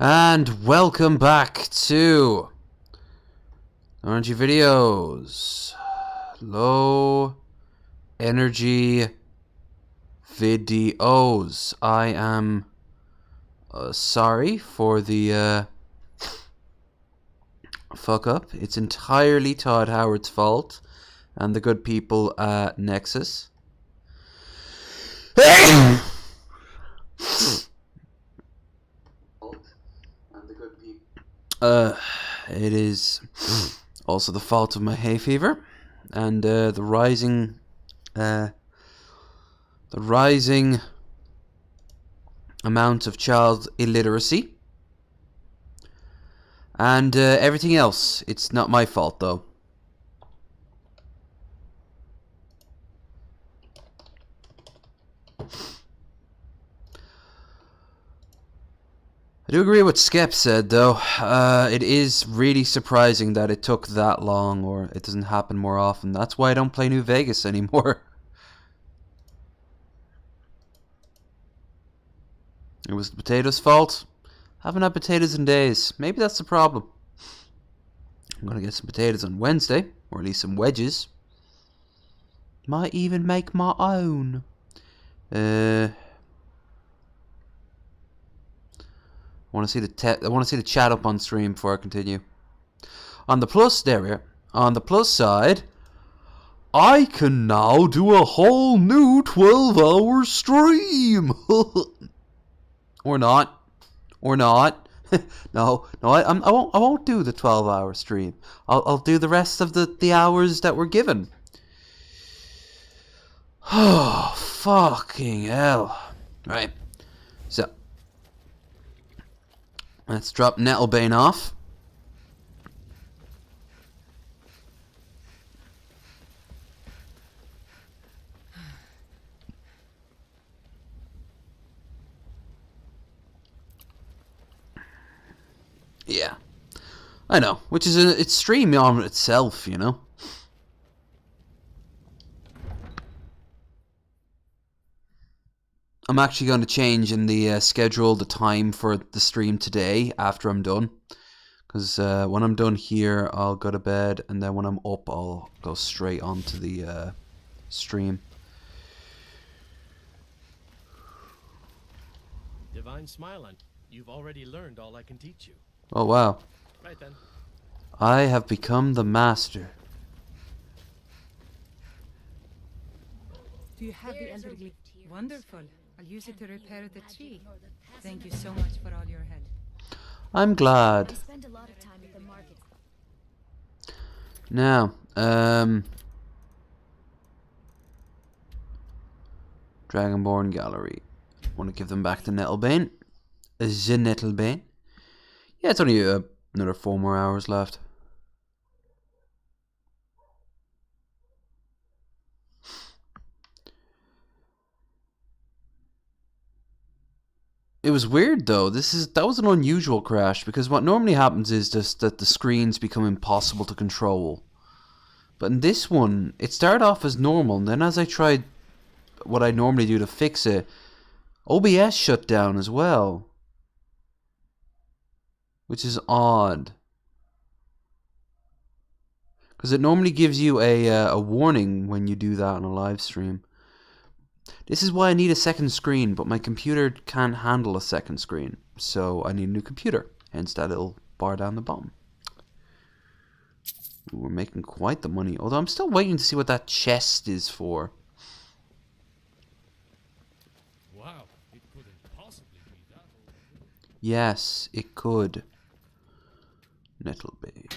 And welcome back to Energy Videos. Low energy videos. I am sorry for the fuck up. It's entirely Todd Howard's fault and the good people at Nexus. It is also the fault of my hay fever and the rising amount of child illiteracy and everything else. It's not my fault though. I do agree with what Skep said, though. It is really surprising that it took that long, or it doesn't happen more often. That's why I don't play New Vegas anymore. It was the potatoes' fault. Haven't had potatoes in days. Maybe that's the problem. I'm gonna get some potatoes on Wednesday, or at least some wedges. Might even make my own. I want to see the chat up on stream before I continue. On the plus, there we are. On the plus side, I can now do a whole new 12-hour stream. Or not. Or not. No, I won't do the 12-hour stream. I'll do the rest of the hours that were given. Oh, fucking hell. Right. So, let's drop Nettlebane off. Yeah, I know, which is it's stream on itself, you know. I'm actually going to change in the schedule the time for the stream today after I'm done. Because when I'm done here, I'll go to bed, and then when I'm up, I'll go straight onto the stream. Divine Smiling, you've already learned all I can teach you. Oh, wow. Right then. I have become the master. Do you have the energy? Wonderful. I'll use it to repair the tree. Thank you so much for all your help. I'm glad. I spend a lot of time at the market. Now, Dragonborn Gallery. Want to give them back to Nettlebane. The Nettlebane. Yeah, it's only another 4 more hours left. It was weird though. That was an unusual crash because what normally happens is just that the screens become impossible to control. But in this one, it started off as normal, and then as I tried what I normally do to fix it, OBS shut down as well. Which is odd. Because it normally gives you a warning when you do that on a live stream. This is why I need a second screen, but my computer can't handle a second screen. So I need a new computer. Hence that little bar down the bottom. We're making quite the money. Although I'm still waiting to see what that chest is for. Wow, it couldn't possibly be that. Yes, it could. Nettlebane.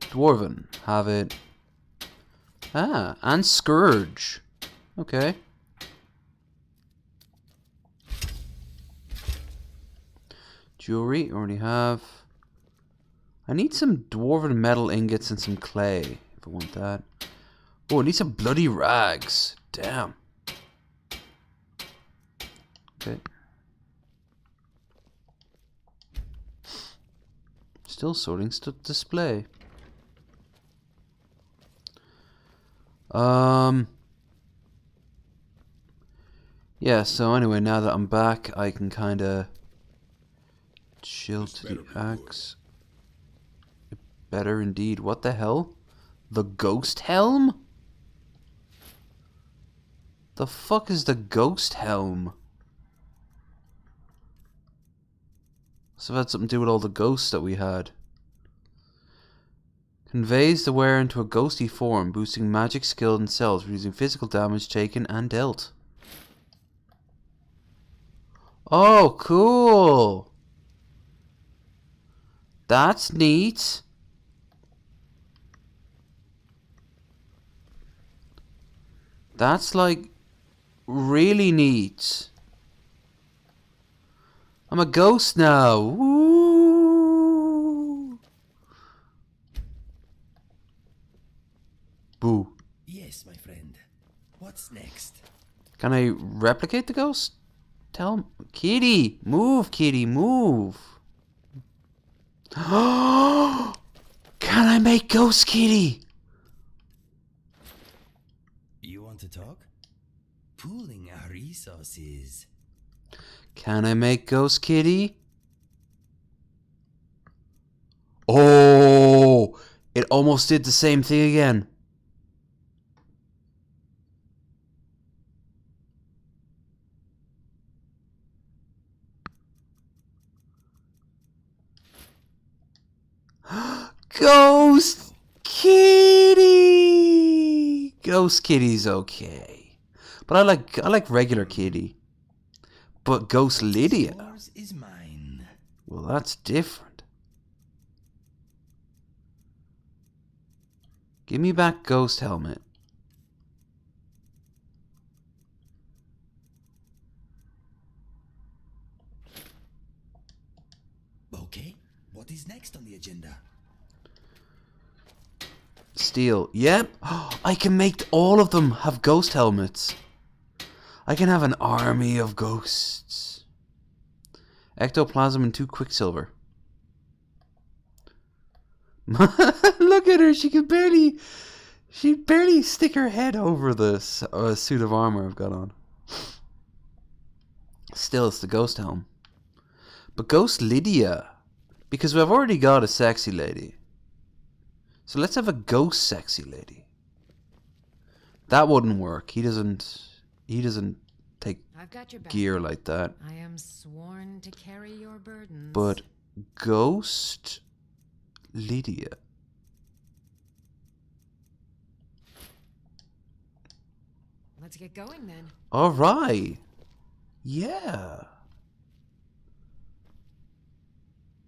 Dwarven. Have it. Ah, and Scourge. Okay. Jewelry, already have. I need some dwarven metal ingots and some clay, if I want that. Oh, I need some bloody rags. Damn. Okay. Still sorting display. Yeah, so anyway, now that I'm back, I can kind of chill to the axe. Better indeed. What the hell? The ghost helm? The fuck is the ghost helm? So it had something to do with all the ghosts that we had. Conveys the wearer into a ghostly form, boosting magic skill and cells, reducing physical damage taken and dealt. Oh, cool! That's neat. That's like really neat. I'm a ghost now. Woo! Boo. Yes, my friend. What's next? Can I replicate the ghost? Tell him. Kitty! Move, kitty, move! Can I make ghost kitty? You want to talk? Pooling our resources. Can I make ghost kitty? Oh! It almost did the same thing again. Ghost kitty. Ghost kitty's okay, but I like regular kitty. But Ghost Lydia. Yours is mine. Well, that's different. Give me back Ghost Helmet. Okay, what is next on the agenda? Steel. Yep. I can make all of them have ghost helmets. I can have an army of ghosts. Ectoplasm and 2 quicksilver. Look at her. She'd barely stick her head over this suit of armor I've got on. Still, it's the ghost helm. But Ghost Lydia, because we've already got a sexy lady. So let's have a ghost sexy lady. That wouldn't work. He doesn't take I've got your back. gear like that. I am sworn to carry your burdens. But Ghost Lydia. Let's get going then. All right. Yeah.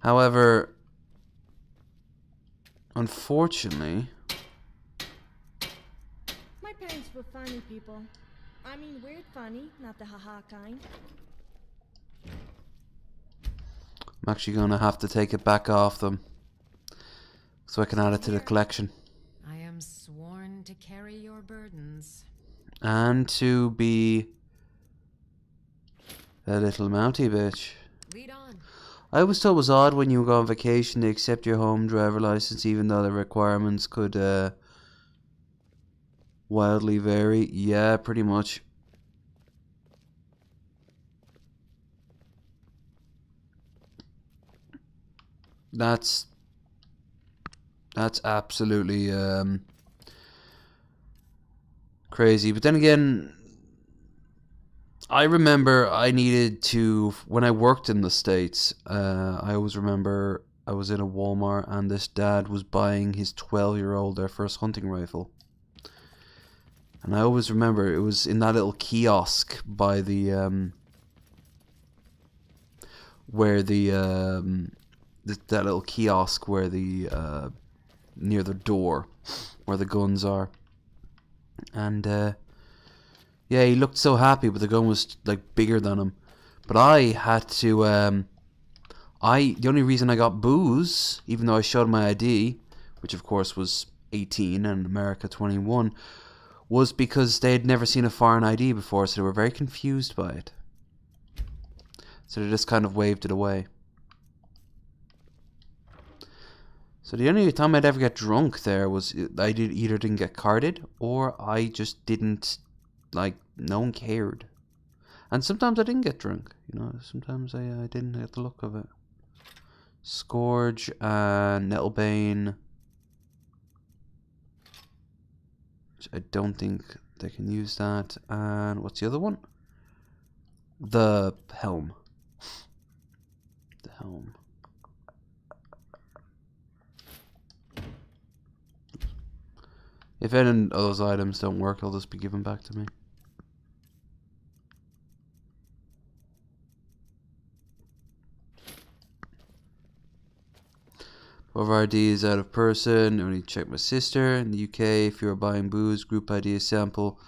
However, unfortunately, My parents were funny people. I mean weird funny, not the haha kind. I'm actually going to have to take it back off them so I can add it to the collection. I am sworn to carry your burdens. And to be a little mounty bitch. Lead on. I always thought it was odd when you go on vacation they accept your home driver license even though the requirements could wildly vary. Yeah, pretty much. That's absolutely crazy. But then again, I remember I needed to, when I worked in the States, I always remember I was in a Walmart and this dad was buying his 12-year-old their first hunting rifle. And I always remember it was in that little kiosk by the, where the, that little kiosk where the, near the door, where the guns are. And, yeah, he looked so happy, but the gun was like bigger than him. But I had to, the only reason I got booze, even though I showed my ID, which of course was 18 and America 21, was because they had never seen a foreign ID before, so they were very confused by it. So they just kind of waved it away. So the only time I'd ever get drunk there was I either didn't get carded or I just didn't, like, no one cared. And sometimes I didn't get drunk, you know. Sometimes I didn't get the look of it. Scourge and Nettlebane. I don't think they can use that. And what's the other one? The Helm. The Helm. If any of those items don't work, they'll just be given back to me. Over ID is out of person. I need to check my sister. In the UK, if you're buying booze, group ID is sample.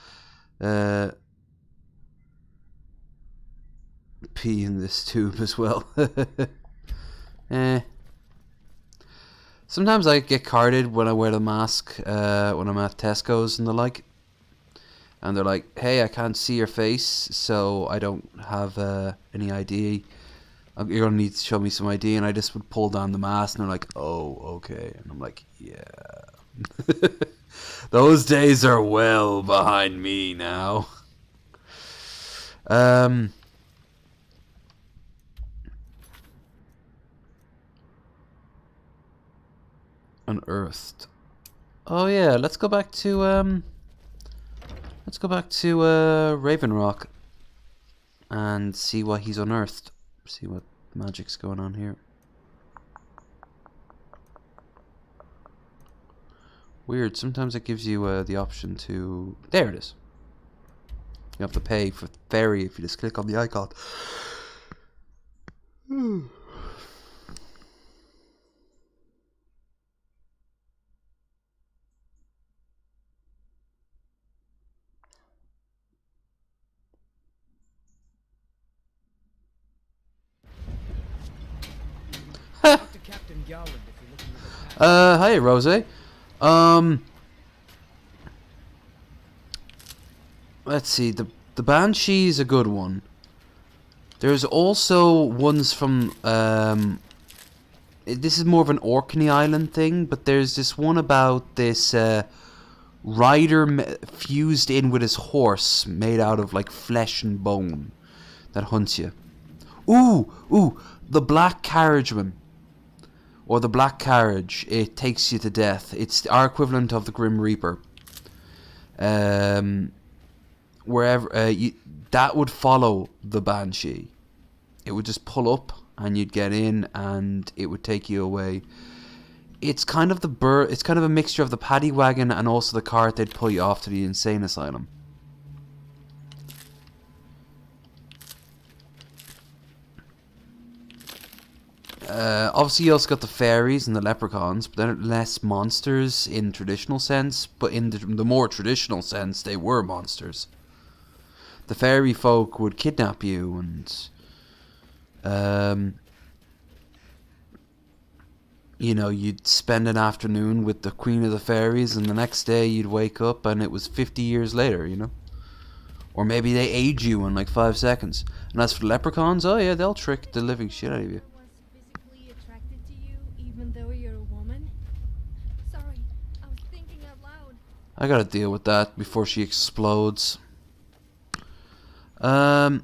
Pee in this tube as well. Sometimes I get carded when I wear the mask when I'm at Tesco's and the like. And they're like, hey, I can't see your face, so I don't have any ID. You're going to need to show me some ID. And I just would pull down the mask and they're like, oh, okay. And I'm like, yeah. Those days are well behind me now. Unearthed. Oh yeah, let's go back to Raven Rock and see what he's unearthed. See what magic's going on here. Weird, sometimes it gives you the option to... There it is. You have to pay for ferry if you just click on the icon. Talk to Captain Gowland if you're looking for the path. Hi, Rose. Let's see. The Banshee's a good one. There's also ones from this is more of an Orkney Island thing, but there's this one about this rider fused in with his horse, made out of like flesh and bone, that hunts you. Ooh, the Black Carriageman. Or the Black Carriage, it takes you to death. It's our equivalent of the Grim Reaper. Wherever that would follow the Banshee. It would just pull up, and you'd get in, and it would take you away. It's kind of it's kind of a mixture of the paddy wagon and also the cart they'd pull you off to the insane asylum. Obviously you also got the fairies and the leprechauns, but they're less monsters in traditional sense, but in the more traditional sense they were monsters. The fairy folk would kidnap you and you know, you'd spend an afternoon with the queen of the fairies and the next day you'd wake up and it was 50 years later, you know. Or maybe they age you in like 5 seconds. And as for the leprechauns, oh yeah, they'll trick the living shit out of you. I gotta deal with that before she explodes. Clue.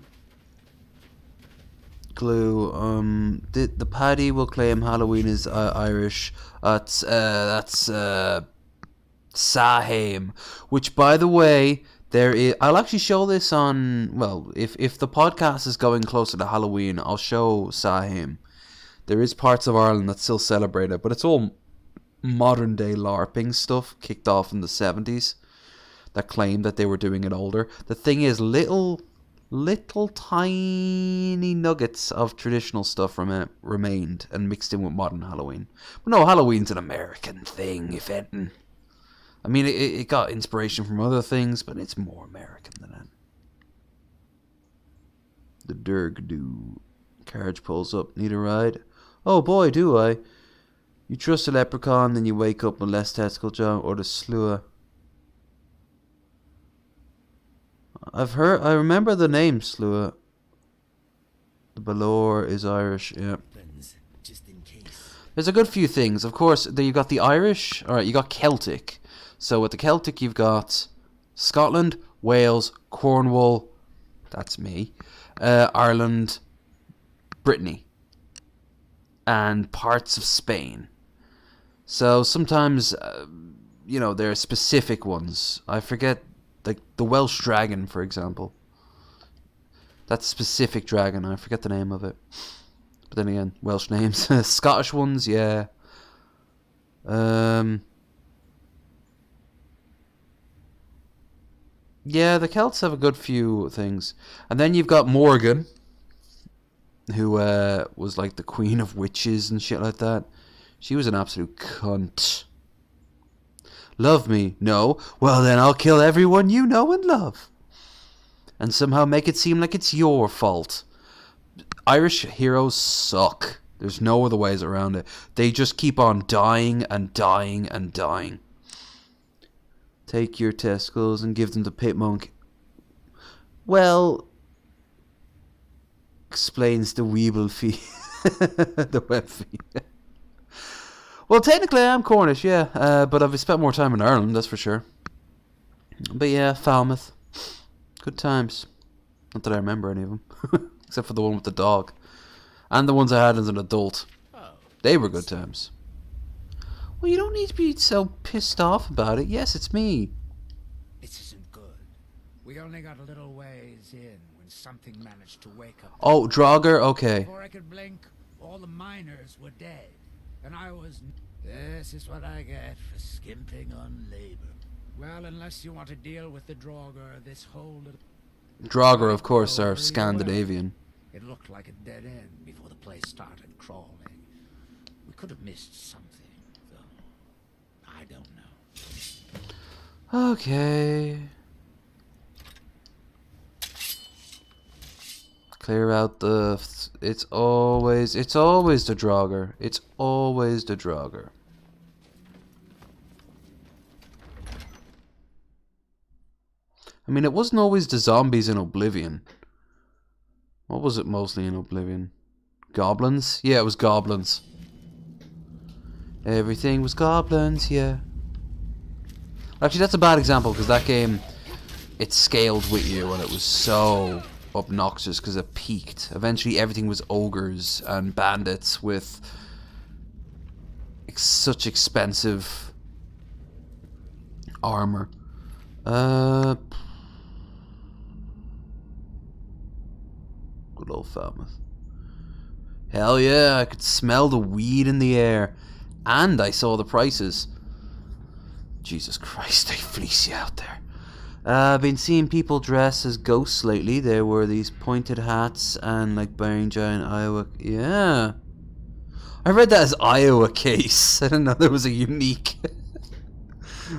The paddy will claim Halloween is Irish. That's Samhain, which, by the way, there is. I'll actually show this on. Well, if the podcast is going closer to Halloween, I'll show Samhain. There is parts of Ireland that still celebrate it, but it's all modern day LARPing stuff kicked off in the 70s that claimed that they were doing it older. The thing is, little tiny nuggets of traditional stuff remained and mixed in with modern Halloween. But no, Halloween's an American thing, if anything. I mean, it got inspiration from other things, but it's more American than that. The Durg-doo. Carriage pulls up. Need a ride? Oh boy, do I. You trust a leprechaun, then you wake up with less testicle jaw, or the slua. I remember the name Slua. The Balor is Irish, yeah. Just in case. There's a good few things. Of course, you got the Irish, alright, you got Celtic. So with the Celtic, you've got Scotland, Wales, Cornwall, that's me, Ireland, Brittany, and parts of Spain. So sometimes, you know, there are specific ones. I forget, like the Welsh dragon, for example. That specific dragon, I forget the name of it. But then again, Welsh names. Scottish ones, yeah. Yeah, the Celts have a good few things. And then you've got Morgan, who was like the queen of witches and shit like that. She was an absolute cunt. Love me? No? Well then I'll kill everyone you know and love. And somehow make it seem like it's your fault. Irish heroes suck. There's no other ways around it. They just keep on dying and dying and dying. Take your testicles and give them to Pit Monk. Well, explains the Weeble fee. The web fee. Well, technically I'm Cornish, yeah. But I've spent more time in Ireland, that's for sure. But yeah, Falmouth. Good times. Not that I remember any of them. Except for the one with the dog. And the ones I had as an adult. They were good times. Well, you don't need to be so pissed off about it. Yes, it's me. This isn't good. We only got a little ways in when something managed to wake up. Oh, Draugr? Okay. Before I could blink, all the miners were dead. And I was... This is what I get for skimping on labor. Well, unless you want to deal with the Draugr, this whole little... Draugr, of course, are Scandinavian. It looked like a dead end before the place started crawling. We could have missed something, though. I don't know. Okay. Clear out the... It's always the Draugr. It's always the Draugr. I mean, it wasn't always the zombies in Oblivion. What was it mostly in Oblivion? Goblins? Yeah, it was goblins. Everything was goblins, yeah. Actually, that's a bad example, because that game, it scaled with you, and it was so obnoxious, because it peaked. Eventually, everything was ogres and bandits with such expensive armor. Good old Falmouth. Hell yeah, I could smell the weed in the air. And I saw the prices. Jesus Christ, they fleece you out there. I've been seeing people dress as ghosts lately. There were these pointed hats and like wearing giant Iowa... Yeah. I read that as Iowa case. I didn't know there was a unique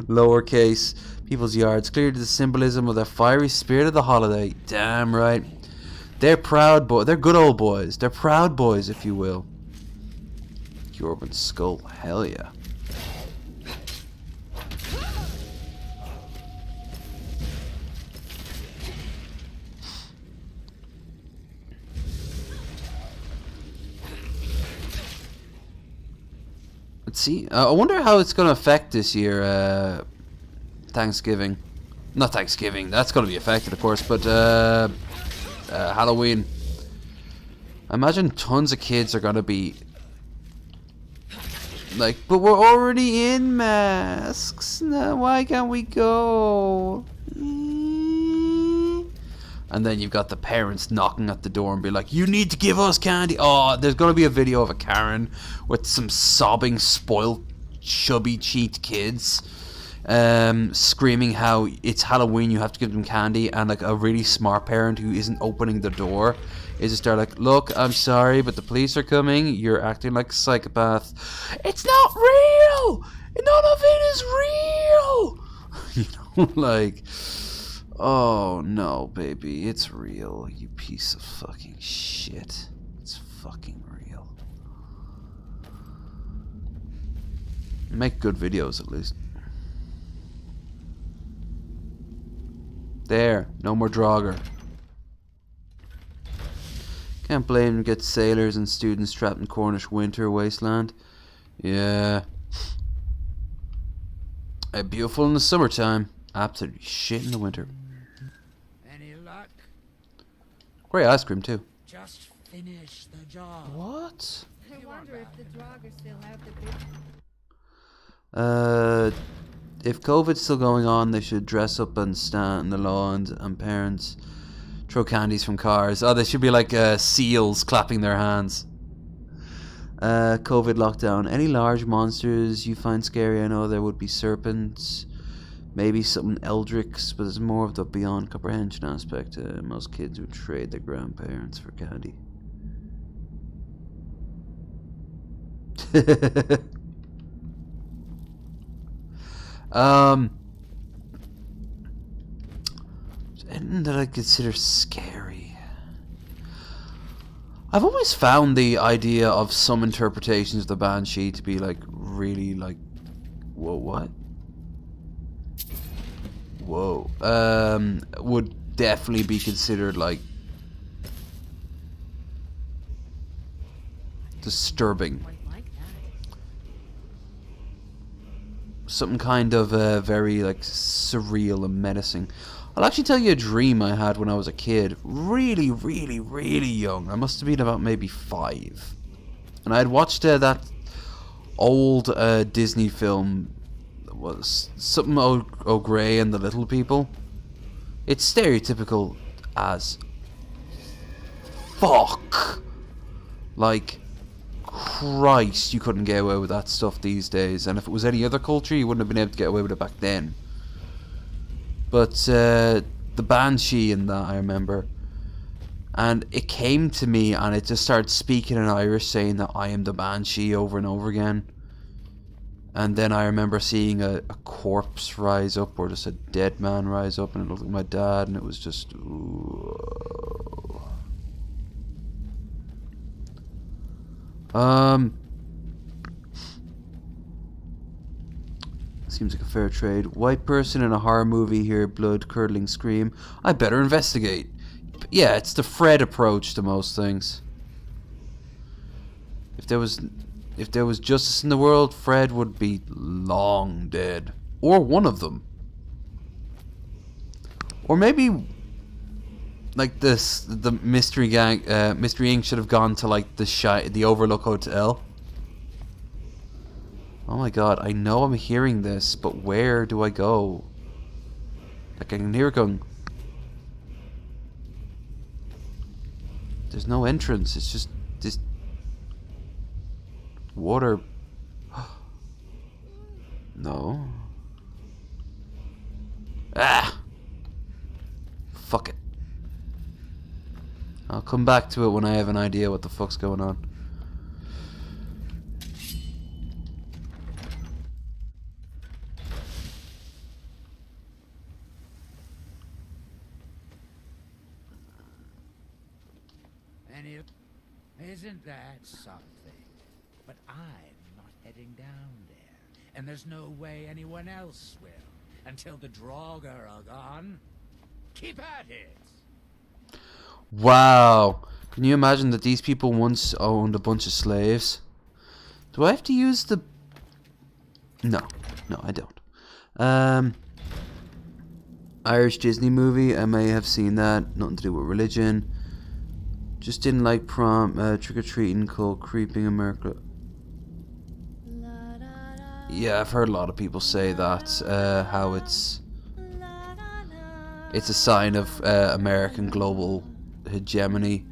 lowercase. People's yards. Clearly the symbolism of the fiery spirit of the holiday. Damn right. They're proud boys. They're good old boys. They're proud boys, if you will. Jorvin Skull. Hell yeah. Let's see. I wonder how it's going to affect this year. Thanksgiving. Not Thanksgiving. That's going to be affected, of course. But Halloween. I imagine tons of kids are going to be like, but we're already in masks. Now, why can't we go? And then you've got the parents knocking at the door and be like, you need to give us candy. Oh, there's going to be a video of a Karen with some sobbing, spoiled, chubby-cheeked kids screaming how it's Halloween, you have to give them candy, and like a really smart parent who isn't opening the door is just there like, look, I'm sorry, but the police are coming. You're acting like a psychopath. It's not real! None of it is real! You know, like... Oh, no, baby. It's real, you piece of fucking shit. It's fucking real. Make good videos, at least. There. No more Draugr. Can't blame him to get sailors and students trapped in Cornish winter wasteland. Yeah. Beautiful in the summertime. Absolutely shit in the winter. Any luck? Great ice cream too. Just finish the job. What? I wonder if the Draugr still have the big... If COVID's still going on, they should dress up and stand in the lawns, and parents throw candies from cars. Oh, they should be like seals clapping their hands. COVID lockdown. Any large monsters you find scary? I know there would be serpents, maybe something eldritch, but it's more of the beyond comprehension aspect. Most kids would trade their grandparents for candy. Anything that I consider scary. I've always found the idea of some interpretations of the Banshee to be like really like, whoa, what? Whoa. Would definitely be considered like disturbing. Quite like that. Something kind of very like surreal and menacing. I'll actually tell you a dream I had when I was a kid. Really, really, really young. I must have been about maybe 5. And I had watched that old Disney film. That was something O'Grey and the Little People. It's stereotypical as fuck. Like, Christ, you couldn't get away with that stuff these days. And if it was any other culture, you wouldn't have been able to get away with it back then. But the Banshee in that, I remember. And it came to me and it just started speaking in Irish, saying that I am the Banshee over and over again. And then I remember seeing a corpse rise up, or just a dead man rise up, and it looked like my dad, and it was just... Ooh. Seems like a fair trade. White person in a horror movie here, blood-curdling scream. I better investigate. Yeah, it's the Fred approach to most things. If there was justice in the world, Fred would be long dead. Or one of them. Or maybe like the mystery gang, Mystery Inc. should have gone to like the Overlook Hotel. Oh my god, I know I'm hearing this, but where do I go? Like, I can hear it going. There's no entrance, it's just this water. No. Ah! Fuck it. I'll come back to it when I have an idea what the fuck's going on. Isn't that something? But I'm not heading down there, and there's no way anyone else will until the Draugr are gone. Keep at it. Wow. Can you imagine that these people once owned a bunch of slaves? Do I have to use the... No, I don't. Irish Disney movie, I may have seen that. Nothing to do with religion. Just didn't like prom, trick-or-treating, called creeping America. Yeah, I've heard a lot of people say that, how it's a sign of American global hegemony.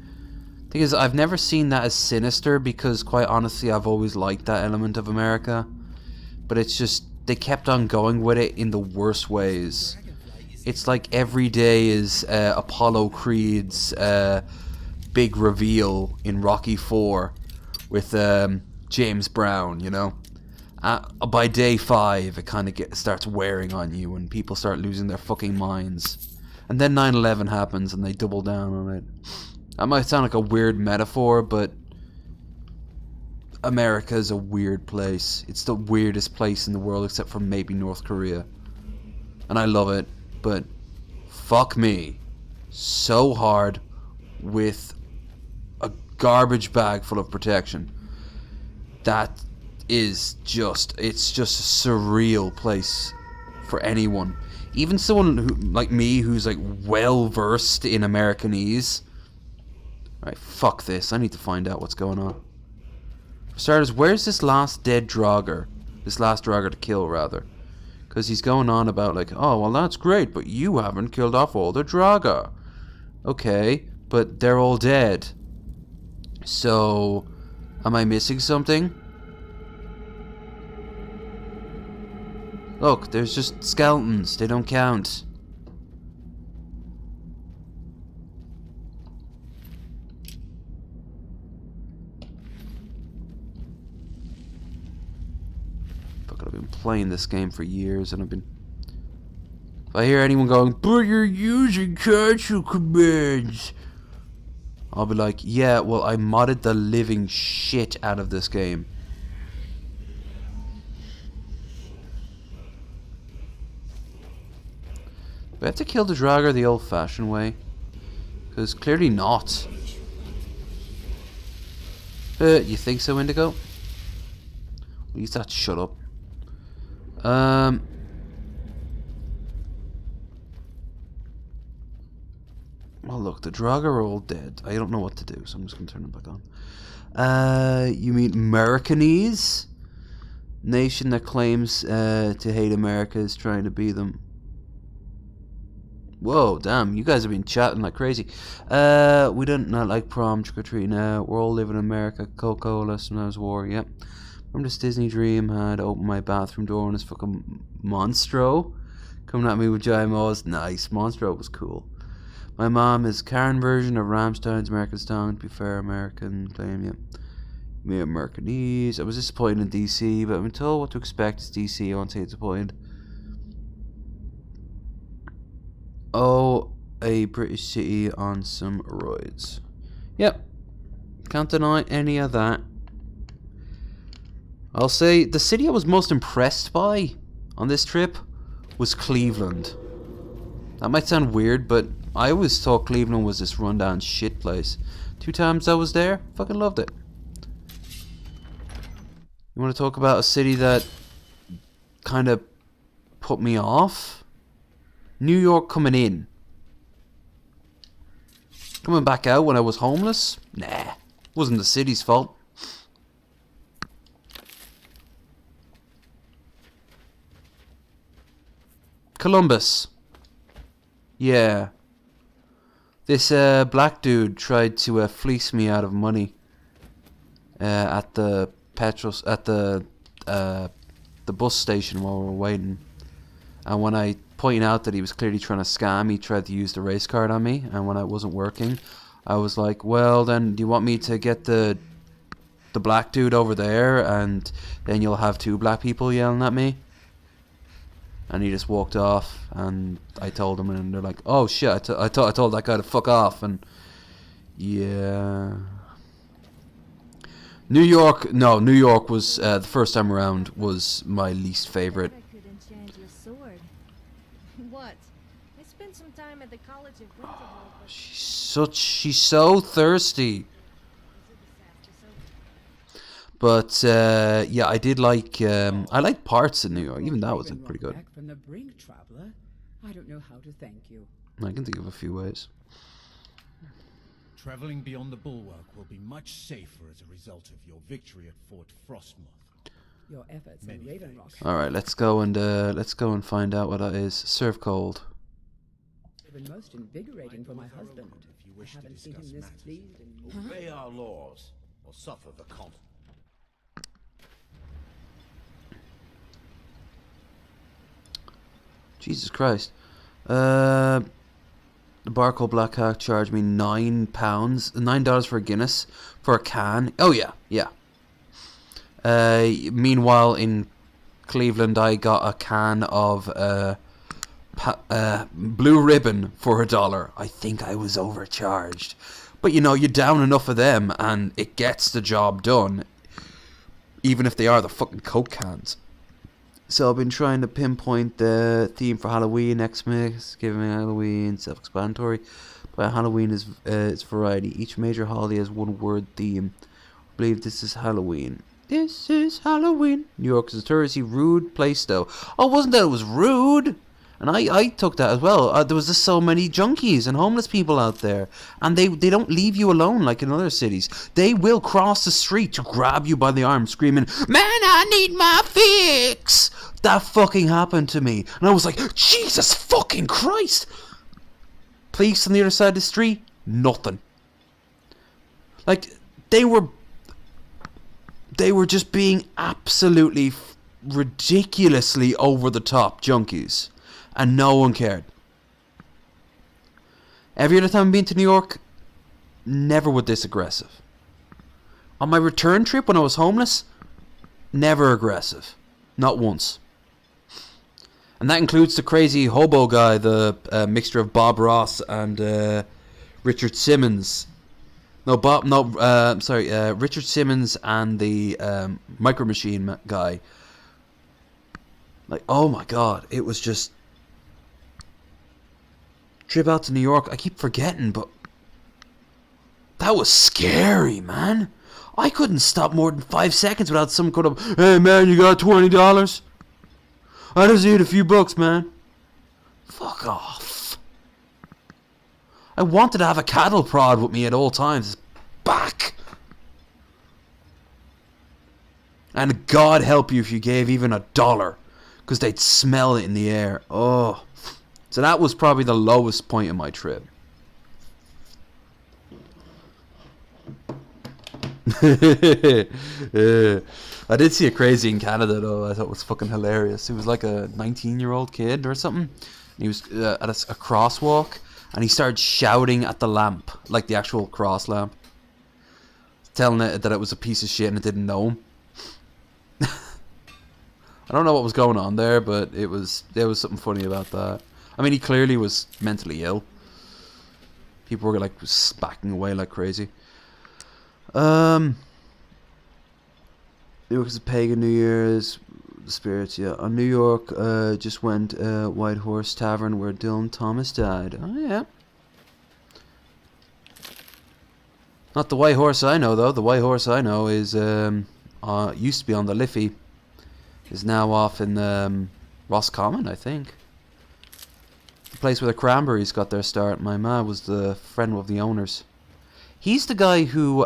Thing is, I've never seen that as sinister, because quite honestly I've always liked that element of America, but it's just they kept on going with it in the worst ways. It's like every day is Apollo Creed's big reveal in Rocky 4 with James Brown, you know. By day 5 it kind of starts wearing on you and people start losing their fucking minds. And then 9/11 happens and they double down on it. That might sound like a weird metaphor, but America is a weird place. It's the weirdest place in the world except for maybe North Korea. And I love it, but fuck me. So hard with a garbage bag full of protection. That is just, it's just a surreal place for anyone. Even someone who, like me, who's like well versed in Americanese, Alright, fuck this. I need to find out what's going on. For starters, where's this last dead Draugr? This last Draugr to kill, rather. Because he's going on about like, oh, well that's great, but you haven't killed off all the Draugr. Okay, but they're all dead. So, am I missing something? Look, there's just skeletons. They don't count. Fuck, I've been playing this game for years, and I've been... If I hear anyone going, but you're using cancel commands, I'll be like, yeah, well, I modded the living shit out of this game. Do I have to kill the Draugr the old-fashioned way? Because clearly not. You think so, Indigo? Please, that shut up. Well, look, the Draugr are all dead. I don't know what to do, so I'm just going to turn them back on. You mean Americanese? Nation that claims to hate America is trying to be them. Whoa, damn, you guys have been chatting like crazy. We don't not like prom, trick-or-treat now. We're all living in America. Coca-Cola, sometimes war, yep. Remember this Disney dream? I had to open my bathroom door and this fucking Monstro coming at me with giant maws. Nice, Monstro was cool. My mom is Karen version of Rammstein's American Song. To be fair, American claim, yep. Me Americanese. I was disappointed in DC, but I've been told what to expect. It's DC, I won't say disappointed. Oh, a British city on some roids. Yep. Can't deny any of that. I'll say the city I was most impressed by on this trip was Cleveland. That might sound weird, but I always thought Cleveland was this rundown shit place. 2 times I was there, fucking loved it. You want to talk about a city that kind of put me off? New York coming in. Coming back out when I was homeless? Nah. Wasn't the city's fault. Columbus. Yeah. This black dude tried to fleece me out of money at the bus station while we were waiting. And when I pointed out that he was clearly trying to scam, he tried to use the race card on me. And when it wasn't working, I was like, well, then do you want me to get the black dude over there, and then you'll have 2 black people yelling at me? And he just walked off, and I told him, and they're like, oh shit, I told that guy to fuck off. And yeah, New York was the first time around was my least favorite. I could enchant your sword. What? I spent some time at the College of Winterhold, but She's so thirsty. But yeah, I did like I like parts of New York. Even that was pretty good. Back from the brink, traveler. I don't know how to thank you. I can think of a few ways. Traveling beyond the bulwark will be much safer as a result of your victory at Fort Frostmoth. Your efforts in Raven Rock. All right, let's go and find out what that is. Serve cold. It's been most invigorating for my husband. If you wish I to haven't seen discuss him this matters. pleased in... Obey our laws, or suffer the consequences. Jesus Christ. The Barcode Black Hawk charged me $9 for a Guinness for a can. Oh yeah, yeah. Meanwhile, in Cleveland, I got a can of Blue Ribbon for $1. I think I was overcharged, but you know, you down enough of them, and it gets the job done, even if they are the fucking Coke cans. So I've been trying to pinpoint the theme for Halloween next mix, giving Halloween self-explanatory. But Halloween is its variety. Each major holiday has one word theme. I believe this is Halloween. This is Halloween. New York is a touristy, rude place though. Oh, wasn't that it was rude? And And I took that as well. There was just so many junkies and homeless people out there. And they don't leave you alone like in other cities. They will cross the street to grab you by the arm screaming, "Man, I need my fix!" That fucking happened to me. And I was like, Jesus fucking Christ! Police on the other side of the street? Nothing. Like, they were just being absolutely ridiculously over the top junkies. And no one cared. Every other time I've been to New York, never was this aggressive. On my return trip when I was homeless, never aggressive. Not once. And that includes the crazy hobo guy, the mixture of Bob Ross and Richard Simmons. Richard Simmons and the Micro Machine guy. Like, oh my god, it was just... Trip out to New York, I keep forgetting, but... That was scary, man. I couldn't stop more than 5 seconds without someone going up, "Hey man, you got $20? I just need a few bucks, man." Fuck off. I wanted to have a cattle prod with me at all times. Back. And God help you if you gave even $1. Because they'd smell it in the air. Oh. So that was probably the lowest point in my trip. I did see a crazy in Canada though. I thought it was fucking hilarious. It was like a 19-year-old kid or something. He was at a crosswalk and he started shouting at the lamp, like the actual cross lamp, telling it that it was a piece of shit and it didn't know him. I don't know what was going on there, but there was something funny about that. I mean, he clearly was mentally ill. People were like backing away like crazy. It was a pagan New Year's, the spirits, yeah. On New York, just went White Horse Tavern where Dylan Thomas died. Oh yeah. Not the White Horse I know though. The White Horse I know is used to be on the Liffey. Is now off in Roscommon, I think. The place where the Cranberries got their start. My ma was the friend of the owners. He's the guy who,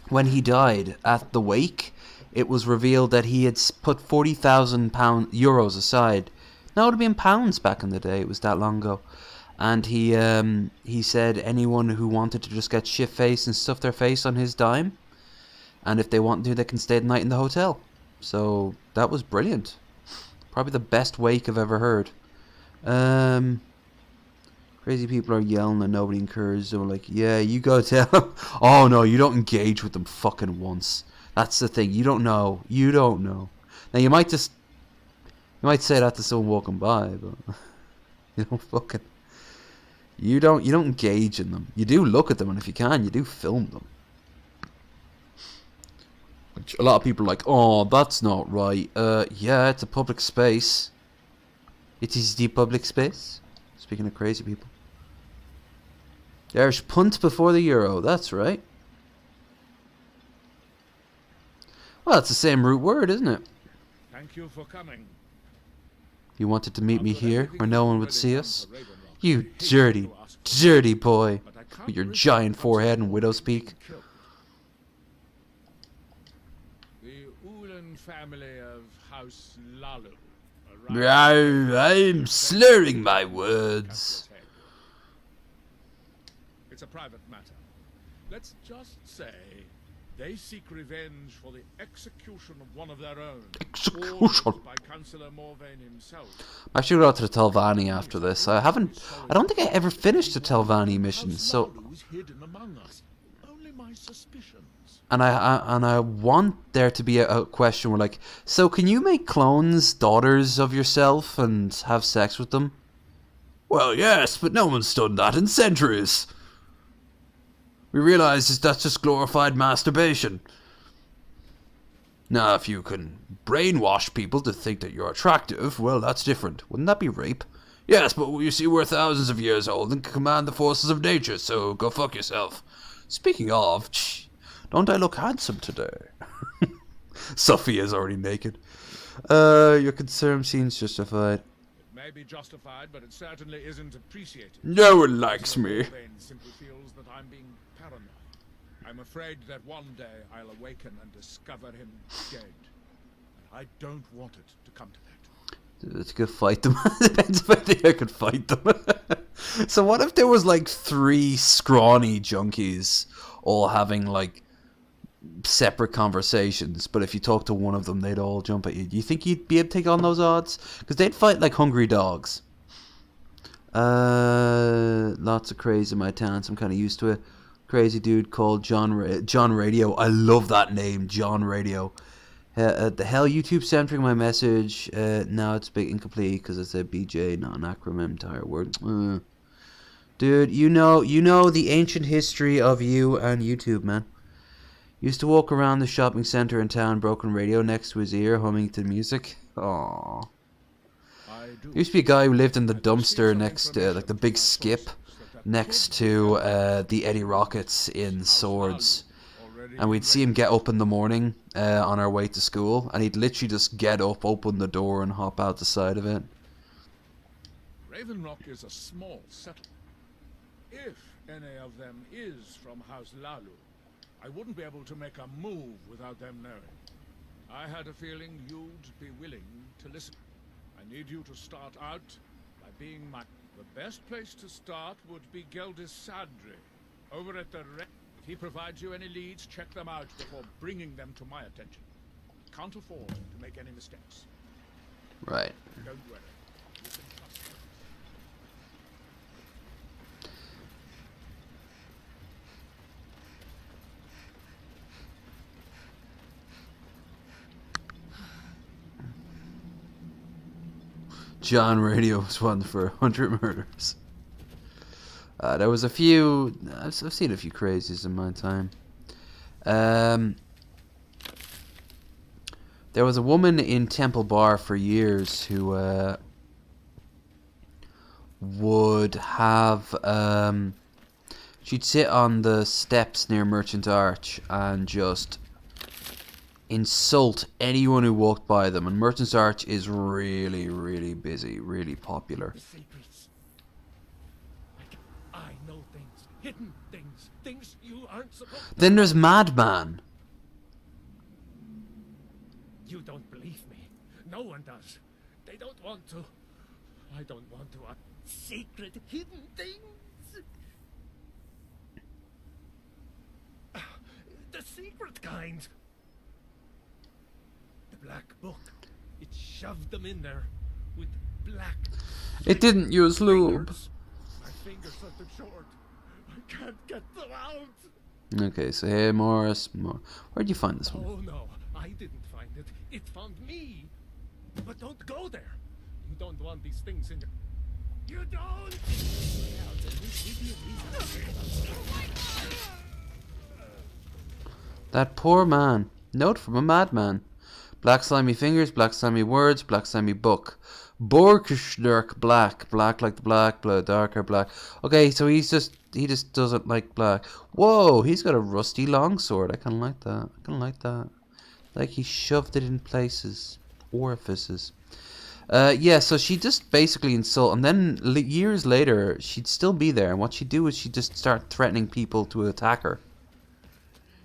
when he died at the wake, it was revealed that he had put 40,000 euros aside. No, it would have been pounds back in the day. It was that long ago. And he said anyone who wanted to just get shit-faced and stuff their face on his dime, and if they want to, they can stay the night in the hotel. So that was brilliant. Probably the best wake I've ever heard. Crazy people are yelling and nobody encourages them. Like, yeah, you go tell them. Oh no, you don't engage with them fucking once. That's the thing. You don't know. You don't know. Now you might say that to someone walking by, but you don't fucking. You don't engage in them. You do look at them, and if you can, you do film them. Which a lot of people are like, oh, that's not right. Yeah, it's a public space. It is the public space. Speaking of crazy people. The Irish punt before the Euro. That's right. Well, it's the same root word, isn't it? Thank you for coming. You wanted to meet me here, where no one would see us? You dirty, dirty boy. With your giant forehead and widow's peak. The Ulan family of House Lalu. I'm slurring my words. It's a private matter. Let's just say they seek revenge for the execution of one of their own. Execution. By Councillor Morvain himself. I'm actually going to go to the Telvanni after this. I don't think I ever finished the Telvanni mission, so. Hidden among us. Only my suspicions. And I want there to be a question where, like, so can you make clones daughters of yourself and have sex with them? Well, yes, but no one's done that in centuries. We realize that's just glorified masturbation. Now, if you can brainwash people to think that you're attractive, well, that's different. Wouldn't that be rape? Yes, but you see, we're thousands of years old and can command the forces of nature, so go fuck yourself. Speaking of, don't I look handsome today? Sophia's already naked. Your concern seems justified. may be justified, but it certainly isn't appreciated. No one likes me. Bane simply feels that I'm being paranoid. I'm afraid that one day I'll awaken and discover him dead. And I don't want it to come to that. Let's go fight them. Depends if I think I could fight them. So what if there was like 3 scrawny junkies all having like separate conversations, but if you talk to one of them, they'd all jump at you. Do you think you'd be able to take on those odds? Because they'd fight like hungry dogs. Lots of crazy in my town, so I'm kind of used to it. Crazy dude called John Radio. I love that name, John Radio. The hell, YouTube centering my message. Now it's a bit incomplete because I said BJ, not an acronym, entire word. Dude, you know the ancient history of you and YouTube, man. Used to walk around the shopping center in town, broken radio next to his ear, humming to music. Aww. Used to be a guy who lived in the dumpster next to, like the big skip, next to the Eddie Rockets in Swords. And we'd see him get up in the morning on our way to school, and he'd literally just get up, open the door, and hop out the side of it. Raven Rock is a small settlement. If any of them is from House Lalu, I wouldn't be able to make a move without them knowing. I had a feeling you'd be willing to listen. I need you to start out by being my... The best place to start would be Geldis Sadri, over at the... If he provides you any leads, check them out before bringing them to my attention. Can't afford to make any mistakes. Right. Don't worry. You can trust me. John Radio was one for 100 murders. There was a few... I've seen a few crazies in my time. There was a woman in Temple Bar for years who would have... she'd sit on the steps near Merchant Arch and just insult anyone who walked by them. And Merchant's Arch is really, really busy, really popular. The secrets. I know things, hidden things, things you aren't supposed to. Then there's Madman. You don't believe me. No one does. They don't want to. I don't want to. Secret, hidden things. The secret kind. The black book. It shoved them in there with black. It didn't use lube. My fingers are too short. I can't get them out. Okay, so hey, Morris. Where'd you find this one? Oh no, I didn't find it. It found me. But don't go there. You don't want these things in your... You don't! That poor man. Note from a madman. Black slimy fingers, black slimy words, black slimy book. Borkschnurk black. Black like the black, blood darker black. Okay, so he just doesn't like black. Whoa, he's got a rusty longsword. I kinda like that. Like he shoved it in places. Orifices. Yeah, so she just basically insult, and then years later, she'd still be there, and what she'd do is she'd just start threatening people to attack her.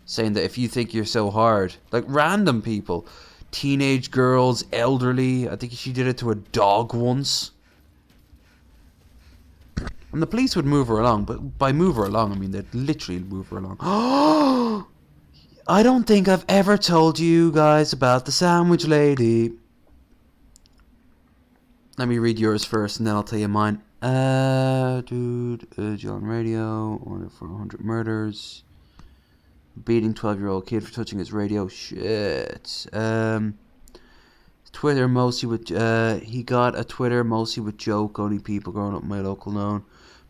Saying that if you think you're so hard, like random people, teenage girls, elderly, I think she did it to a dog once. And the police would move her along, but by move her along, I mean they'd literally move her along. I don't think I've ever told you guys about the sandwich lady. Let me read yours first, and then I'll tell you mine. John Radio, order for 100 murders. Beating 12-year-old kid for touching his radio. Shit. Twitter mostly with... he got a Twitter mostly with joke, only people growing up in my local known.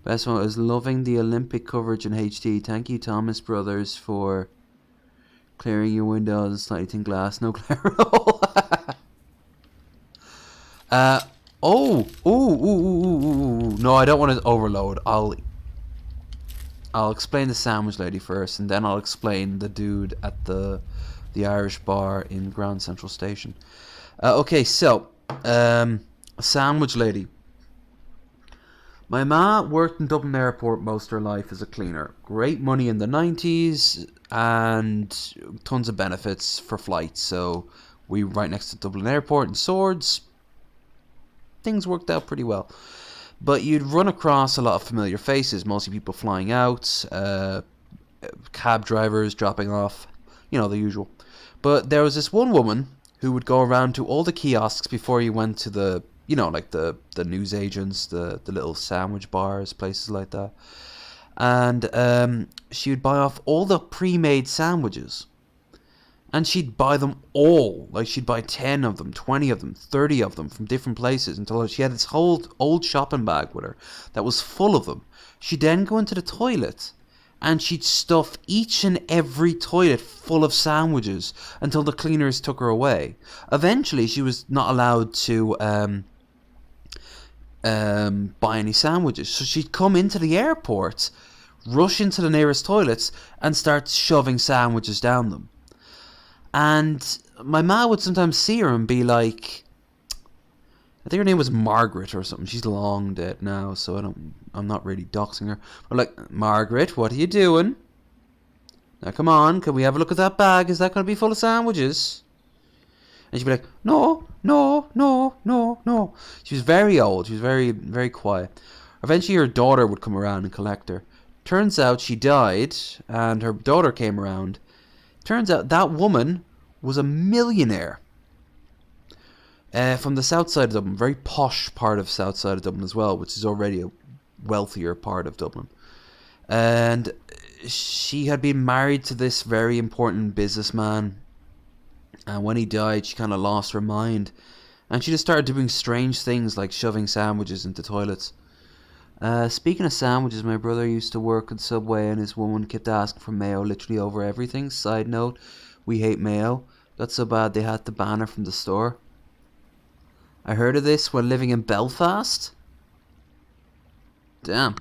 Best one is loving the Olympic coverage in HD. Thank you, Thomas Brothers, for clearing your windows and slightly thin glass. No glare at all. No, I don't want to overload. I'll explain the sandwich lady first, and then I'll explain the dude at the Irish bar in Grand Central Station. Okay, so sandwich lady. My ma worked in Dublin Airport most of her life as a cleaner. Great money in the 90s and tons of benefits for flights. So we were right next to Dublin Airport in Swords. Things worked out pretty well. But you'd run across a lot of familiar faces, mostly people flying out, cab drivers dropping off, you know, the usual. But there was this one woman who would go around to all the kiosks before you went to the, you know, like the news agents, the little sandwich bars, places like that. And she would buy off all the pre-made sandwiches. And she'd buy them all. Like, she'd buy 10 of them, 20 of them, 30 of them from different places until she had this whole old shopping bag with her that was full of them. She'd then go into the toilet and she'd stuff each and every toilet full of sandwiches until the cleaners took her away. Eventually, she was not allowed to buy any sandwiches. So she'd come into the airport, rush into the nearest toilets and start shoving sandwiches down them. And my ma would sometimes see her and be like, I think her name was Margaret or something. She's long dead now, so I'm not really doxing her. But like, Margaret, what are you doing? Now come on, can we have a look at that bag? Is that going to be full of sandwiches? And she'd be like, no, no, no, no, no. She was very old. She was very, very quiet. Eventually her daughter would come around and collect her. Turns out she died, and her daughter came around. Turns out that woman was a millionaire from the south side of Dublin, very posh part of south side of Dublin as well, which is already a wealthier part of Dublin. And she had been married to this very important businessman, and when he died, she kind of lost her mind, and she just started doing strange things like shoving sandwiches into toilets. Speaking of sandwiches, my brother used to work at Subway and his woman kept asking for mayo literally over everything. Side note, we hate mayo. Got so bad they had to ban her from the store. I heard of this when living in Belfast. Damn.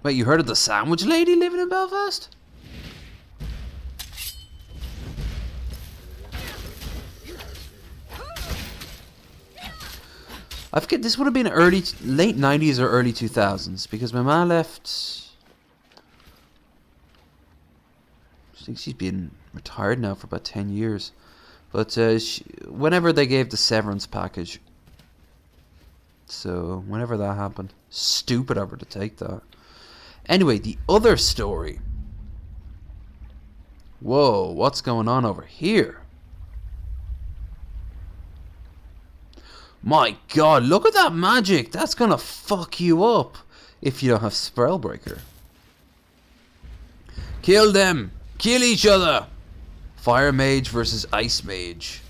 Wait, you heard of the sandwich lady living in Belfast? I forget, this would have been late 90s or early 2000s, because my ma left, I think she's been retired now for about 10 years, but whenever they gave the severance package, so whenever that happened, stupid of her to take that. Anyway, the other story. Whoa, what's going on over here? My god, look at that magic! That's gonna fuck you up if you don't have Spellbreaker. Kill them! Kill each other! Fire Mage versus Ice Mage.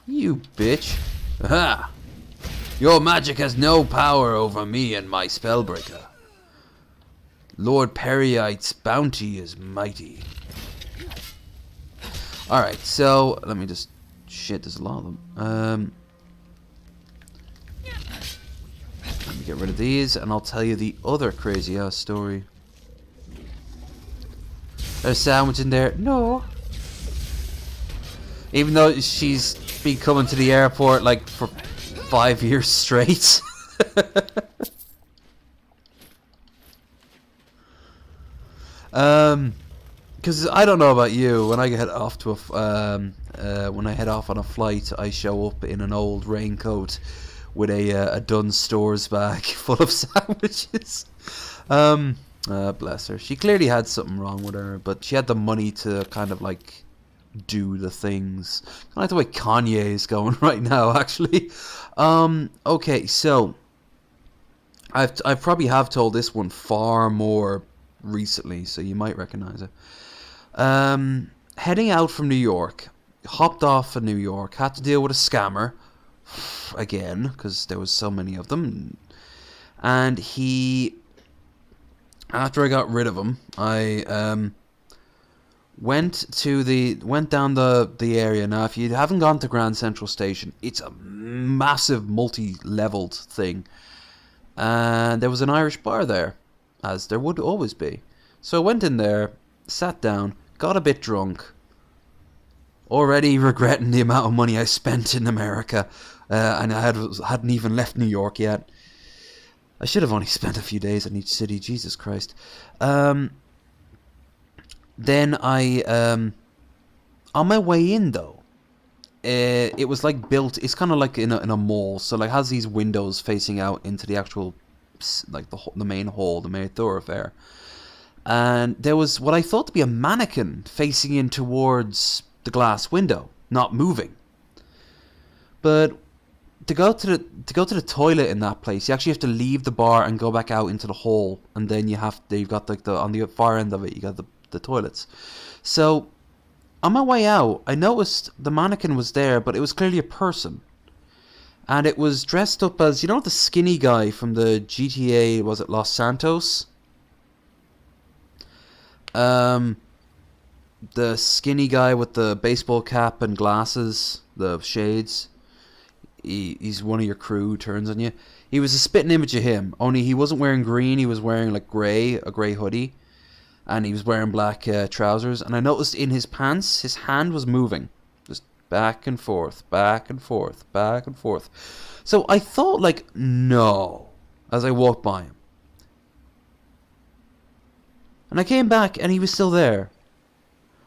You bitch. Aha! Your magic has no power over me and my Spellbreaker. Lord Periite's bounty is mighty. Alright, so let me just... Shit, there's a lot of them. Let me get rid of these, and I'll tell you the other crazy-ass story. There's a sandwich in there. No. Even though she's been coming to the airport, like, for 5 years straight. Because I don't know about you, when I head off to when I head off on a flight, I show up in an old raincoat with a Dunnes Stores bag full of sandwiches. Bless her. She clearly had something wrong with her, but she had the money to kind of like do the things. Kind of like the way Kanye is going right now, actually. Okay, so I probably have told this one far more recently, so you might recognize it. Heading out from New York, hopped off of New York, had to deal with a scammer again because there was so many of them, and he, after I got rid of him, I went down the area. Now, if you haven't gone to Grand Central Station, it's a massive multi-leveled thing, and there was an Irish bar there, as there would always be. So I went in there, sat down, got a bit drunk, already regretting the amount of money I spent in America. And I hadn't even left New York yet. I should have only spent a few days in each city. Jesus Christ. Then I... on my way in, though, it was like built... It's kind of like in a mall. So like has these windows facing out into the actual... like the main hall, the main thoroughfare. And there was what I thought to be a mannequin facing in towards the glass window, not moving. But to go to the toilet in that place, you actually have to leave the bar and go back out into the hall, and then you've got like on the far end of it, you got the toilets. So on my way out, I noticed the mannequin was there, but it was clearly a person. And it was dressed up as, you know, the skinny guy from the GTA, was it Los Santos? The skinny guy with the baseball cap and glasses, the shades. He's one of your crew who turns on you. He was a spitting image of him, only he wasn't wearing green, he was wearing like a grey hoodie. And he was wearing black trousers. And I noticed in his pants, his hand was moving. Just back and forth, back and forth, back and forth. So I thought like, no, as I walked by him. And I came back and he was still there.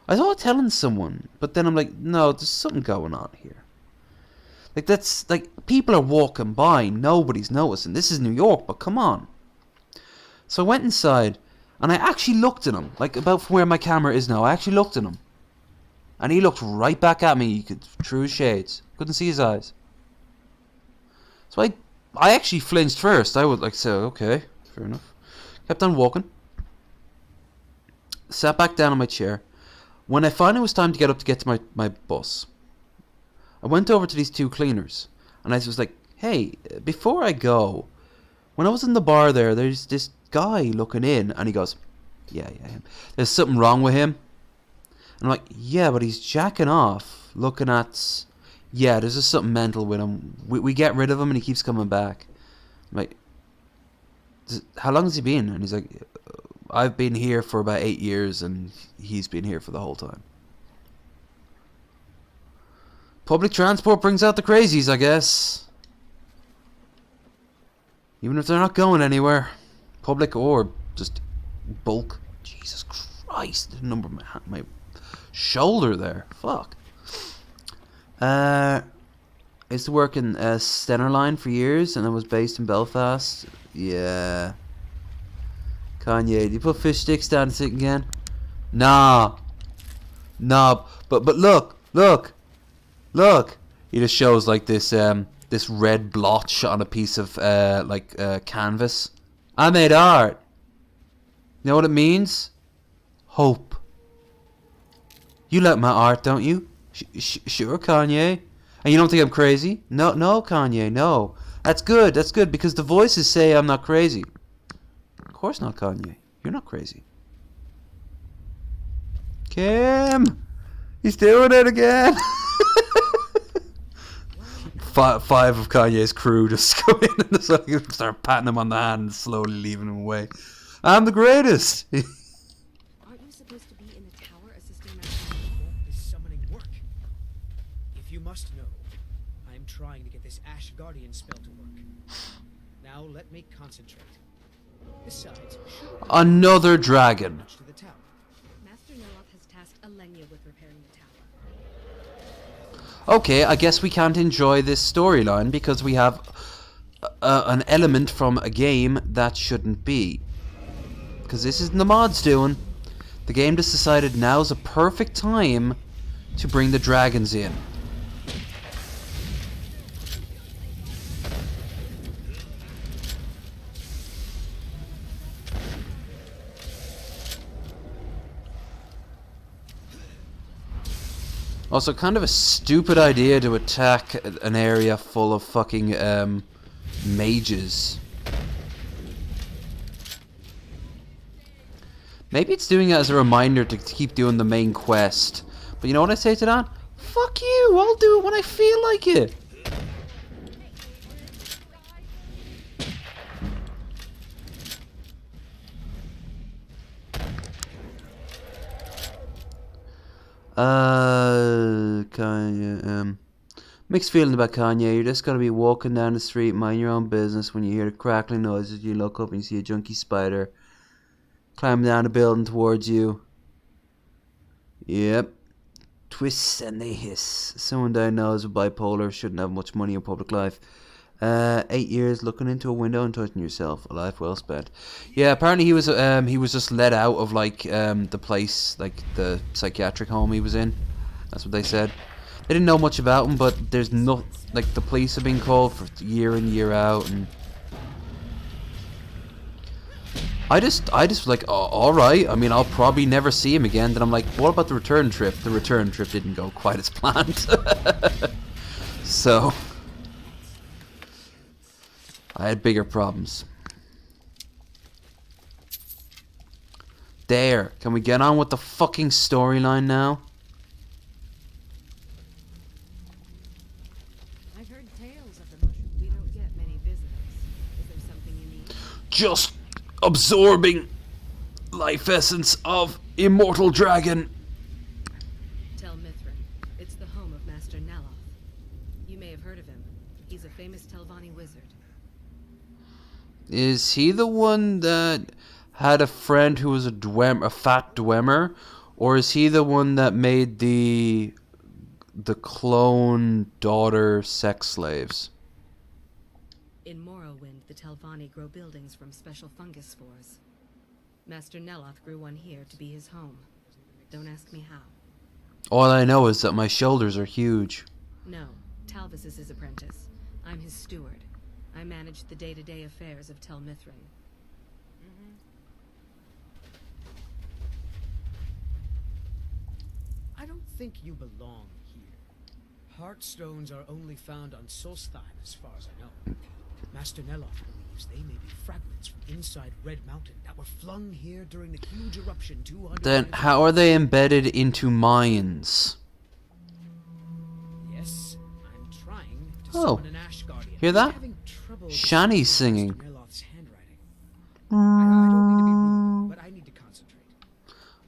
I thought telling someone, but then I'm like, no, there's something going on here. Like that's like people are walking by, nobody's noticing. This is New York, but come on. So I went inside and I actually looked at him, like about from where my camera is now. I actually looked at him. And he looked right back at me. You could through his shades. Couldn't see his eyes. So I actually flinched first. I would like say, okay, fair enough. Kept on walking. Sat back down on my chair. When I finally was time to get up to get to my bus, I went over to these two cleaners. And I was like, hey, before I go, when I was in the bar there, there's this guy looking in. And he goes, yeah, him. There's something wrong with him. And I'm like, yeah, but he's jacking off, looking at... Yeah, there's just something mental with him. We get rid of him and he keeps coming back. I'm like, how long has he been? And he's like, I've been here for about 8 years and he's been here for the whole time. Public transport brings out the crazies, I guess. Even if they're not going anywhere. Public or just bulk. Jesus Christ, the number of my shoulder there. Fuck. I used to work in Centerline for years, and I was based in Belfast. Yeah. Kanye, did you put fish sticks down to sink again? Nah. Nah. But look. He just shows like this this red blotch on a piece of canvas. I made art. You know what it means? Hope. You like my art, don't you? Sure, Kanye. And you don't think I'm crazy? No, Kanye, no. That's good, because the voices say I'm not crazy. Of course not, Kanye. You're not crazy. Kim! He's doing it again! Five of Kanye's crew just go in and start patting him on the hand and slowly leaving him away. I'm the greatest! Aren't you supposed to be in the tower assisting Master? Is summoning work? If you must know, I'm trying to get this Ash Guardian spell to work. Now let me concentrate. Besides, another dragon. Master Neloth has tasked Alenia with repairing the tower. Okay, I guess we can't enjoy this storyline because we have an element from a game that shouldn't be. Because this isn't the mods doing. The game just decided now's a perfect time to bring the dragons in. Also, kind of a stupid idea to attack an area full of fucking mages. Maybe it's doing it as a reminder to keep doing the main quest. But you know what I say to that? Fuck you! I'll do it when I feel like it! Kanye, mixed feeling about Kanye. You're just gonna be walking down the street, mind your own business. When you hear the crackling noises, you look up and you see a junky spider climbing down a building towards you. Yep. Twists and they hiss. Someone diagnosed with bipolar shouldn't have much money in public life. 8 years looking into a window and touching yourself. A life well spent. Yeah, apparently he was just let out of like the place, like the psychiatric home he was in. That's what they said. They didn't know much about him, but there's no, like, the police have been called for year in, year out, and I just was like, oh, alright, I mean, I'll probably never see him again. Then I'm like, what about the return trip? The return trip didn't go quite as planned. So I had bigger problems. There, can we get on with the fucking storyline now? I've heard tales of the mushroom. We don't get many visitors. Is there something you need? Just absorbing life essence of immortal dragon. Tel Mithrin. It's the home of Master Neloth. You may have heard of him. He's a famous Telvanni wizard. Is he the one that had a friend who was a fat Dwemer, or is he the one that made the clone daughter sex slaves? In Morrowind, the Telvanni grow buildings from special fungus spores. Master Neloth grew one here to be his home. Don't ask me how. All I know is that my shoulders are huge. No, Talvis is his apprentice. I'm his steward. I manage the day-to-day affairs of Tel Mithrin. I don't think you belong here. Heartstones are only found on Solstheim, as far as I know. Master Neloth believes they may be fragments from inside Red Mountain that were flung here during the huge eruption 200 Then years how ago. are they embedded into mines? Yes, I'm trying to Oh, summon an Ash Guardian. hear that? I'm having trouble Shani's deciphering singing. Master Neloth's handwriting. I don't mean to be rude, but I need to concentrate.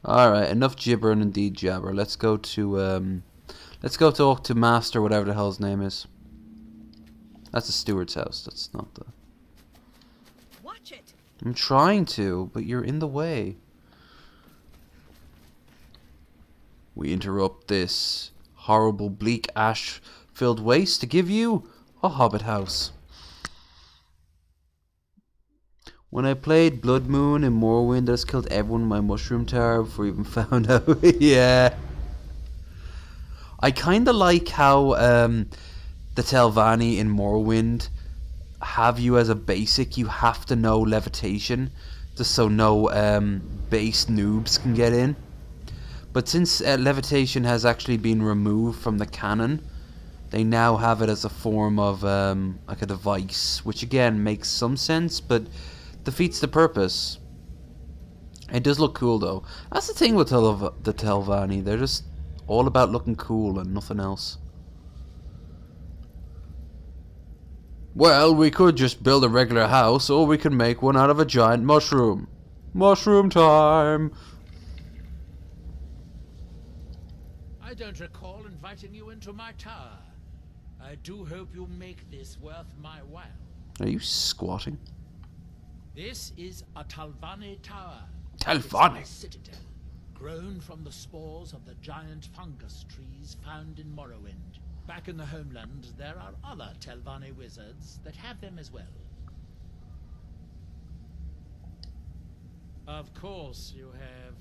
Alright, enough gibber and indeed jabber. Let's go talk to Master whatever the hell his name is. That's the steward's house. That's not the... Watch it. I'm trying to, but you're in the way. We interrupt this horrible, bleak, ash-filled waste to give you a hobbit house. When I played Blood Moon in Morrowind, I just killed everyone in my mushroom tower before I even found out. Yeah. I kind of like how the Telvanni in Morrowind have you as a basic. You have to know levitation just so no base noobs can get in. But since levitation has actually been removed from the canon, they now have it as a form of like a device, which again makes some sense, but defeats the purpose. It does look cool though. That's the thing with the Telvanni. They're just all about looking cool and nothing else. Well, we could just build a regular house, or we could make one out of a giant mushroom. Mushroom time! I don't recall inviting you into my tower. I do hope you make this worth my while. Are you squatting? This is a Telvanni tower. Telvanni? It's a citadel, grown from the spores of the giant fungus trees found in Morrowind. Back in the homeland, there are other Telvanni wizards that have them as well. Of course, you have.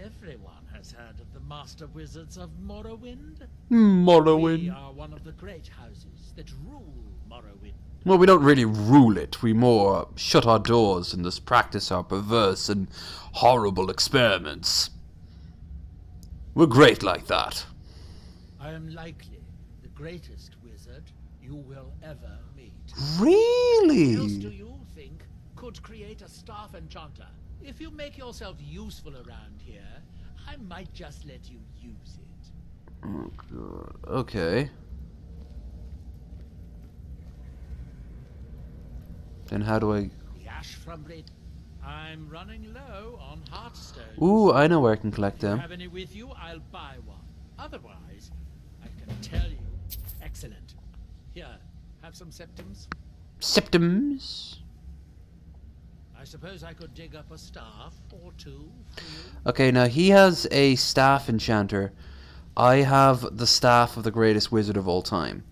Everyone has heard of the Master Wizards of Morrowind. Morrowind. We are one of the great houses that rule Morrowind. Well, we don't really rule it. We more shut our doors and just practice our perverse and horrible experiments. We're great like that. I am likely the greatest wizard you will ever meet. Really? Who else do you think could create a staff enchanter? If you make yourself useful around here, I might just let you use it. Oh, God. Okay. Then how do I... The ash from Red. I'm running low on Heartstone. Ooh, I know where I can collect If you them. have any with you, I'll buy one. Otherwise, I can tell you. Excellent. Here, have some septums. Septums. I suppose I could dig up a staff or two for you. Okay, now he has a staff enchanter. I have the staff of the greatest wizard of all time.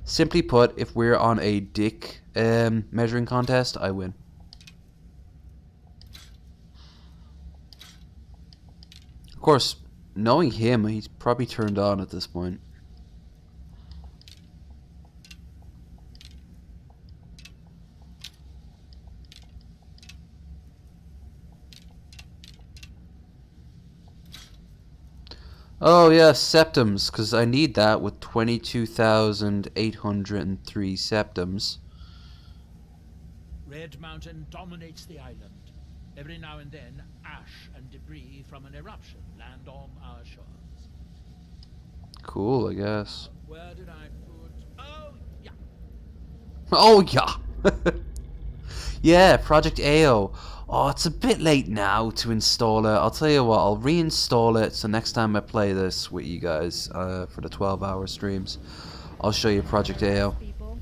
Simply put, if we're on a dick measuring contest, I win. Of course, knowing him, he's probably turned on at this point. Oh yeah, septums, because I need that with 22,803 septums. Red Mountain dominates the island. Every now and then, ash and debris from an eruption land on our shores. Cool, I guess. Where did I put... Oh, yeah. Oh yeah! Yeah, Project AO. Oh, it's a bit late now to install it. I'll tell you what, I'll reinstall it so next time I play this with you guys for the 12-hour streams, I'll show you Project AO. People.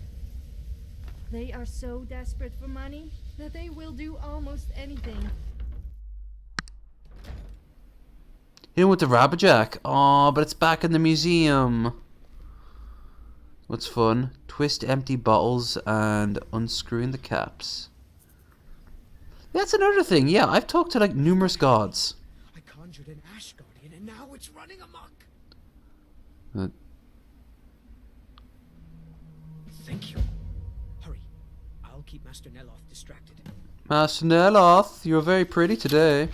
They are so desperate for money that they will do almost anything. You know, with the Rabbitjack. Oh, but it's back in the museum. What's fun? Twist empty bottles and unscrewing the caps. That's another thing. Yeah, I've talked to like numerous gods. I conjured an Ash Guardian and now it's running amok. Thank you. Hurry. I'll keep Master Neloth distracted. Master Neloth, you're very pretty today.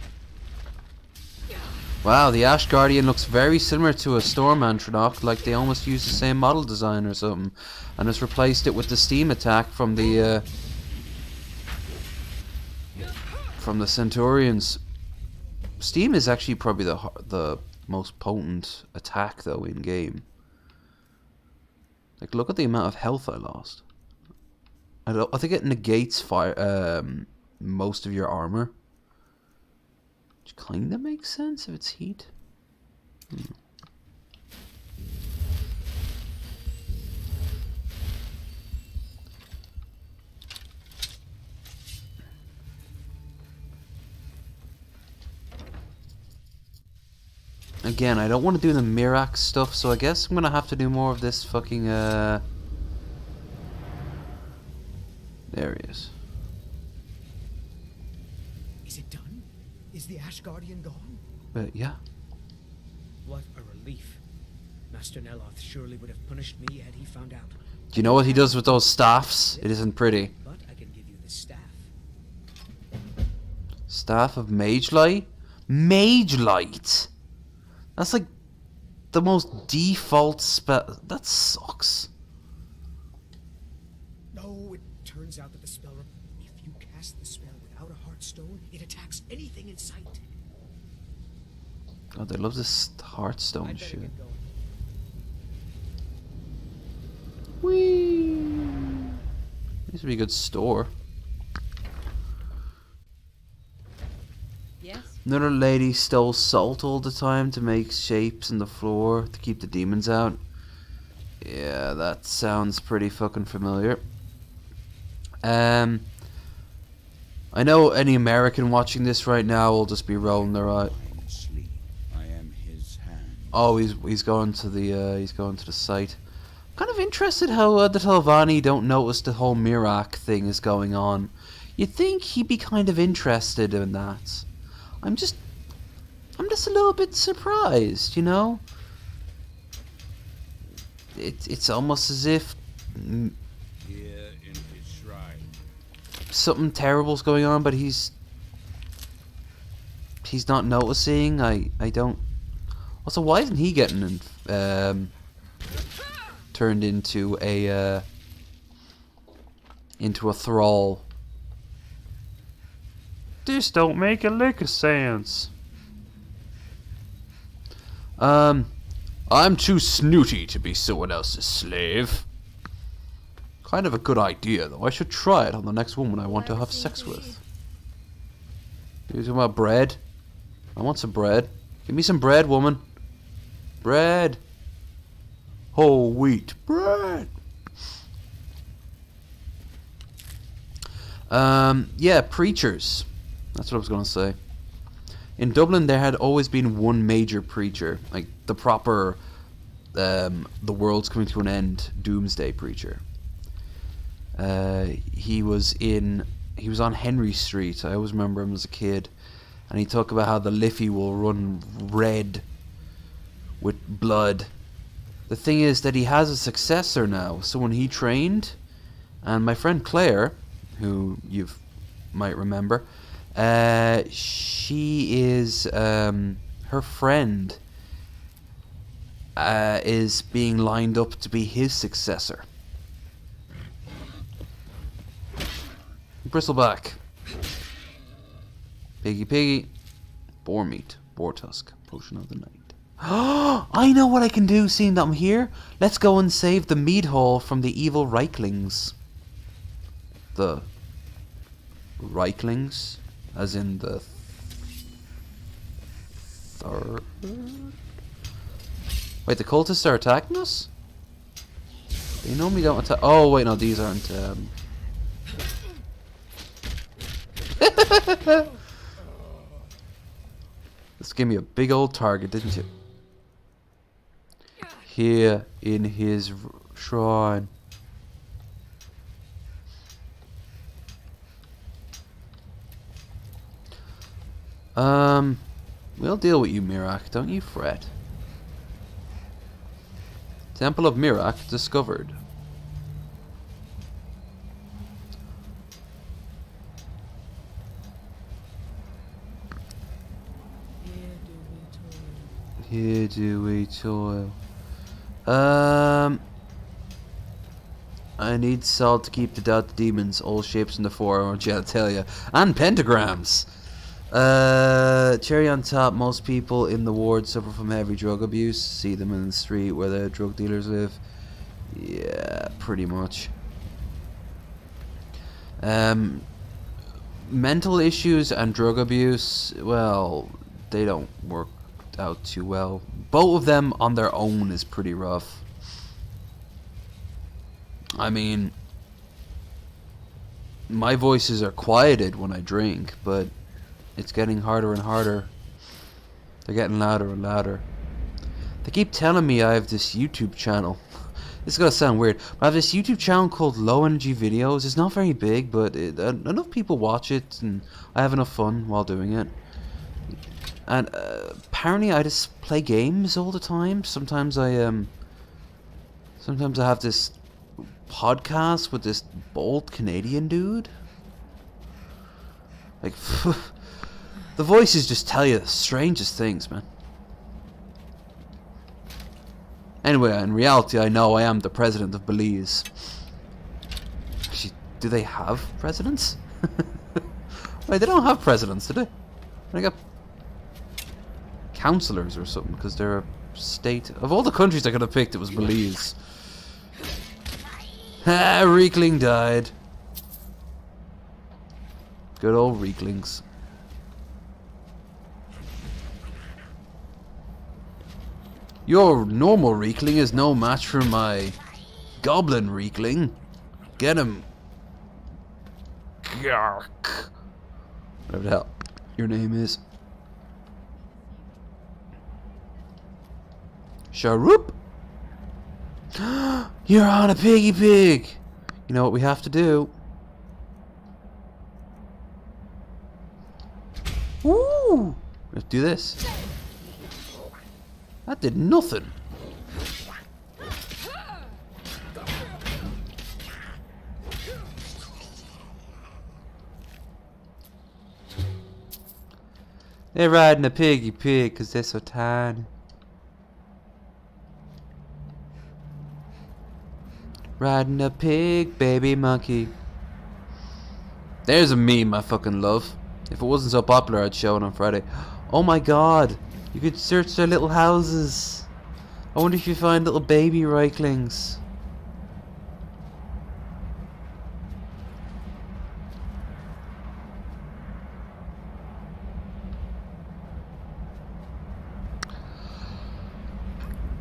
Wow, the Ash Guardian looks very similar to a Storm Antronach, like they almost used the same model design or something, and has replaced it with the steam attack from the Centaurians. Steam is actually probably the most potent attack though in game. Like, look at the amount of health I lost. I think it negates fire most of your armor. Which kinda makes sense if it's heat. Again, I don't want to do the Mirax stuff, so I guess I'm gonna have to do more of this fucking there he is. Is it done? Is the Ash Guardian gone? Yeah. What a relief. Master Neloth surely would have punished me had he found out. Do you know what he does with those staffs? It isn't pretty. But I can give you the staff. Staff of Mage Light? Mage Light? That's like the most default spell. That sucks. No, it turns out that the spell... If you cast the spell without a Heartstone, it attacks anything in sight. God, they love this Heartstone shit. Whee! This would be a good store. Yes? Another lady stole salt all the time to make shapes in the floor to keep the demons out. Yeah, that sounds pretty fucking familiar. I know any American watching this right now will just be rolling their eye. I am his hand. Oh, he's going to the site. I'm kind of interested how the Telvanni don't notice the whole Mirac thing is going on. You'd think he'd be kind of interested in that. I'm just a little bit surprised, you know? It's almost as if Here in his shrine. something terrible's going on, but he's not noticing. I don't. Also, why isn't he getting turned into a thrall? This don't make a lick of sense. I'm too snooty to be someone else's slave. Kind of a good idea, though. I should try it on the next woman I want to have sex with. You talking about bread? I want some bread. Give me some bread, woman. Bread. Whole wheat bread. Yeah, preachers. That's what I was gonna say. In Dublin, there had always been one major preacher, like the proper, the world's coming to an end doomsday preacher. He was on Henry Street. I always remember him as a kid, and he talked about how the Liffey will run red with blood. The thing is that he has a successor now, someone he trained, and my friend Claire, who you might remember, she is, her friend is being lined up to be his successor. Bristleback. Piggy piggy. Boar meat. Boar tusk. Potion of the night. I know what I can do, seeing that I'm here. Let's go and save the mead hall from the evil Reiklings. The Reiklings? As in the third? Wait, the cultists are attacking us? They normally don't attack. Oh, wait, no, these aren't. This gave me a big old target, didn't you? Here in his shrine. We'll deal with you, Mirak. Don't you fret. Temple of Mirak discovered. Here do we toil. I need salt to keep the demons, all shapes in the forearm, genitalia, and pentagrams. Cherry on top, most people in the ward suffer from heavy drug abuse. See them in the street where the drug dealers live. Yeah, pretty much. Mental issues and drug abuse, well, they don't work out too well. Both of them on their own is pretty rough. I mean, my voices are quieted when I drink, but it's getting harder and harder. They're getting louder and louder. They keep telling me I have this YouTube channel. This is gonna sound weird, but I have this YouTube channel called Low Energy Videos. It's not very big, but enough people watch it, and I have enough fun while doing it. And apparently I just play games all the time. Sometimes I have this podcast with this bald Canadian dude. Like, the voices just tell you the strangest things, man. Anyway, in reality, I know I am the president of Belize. Actually, do they have presidents? Wait, they don't have presidents, do they? They got councillors or something, because they're a state. Of all the countries I could have picked, it was Belize. Ah, Reekling died. Good old Reeklings. Your normal Reekling is no match for my goblin Reekling. Get him. Gark. Whatever the hell your name is. Sharoop. You're on a piggy pig. You know what we have to do? Woo! Let's do this. That did nothing. They're riding a piggy pig because they're so tiny. Riding a pig, baby monkey. There's a meme I fucking love. If it wasn't so popular, I'd show it on Friday. Oh my god, you could search their little houses. I wonder if you find little baby Reiklings.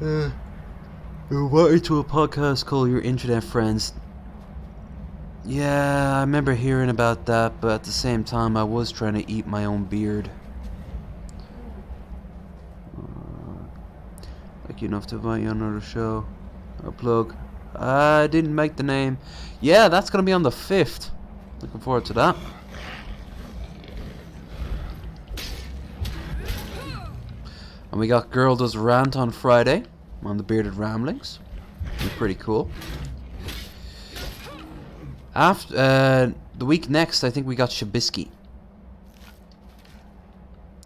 Invited to a podcast called Your Internet Friends. Yeah, I remember hearing about that, but at the same time, I was trying to eat my own beard. Lucky enough to invite you on another show. Or plug. I didn't make the name. Yeah, that's gonna be on the 5th. Looking forward to that. And we got Girl Does Rant on Friday on the Bearded Ramblings. Pretty cool. After the week next, I think we got Shabisky.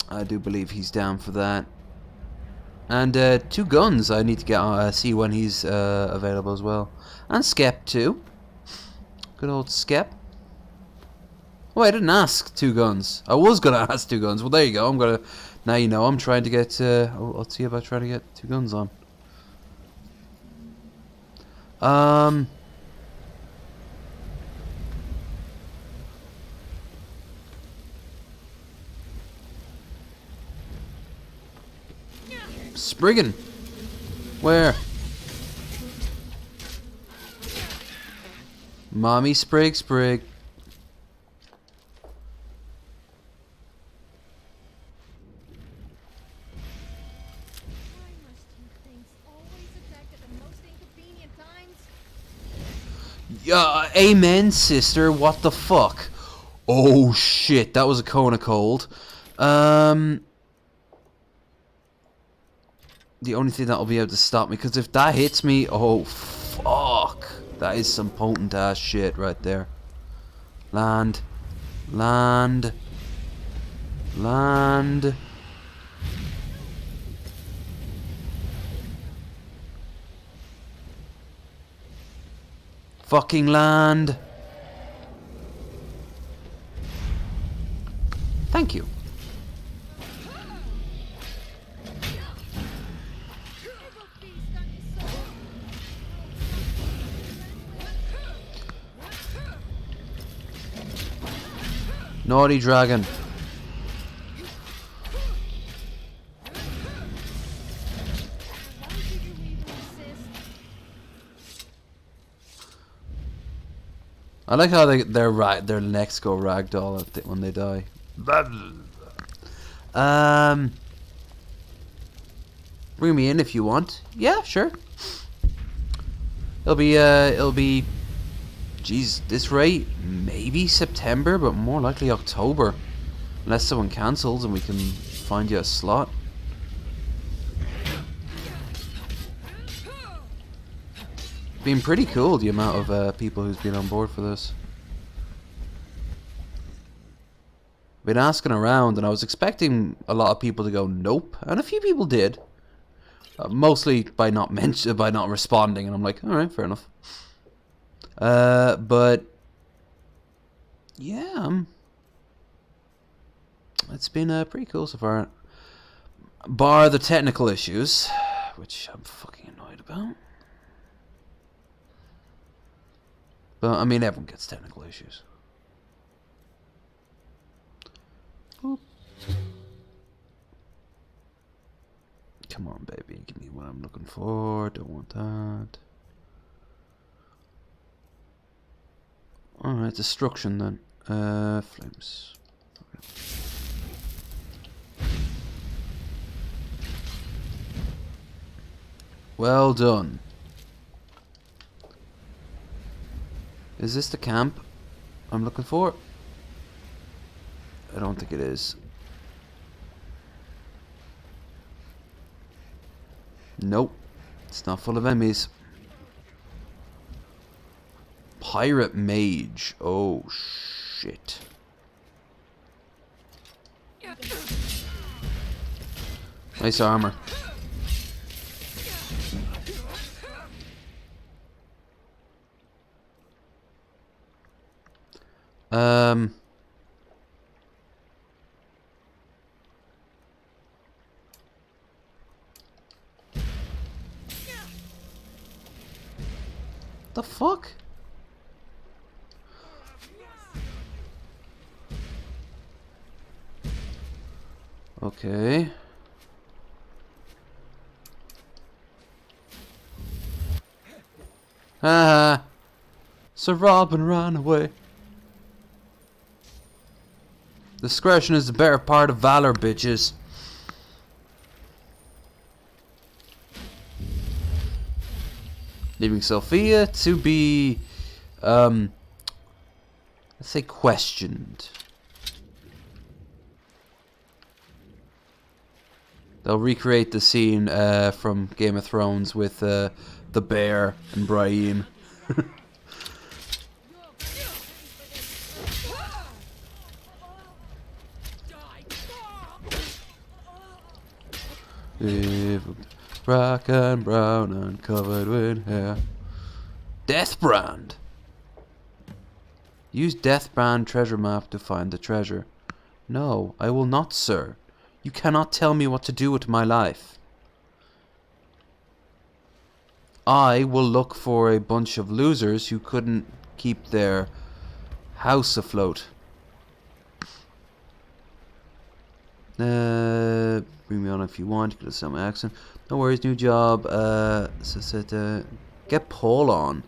I do believe he's down for that. And Two Guns, I need to get see when he's available as well. And Skep too. Good old Skep. Oh, I didn't ask Two Guns. I was gonna ask Two Guns. Well, there you go. I'm gonna. Now you know. I'm trying to get. I'll see about trying to get Two Guns on. Spriggan. Where? Mommy Sprig. Yeah, amen, sister. What the fuck? Oh shit, that was a cone of cold. The only thing that'll be able to stop me, because if that hits me, oh fuck, that is some potent ass shit right there. Land. Fucking land. Thank you. Naughty dragon. I like how their necks go ragdoll when they die. Bring me in if you want. Yeah, sure. It'll be geez, this rate, maybe September, but more likely October. Unless someone cancels and we can find you a slot. Been pretty cool, the amount of people who's been on board for this. Been asking around, and I was expecting a lot of people to go nope, and a few people did. Mostly by not responding, and I'm like, all right, fair enough. But yeah, it's been pretty cool so far. Bar the technical issues, which I'm fucking annoyed about. But I mean, everyone gets technical issues. Oop. Come on, baby, give me what I'm looking for. Don't want that. Alright, destruction then. Flames. Okay. Well done. Is this the camp I'm looking for? I don't think it is. Nope. It's not full of enemies. Pirate mage. Oh shit. Nice armor. The fuck? Okay. Haha. Sir Robin ran away. Discretion is the better part of valor, bitches. Leaving Sophia to be, let's say questioned. They'll recreate the scene from Game of Thrones with the bear and Brian. Black and brown and covered with hair. Deathbrand. Use Deathbrand treasure map to find the treasure. No, I will not, sir. You cannot tell me what to do with my life. I will look for a bunch of losers who couldn't keep their house afloat. Bring me on if you want. You could have some accent. No worries, new job. Get Paul on.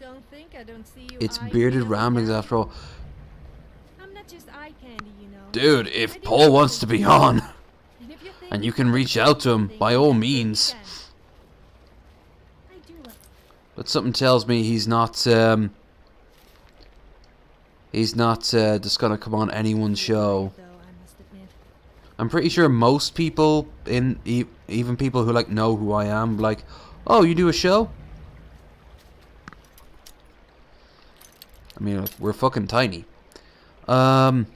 Don't think I don't see you. It's bearded ramblings after all. I'm not just eye candy, you know. Dude, if Paul wants to be on, and you can reach out to him, by all means. But something tells me he's not just gonna come on anyone's show. I'm pretty sure most people, even people who like know who I am, like, oh, you do a show? I mean, like, we're fucking tiny. I'm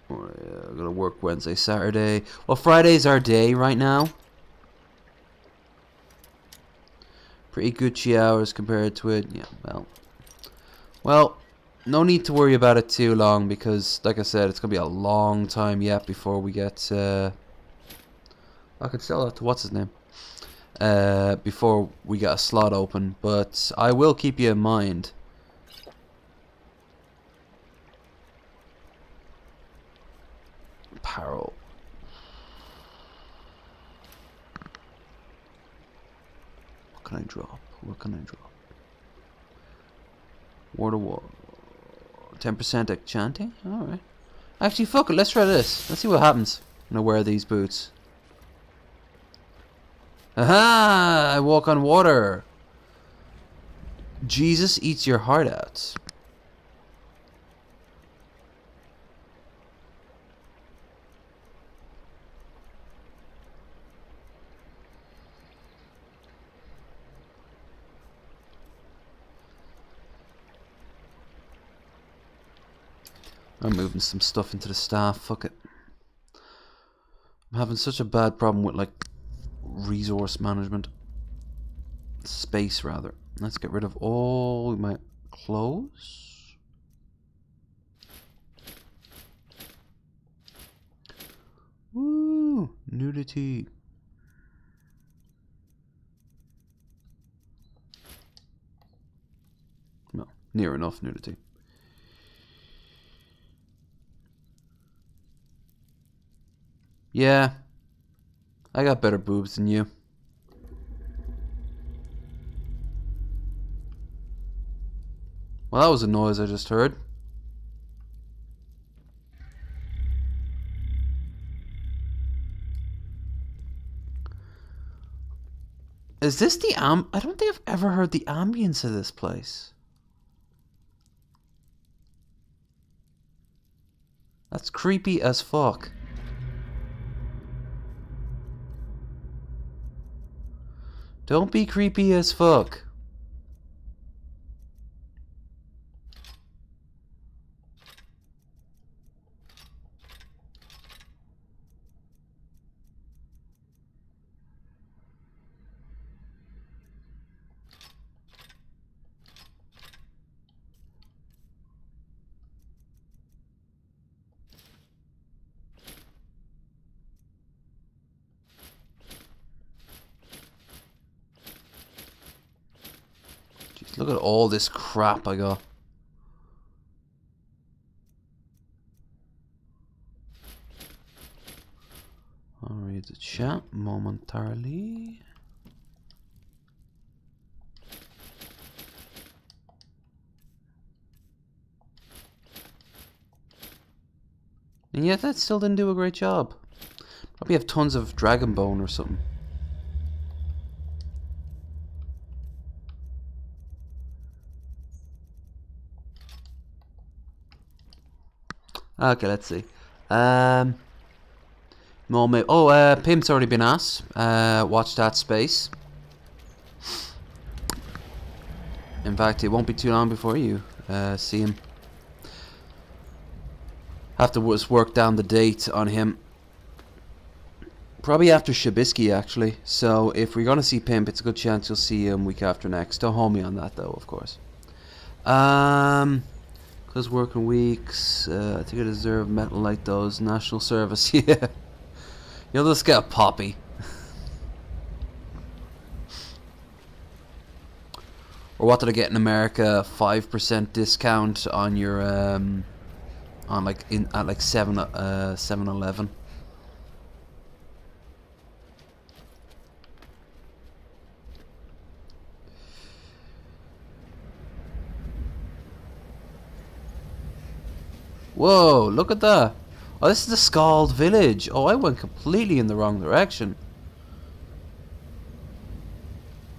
gonna work Wednesday, Saturday. Well, Friday's our day right now. Pretty Gucci hours compared to it. Yeah, well, no need to worry about it too long because, like I said, it's gonna be a long time yet before we get. I could sell that to what's his name. Before we get a slot open, but I will keep you in mind. Apparel. What can I drop? What can I drop? Word of war. 10% enchanting? Alright. Actually, fuck it. Let's try this. Let's see what happens when I wear these boots. Aha! I walk on water. Jesus eats your heart out. I'm moving some stuff into the staff. Fuck it. I'm having such a bad problem with, like, resource management. Space, rather. Let's get rid of all my clothes. Woo! Nudity. No, near enough nudity. Yeah, I got better boobs than you. Well, that was a noise I just heard. Is this the I don't think I've ever heard the ambience of this place. That's creepy as fuck. Don't be creepy as fuck. Look at all this crap I got. chat momentarily. And yet that still didn't do a great job. Probably have tons of dragon bone or something. Okay, let's see. Pimp's already been asked. Watch that space. In fact, it won't be too long before you see him. Have to just work down the date on him. Probably after Shabisky, actually. So if we're gonna see Pimp, it's a good chance you'll see him week after next. Don't hold me on that, though, of course. Cause working weeks. I think I deserve metal like those. National service, yeah. You'll just get a poppy. Or what did I get in America? 5% discount on your on like at like 7-Eleven. Whoa, look at that. Oh, this is the Scald Village. Oh, I went completely in the wrong direction.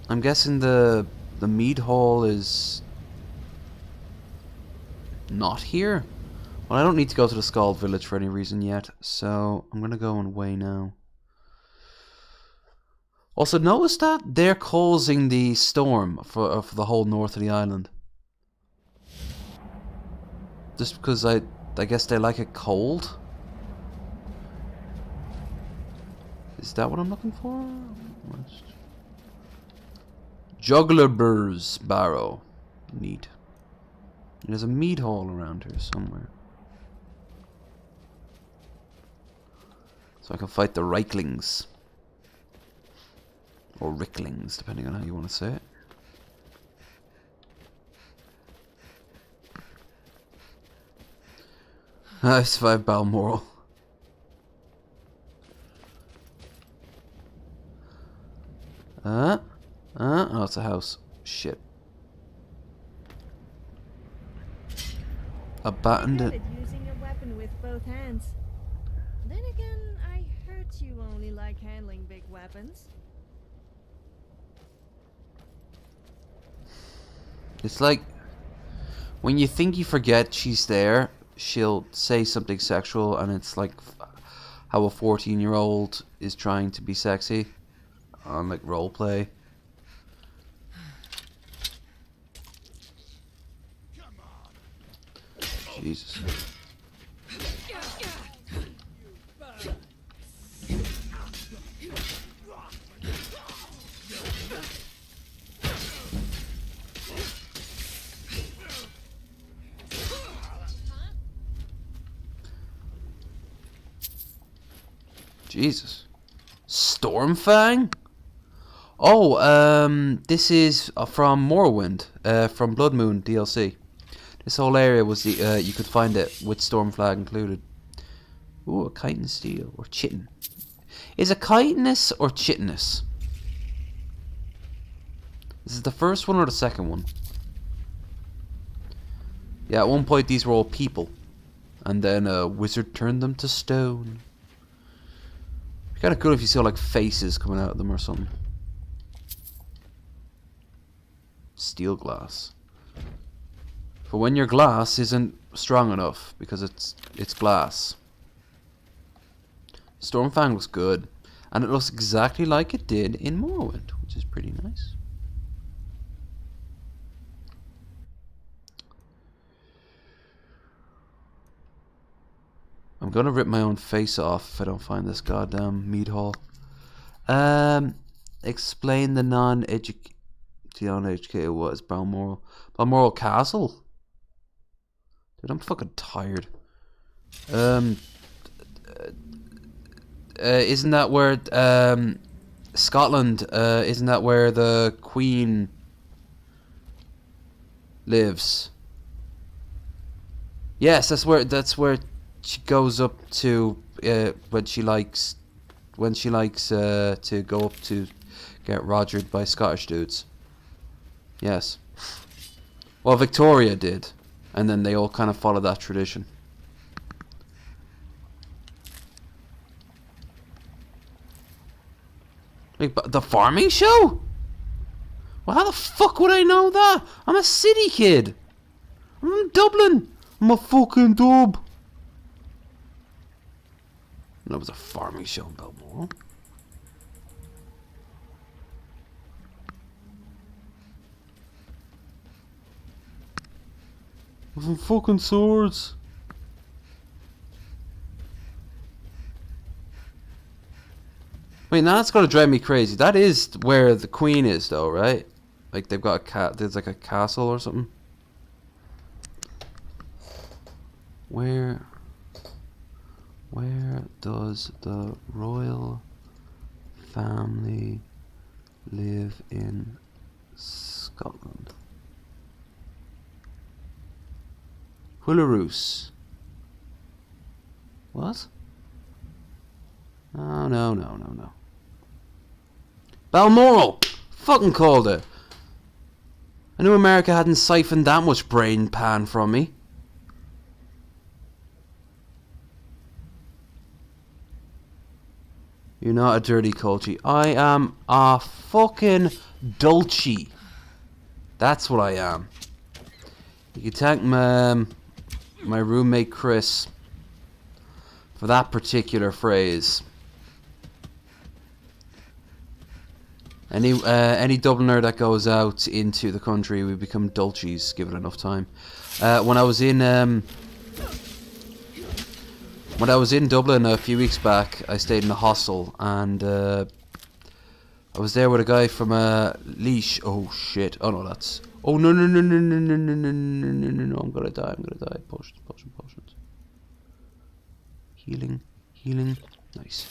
I'm guessing the mead hall is not here. Well, I don't need to go to the Scald Village for any reason yet, so I'm gonna go and weigh now. Also, notice that they're causing the storm for the whole north of the island. Just because I guess they like it cold. Is that what I'm looking for? Juggler Burr's Barrow. Neat. There's a mead hall around here somewhere. So I can fight the Reiklings. Or Ricklings, depending on how you want to say it. I survived Balmoral. Oh, it's a house. Shit. Abandoned. Good at using a weapon with both hands. Then again, I heard you only like handling big weapons. It's like when you think you forget she's there, she'll say something sexual, and it's like how a 14-year-old is trying to be sexy on like role play. Jesus. Jesus. Stormfang? Oh, this is from Morrowind, from Blood Moon DLC. This whole area was the, you could find it with Stormflag included. Ooh, a chitin steel, or chitin. Is it chitinous or chitinous? This is the first one or the second one? Yeah, at one point these were all people. And then a wizard turned them to stone. It'd be kind of cool if you saw like faces coming out of them or something. Steel glass. For when your glass isn't strong enough because it's glass. Stormfang looks good, and it looks exactly like it did in Morrowind, which is pretty nice. I'm gonna rip my own face off if I don't find this goddamn mead hall. Explain the non-educated what is Balmoral? Balmoral Castle? Dude, I'm fucking tired. Isn't that where Scotland? Isn't that where the Queen lives? Yes, that's where she goes up to when she likes likes to go up to get rogered by Scottish dudes. Yes. Well, Victoria did, and then they all kind of follow that tradition. Like, but the farming show? Well, how the fuck would I know that? I'm a city kid. I'm from Dublin. I'm a fucking dub. That was a farming show in Balmoral. With some fucking swords. Wait, now that's gonna drive me crazy. That is where the queen is, though, right? Like they've got there's like a castle or something. Where does the royal family live in Scotland? Hularoos. What? Oh, no. Balmoral! Fucking called it. I knew America hadn't siphoned that much brain pan from me. You're not a dirty culture. I am a fucking dulce. That's what I am. You can thank my roommate Chris for that particular phrase. Any Dubliner that goes out into the country, we become dulces given enough time. When I was in Dublin a few weeks back, I stayed in a hostel, and I was there with a guy from Leash. Oh shit! Oh no, that's. Oh no! I'm gonna die! Potions. Healing. Nice.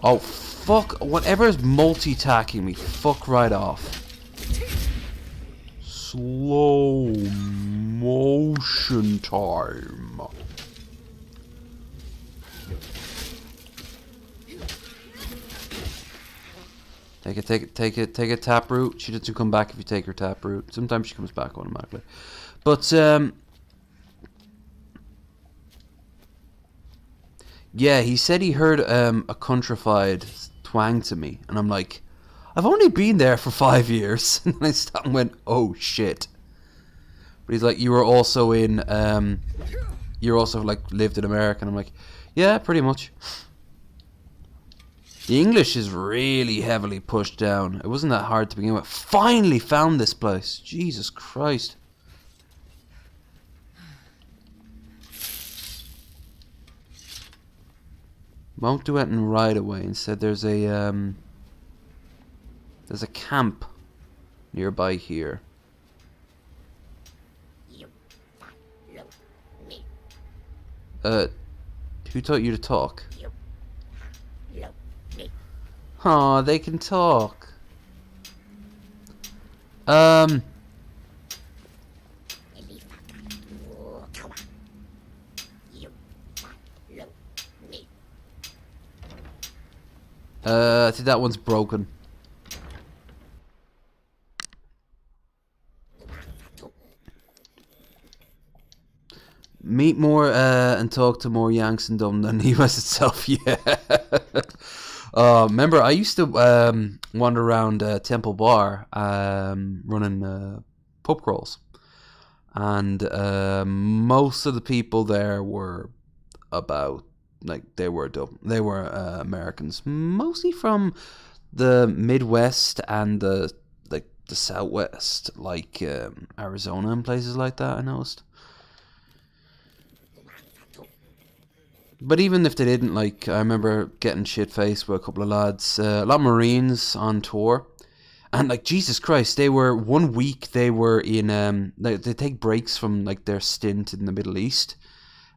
Oh fuck! Whatever's multi-tacking me, fuck right off. Slow motion time. Take it, taproot. She doesn't come back if you take her taproot. Sometimes she comes back automatically. But yeah, he said he heard a countrified twang to me, and I'm like, I've only been there for 5 years. And I stopped and went, oh shit. But he's like, you were also like lived in America, and I'm like, yeah, pretty much. The English is really heavily pushed down. It wasn't that hard to begin with. Finally found this place. Jesus Christ. Won't do anything right away. Instead, there's a camp nearby here. Who taught you to talk? Aw, they can talk. I think that one's broken. Meet more and talk to more Yanks in Dublin than the US itself. Yeah. Remember, I used to wander around Temple Bar running pub crawls, and most of the people there were about they were Americans, mostly from the Midwest and the Southwest, like Arizona and places like that. I noticed. But even if they didn't, like, I remember getting shit-faced with a couple of lads, a lot of Marines on tour, and, like, Jesus Christ, they were, 1 week they were in, they take breaks from, like, their stint in the Middle East,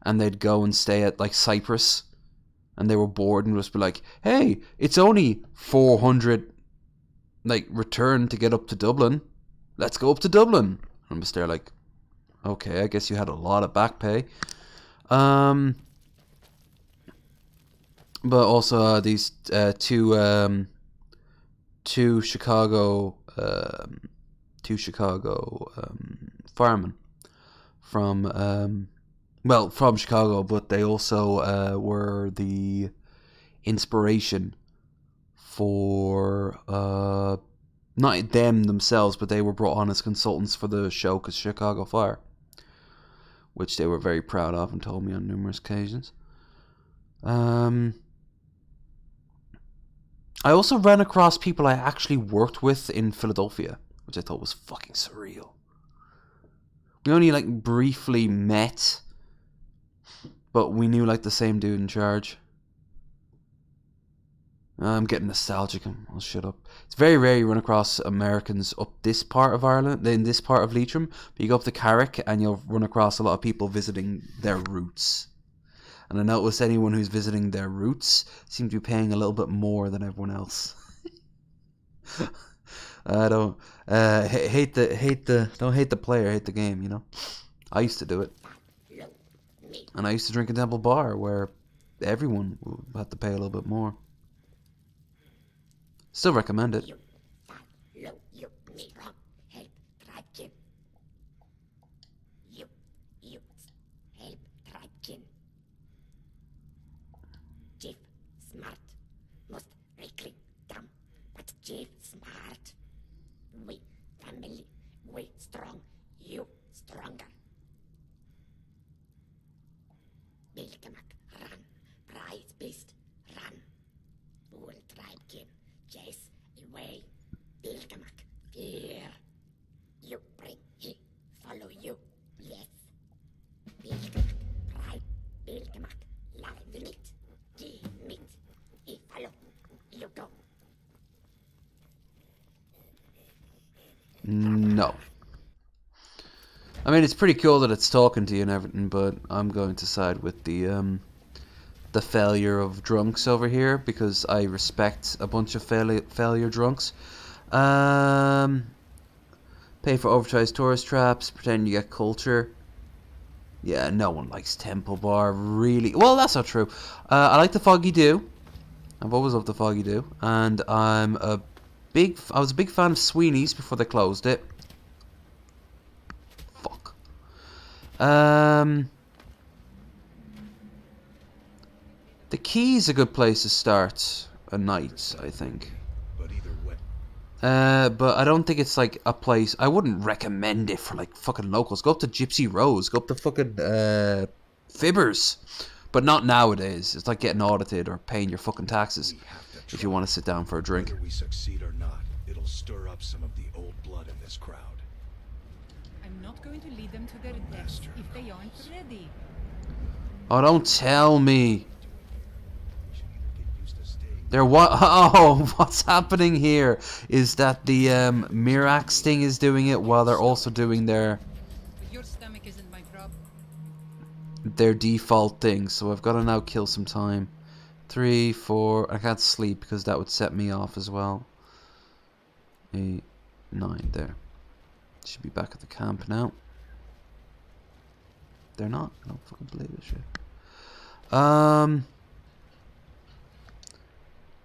and they'd go and stay at, like, Cyprus, and they were bored and just be like, hey, it's only 400, like, return to get up to Dublin, let's go up to Dublin. And I'm just there like, okay, I guess you had a lot of back pay. but also these two Chicago firemen from from Chicago, but they also were the inspiration for not them themselves, but they were brought on as consultants for the show Chicago Fire, which they were very proud of and told me on numerous occasions. I also ran across people I actually worked with in Philadelphia, which I thought was fucking surreal. We only like briefly met, but we knew like the same dude in charge. I'm getting nostalgic. I'll shut up. It's very rare you run across Americans up this part of Ireland, in this part of Leitrim. But you go up to Carrick and you'll run across a lot of people visiting their roots. And I notice anyone who's visiting their roots seem to be paying a little bit more than everyone else. I don't don't hate the player, hate the game. You know, I used to do it, and I used to drink in Temple Bar where everyone had to pay a little bit more. Still recommend it. Smart. Must recruit them. But Jeff smart. We family. We strong. You stronger. Bilgemak, run. Prize beast, run. Fool tribekin, chase away. Bilgemak, fear. You bring he, follow you. Yes. Bilgemak, pride. Bilgemak, love the meat. Meat. He follow. You go. No. I mean, it's pretty cool that it's talking to you and everything, but I'm going to side with the failure of drunks over here, because I respect a bunch of failure drunks. Pay for overcharged tourist traps, pretend you get culture. Yeah, no one likes Temple Bar, really. Well, that's not true. I like the Foggy Dew. I've always loved the Foggy Dew, and I was a big fan of Sweeney's before they closed it. Fuck. The Key's a good place to start a night, I think. But I don't think it's like a place. I wouldn't recommend it for like fucking locals. Go up to Gypsy Rose. Go up to fucking Fibbers. But not nowadays. It's like getting audited or paying your fucking taxes if you want to sit down for a drink. Whether we succeed or not, it'll stir up some of the old blood in this crowd. I'm not going to lead them to their deaths if they aren't ready. Oh, don't tell me. What's happening here is that the Mirax thing is doing it while they're also doing their stomach isn't my problem. Their default thing. So I've got to now kill some time. 3, 4. I can't sleep because that would set me off as well. 8, 9. There. Should be back at the camp now. They're not. I don't fucking believe this shit.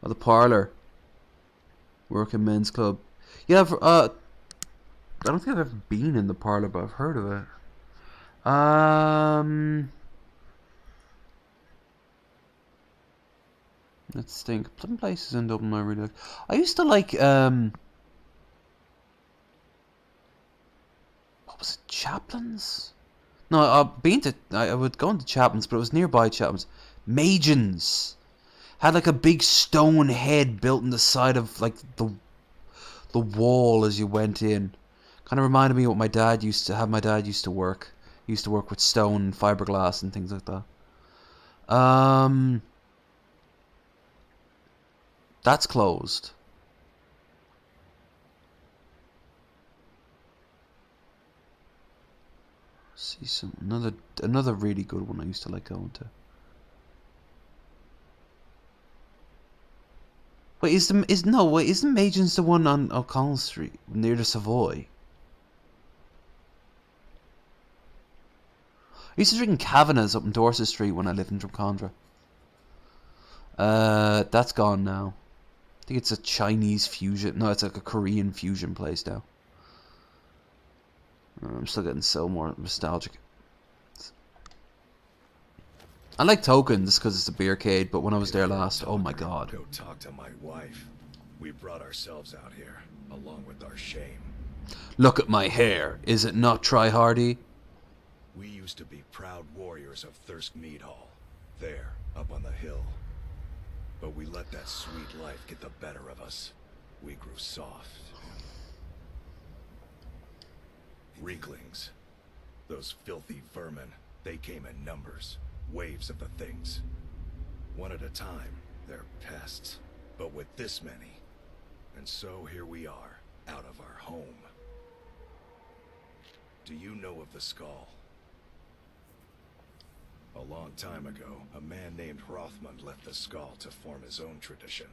The parlor. Working men's club. Yeah, I don't think I've ever been in the parlor, but I've heard of it. Let's think. Some places in Dublin I really like. I used to like what was it? Chaplin's? No, I would go into Chaplin's, but it was nearby Chaplin's. Magin's had like a big stone head built in the side of like the wall as you went in. Kind of reminded me of what my dad used to have. My dad used to work. He used to work with stone and fiberglass and things like that. That's closed. See another really good one I used to like going to. Wait, isn't Magin's the one on O'Connell Street near the Savoy? I used to drink in Kavanagh's up in Dorset Street when I lived in Drumcondra. That's gone now. I think it's a Chinese fusion. No, it's like a Korean fusion place now. I'm still getting so more nostalgic. I like Tokens because it's a beercade, but when I was there last, oh my god. Go talk to my wife. We brought ourselves out here, along with our shame. Look at my hair. Is it not try-hardy? We used to be proud warriors of Thirst Mead Hall. There, up on the hill. But we let that sweet life get the better of us. We grew soft. Reeklings. Those filthy vermin. They came in numbers. Waves of the things. One at a time, they're pests. But with this many. And so here we are, out of our home. Do you know of the Skull? A long time ago, a man named Rothmund left the Skull to form his own tradition.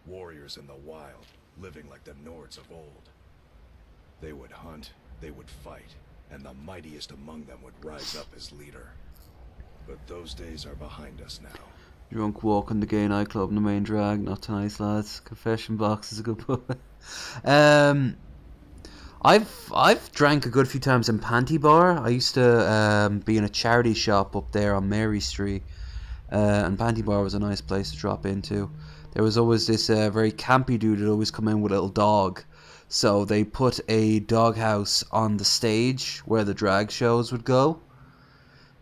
Warriors in the wild, living like the Nords of old. They would hunt, they would fight, and the mightiest among them would rise up as leader. But those days are behind us now. Drunk walk in the gay nightclub in the main drag. Not tonight, lads. Confession box is a good book. I've drank a good few times in Panty Bar. I used to be in a charity shop up there on Mary Street, and Panty Bar was a nice place to drop into. There was always this very campy dude that always come in with a little dog. So they put a doghouse on the stage where the drag shows would go,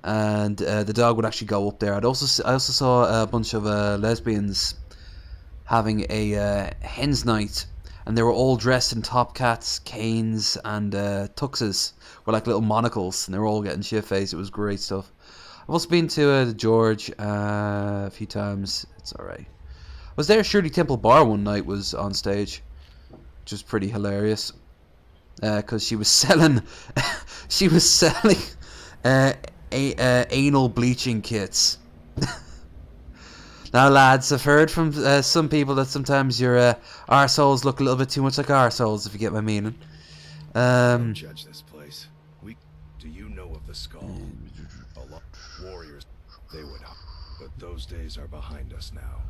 and the dog would actually go up there. I also saw a bunch of lesbians having a hen's night. And they were all dressed in top cats, canes, and tuxes with like little monocles, and they were all getting shit-faced. It was great stuff. I've also been to the George a few times. It's alright. I was there. Shirley Temple Bar one night was on stage, which was pretty hilarious. Because she was selling, anal bleaching kits. Now, lads, I've heard from some people that sometimes your arseholes look a little bit too much like arseholes, if you get my meaning. Don't judge this place. Do you know of the Skull? Warriors, they would hunt, but those days are behind us now.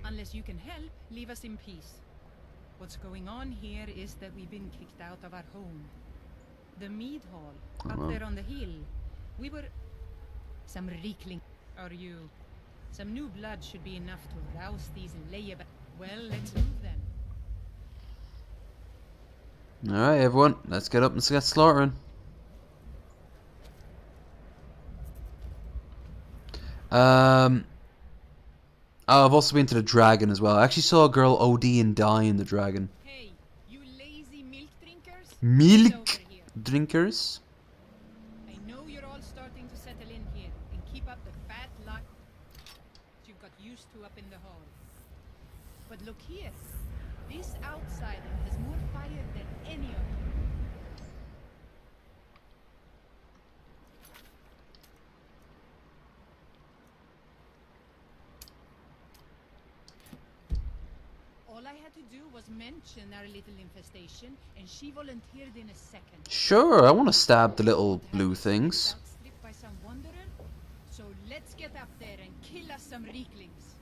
Unless you can help, leave us in peace. What's going on here is that we've been kicked out of our home. The Mead Hall, up there on the hill. We were... Some reekling. Are you... Some new blood should be enough to rouse these layabouts. Well, let's move then. Alright, everyone, let's get up and get slaughtering. Oh, I've also been to the Dragon as well. I actually saw a girl OD and die in the Dragon. Hey, you lazy milk drinkers? Milk drinkers? I know you're all starting to settle in here and keep up the fat life you've got used to up in the hall. But look here, this outsider has more fire than any of you. All I had to do was mention our little infestation, and she volunteered in a second. Sure, I want to stab the little blue things. Outstripped by some wanderer? So let's get up there and kill us some reeklings.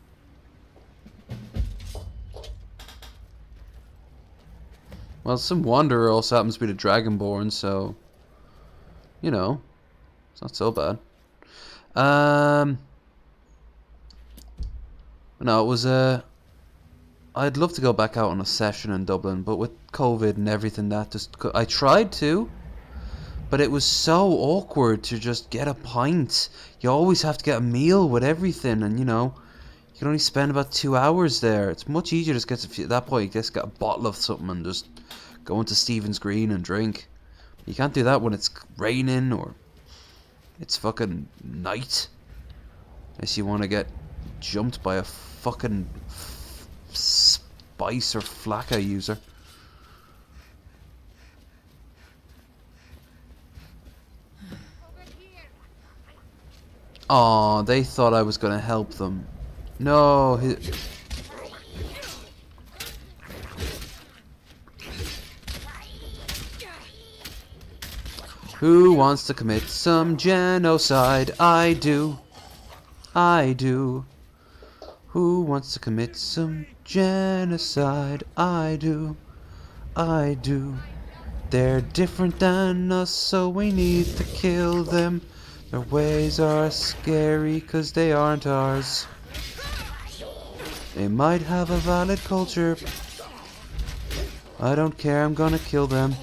Well, some wanderer also happens to be the Dragonborn, so... You know, it's not so bad. No, it was I'd love to go back out on a session in Dublin, but with COVID and everything, that just... I tried to, but it was so awkward to just get a pint. You always have to get a meal with everything, and you know, you can only spend about 2 hours there. It's much easier to just get to, at that point, you just get a bottle of something and just go into Stephen's Green and drink. You can't do that when it's raining or it's fucking night. Unless you want to get jumped by a fucking Spice or Flacca user. Aw, they thought I was gonna help them. No, Who wants to commit some genocide? I do. I do. Who wants to commit some genocide? I do. I do. They're different than us, so we need to kill them. Their ways are scary, 'cause they aren't ours. They might have a valid culture. I don't care, I'm gonna kill them.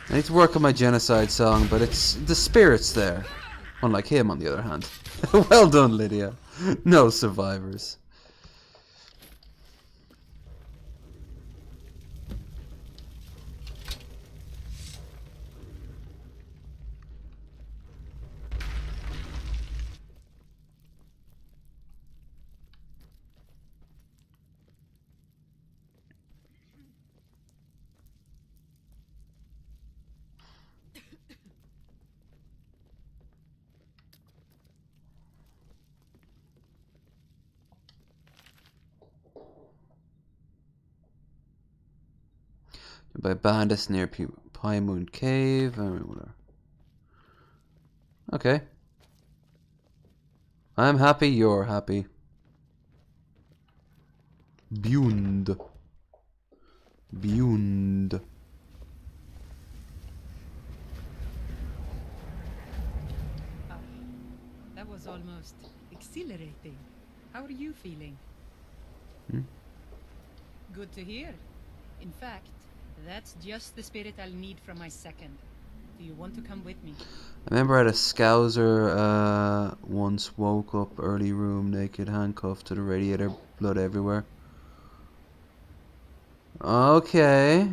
I need to work on my genocide song, but it's the spirit's there. Unlike him, on the other hand. Well done, Lydia. No survivors. By bandits near Pie Moon Cave. Whatever. Okay. I'm happy, you're happy. Beyond. Beyond. That was almost exhilarating. How are you feeling? Good to hear. In fact, that's just the spirit I'll need from my second. Do you want to come with me? I remember I had a Scouser once woke up early room naked, handcuffed to the radiator, blood everywhere. Okay.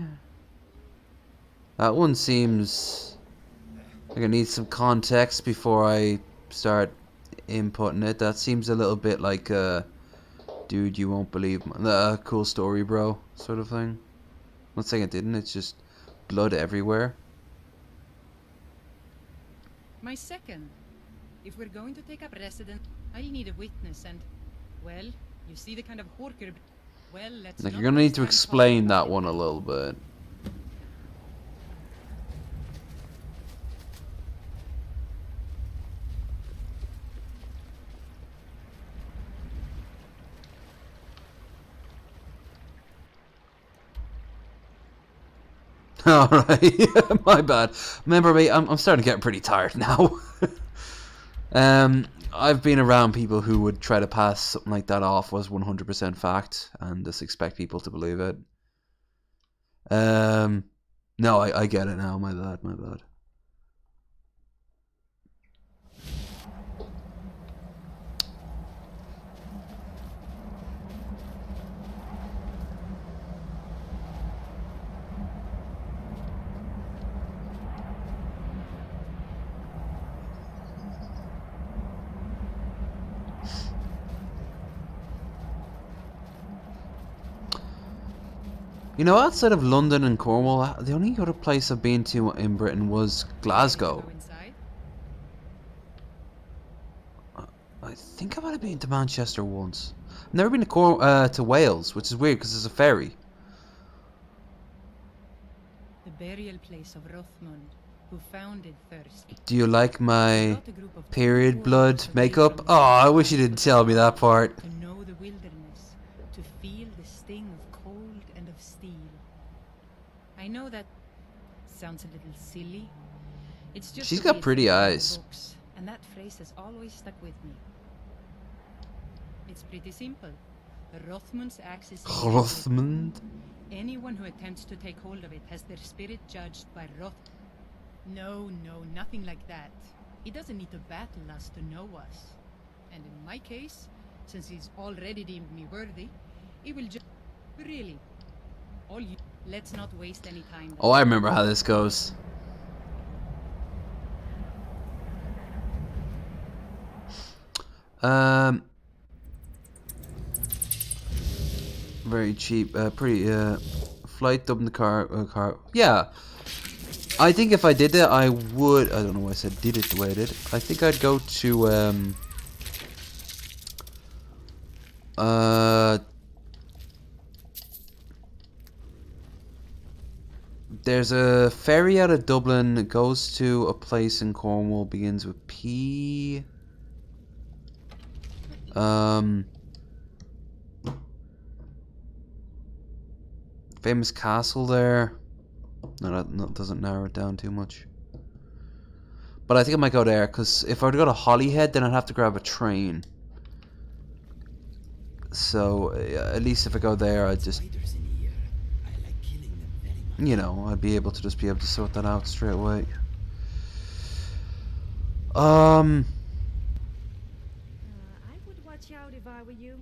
That one seems like I need some context before I start inputting it. That seems a little bit like dude, you won't believe cool story, bro, sort of thing. I'm not saying it didn't, it's just blood everywhere. My second. If we're going to take up residence, I'll need a witness and, well, you see the kind of horker. Well, let's Like, not you're gonna need to waste time explain that one a little bit. Alright, my bad. Remember me, I'm starting to get pretty tired now. I've been around people who would try to pass something like that off as 100% fact and just expect people to believe it. No, I get it now, my bad, my bad. You know, outside of London and Cornwall, the only other place I've been to in Britain was Glasgow. I think I might have been to Manchester once. I've never been to Wales, which is weird because there's a ferry. The burial place of Rothmund, who founded Thirst. Do you like my period blood makeup? Oh, I wish you didn't tell me that part. To know the wilderness, to feel the sting of cold and of steel. I know that sounds a little silly. It's just She's the way got it's pretty written in the eyes. books, and that phrase has always stuck with me. It's pretty simple. The Rothmund's axe is Rothmund? Anyone who attempts to take hold of it has their spirit judged by Roth. No, nothing like that. He doesn't need to battle us to know us. And in my case, since he's already deemed me worthy, he will just... Really. All you... Let's not waste any time. Oh, I remember how this goes. Very cheap, pretty, flight, dumping the car, yeah. I think if I did that, I would, I don't know why I said did it the way I did. I think I'd go to, there's a ferry out of Dublin that goes to a place in Cornwall, begins with P. Famous castle there. No, that doesn't narrow it down too much. But I think I might go there, because if I were to go to Holyhead, then I'd have to grab a train. So, at least if I go there, I'd just... You know, I'd be able to sort that out straight away. I would watch out if I were you.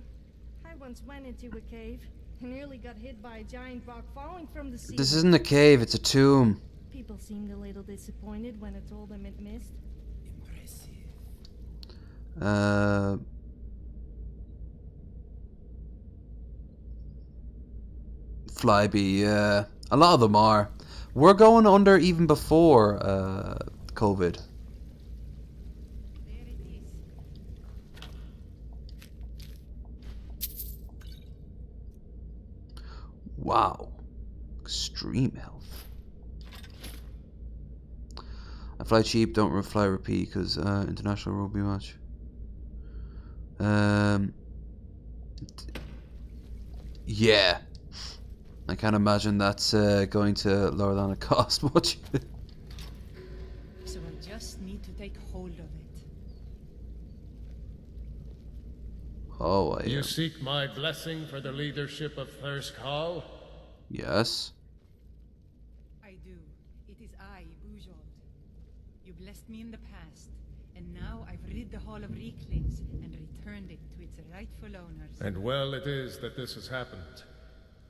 I once went into a cave and nearly got hit by a giant rock falling from the sea. This isn't a cave, it's a tomb. People seemed a little disappointed when I told them it missed. Flyby, yeah. A lot of them are. We're going under even before COVID. Wow. Extreme health. I fly cheap, don't fly repeat, because international rugby match. Yeah. I can't imagine that's going to lower than it cost much. So I just need to take hold of it. Oh, You seek my blessing for the leadership of Thirsk Hall? Yes. I do. It is I, Bujold. You blessed me in the past, and now I've rid the Hall of Reeklings and returned it to its rightful owners. And well it is that this has happened.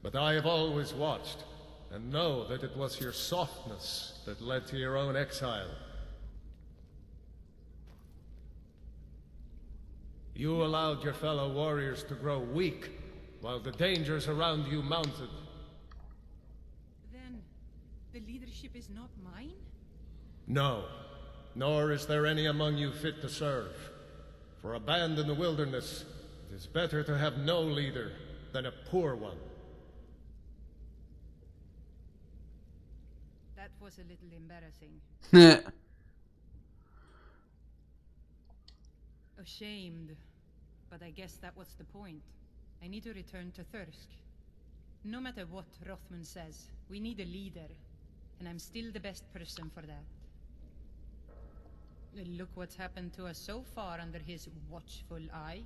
But I have always watched, and know that it was your softness that led to your own exile. You allowed your fellow warriors to grow weak, while the dangers around you mounted. Then, the leadership is not mine? No, nor is there any among you fit to serve. For a band in the wilderness, it is better to have no leader than a poor one. That was a little embarrassing. Ashamed. But I guess that was the point. I need to return to Thirsk. No matter what Rothman says, we need a leader. And I'm still the best person for that. Look what's happened to us so far under his watchful eye.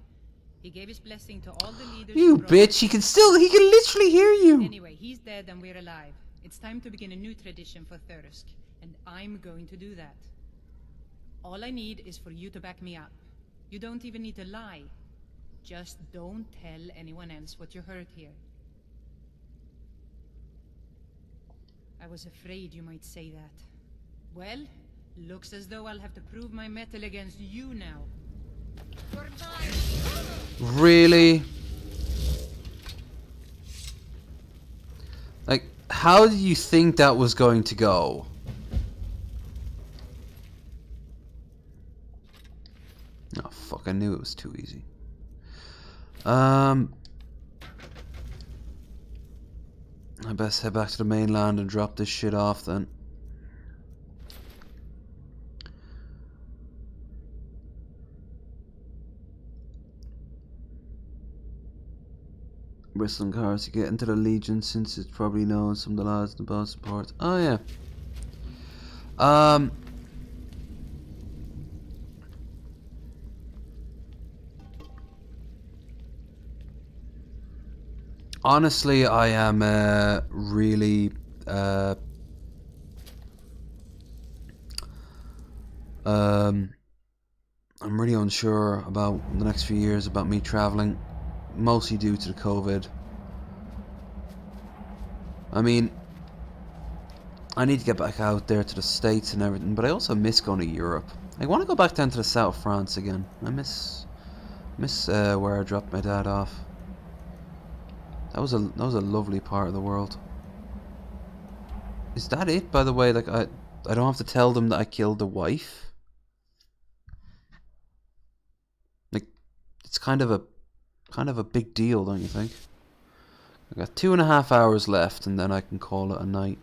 He gave his blessing to all the leaders. You bitch, he can literally hear you. Anyway, he's dead and we're alive. It's time to begin a new tradition for Thirsk, and I'm going to do that. All I need is for you to back me up. You don't even need to lie. Just don't tell anyone else what you heard here. I was afraid you might say that. Well, looks as though I'll have to prove my mettle against you now. Really? Like, how did you think that was going to go? Oh fuck, I knew it was too easy. I best head back to the mainland and drop this shit off then. Bristling cars to get into the Legion, since it's probably known some of the lads in the boss support. Oh yeah. Honestly, I am really I'm really unsure about the next few years about me traveling, mostly due to the COVID. I mean, I need to get back out there to the States and everything, but I also miss going to Europe. I want to go back down to the south of France again. I miss where I dropped my dad off. That was a lovely part of the world. Is that it, by the way? Like, I don't have to tell them that I killed the wife. Like, it's kind of a big deal, don't you think? I got 2.5 hours left, and then I can call it a night.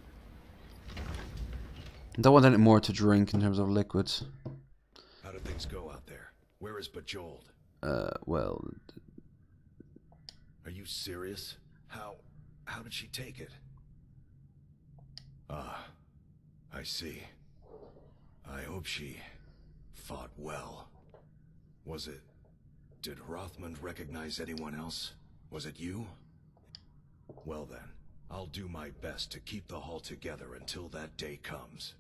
I don't want any more to drink in terms of liquids. How do things go out there? Where is Bajoled? well... Are you serious? How did she take it? Ah, I see. I hope she fought well. Did Rothmund recognize anyone else? Was it you? Well then, I'll do my best to keep the Hall together until that day comes.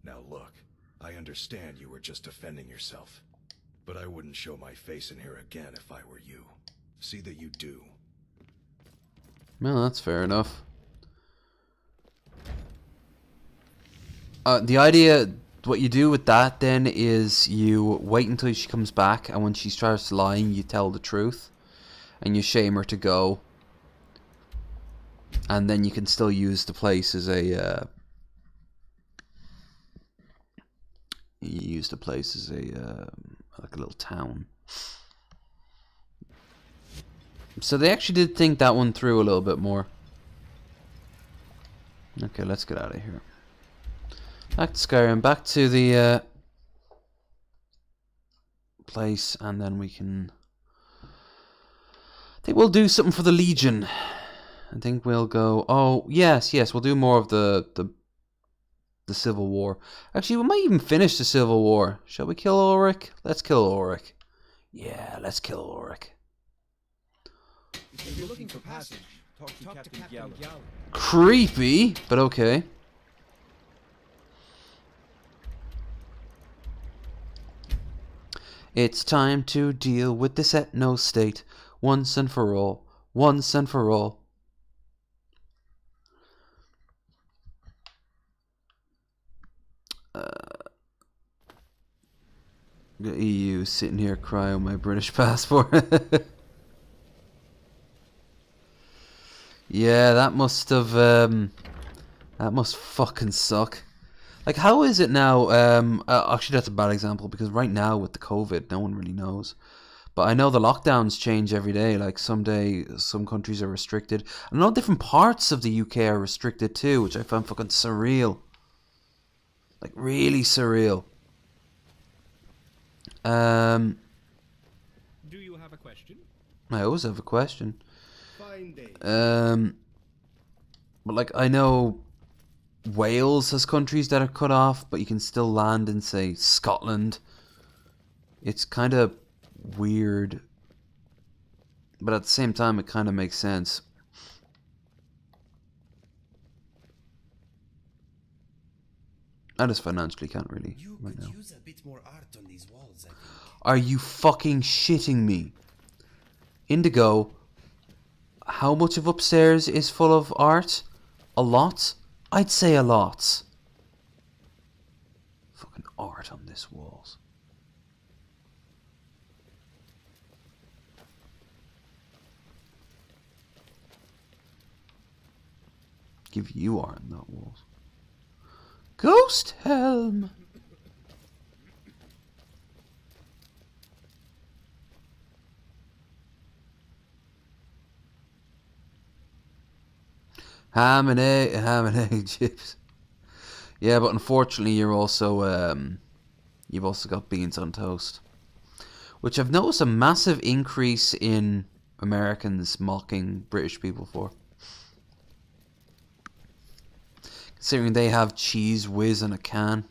Now look, I understand you were just defending yourself, but I wouldn't show my face in here again if I were you. See that you do. Well, that's fair enough. The idea, what you do with that then is you wait until she comes back, and when she starts lying, you tell the truth, and you shame her to go, and then you can still use the place as a like a little town. So they actually did think that one through a little bit more. Okay, let's get out of here. Back to Skyrim, back to the place, and then we can... I think we'll do something for the Legion. I think we'll go... Oh, yes, we'll do more of the Civil War. Actually, we might even finish the Civil War. Shall we kill Ulrich? Let's kill Ulrich. Yeah, let's kill Ulrich. If you're looking for passage, talk to Captain Gallagher. Creepy, but okay. It's time to deal with this ethno state once and for all. Once and for all. The EU sitting here crying on my British passport. Yeah, that must have, that must fucking suck. Like, how is it now? Actually, that's a bad example, because right now with the COVID, no one really knows. But I know the lockdowns change every day. Like, some countries are restricted. I know different parts of the UK are restricted too, which I found fucking surreal. Like, really surreal. Do you have a question? I always have a question. But like, I know Wales has countries that are cut off, but you can still land in, say, Scotland. It's kind of weird, but at the same time, it kind of makes sense. I just financially can't really right now. Use a bit more art on these walls, I think. Are you fucking shitting me? Indigo, how much of upstairs is full of art? A lot? I'd say a lot. Fucking art on this walls. Give you art on that walls. Ghost Helm! Ham and egg chips. Yeah, but unfortunately you're also you've also got beans on toast, which I've noticed a massive increase in Americans mocking British people for, considering they have cheese whiz in a can.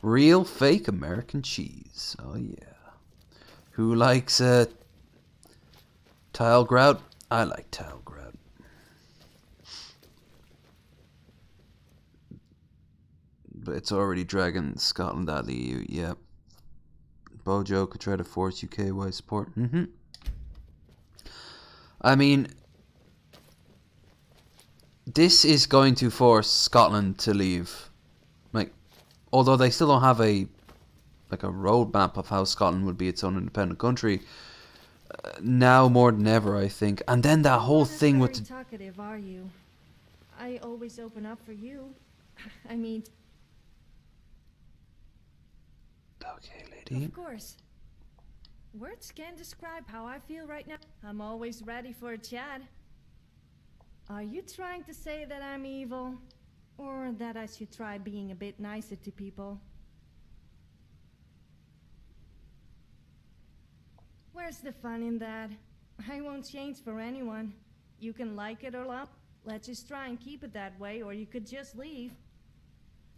Real fake American cheese. Oh yeah. Who likes tile grout? I like tile grout. But it's already dragging Scotland out of the EU. Yep. Bojo could try to force UK-wide support. I mean, this is going to force Scotland to leave. Like, although they still don't have a roadmap of how Scotland would be its own independent country. Now more than ever, I think. And then that whole thing with the... talkative, are you? I always open up for you. I mean... Okay, lady. Of course. Words can't describe how I feel right now. I'm always ready for a chat. Are you trying to say that I'm evil? Or that I should try being a bit nicer to people? Where's the fun in that? I won't change for anyone. You can like it or not. Let's just try and keep it that way, or you could just leave.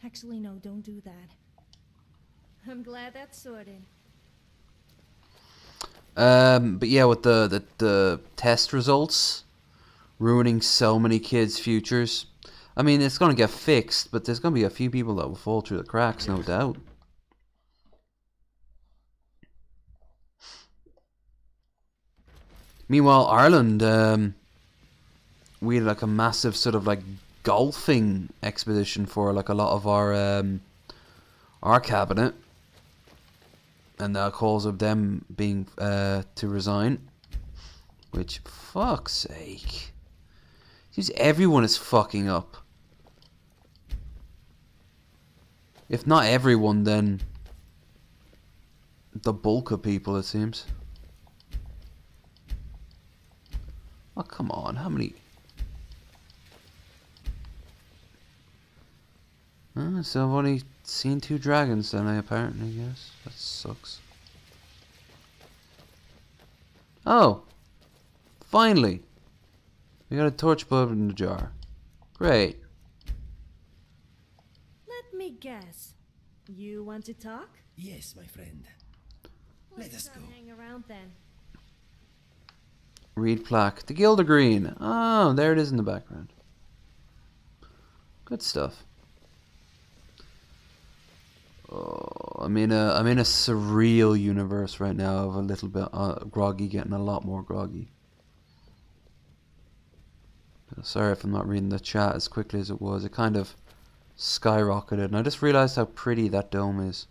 Actually, no, don't do that. I'm glad that's sorted. But yeah, with the test results ruining so many kids' futures, I mean, it's gonna get fixed, but there's gonna be a few people that will fall through the cracks, no doubt. Meanwhile, Ireland, we had like a massive sort of like golfing expedition for like a lot of our cabinet, and the cause of them being to resign, which, fuck's sake, seems everyone is fucking up. If not everyone, then the bulk of people, it seems. Oh, come on, how many? So I've only seen 2 dragons then, I apparently guess. That sucks. Oh! Finally! We got a torch bulb in the jar. Great. Let me guess. You want to talk? Yes, my friend. Let us go. Hang around then. Read plaque. The Gilder Green. Oh, there it is in the background. Good stuff. Oh, I'm in a surreal universe right now of a little bit groggy getting a lot more groggy. Sorry if I'm not reading the chat as quickly as it was. It kind of skyrocketed, and I just realized how pretty that dome is.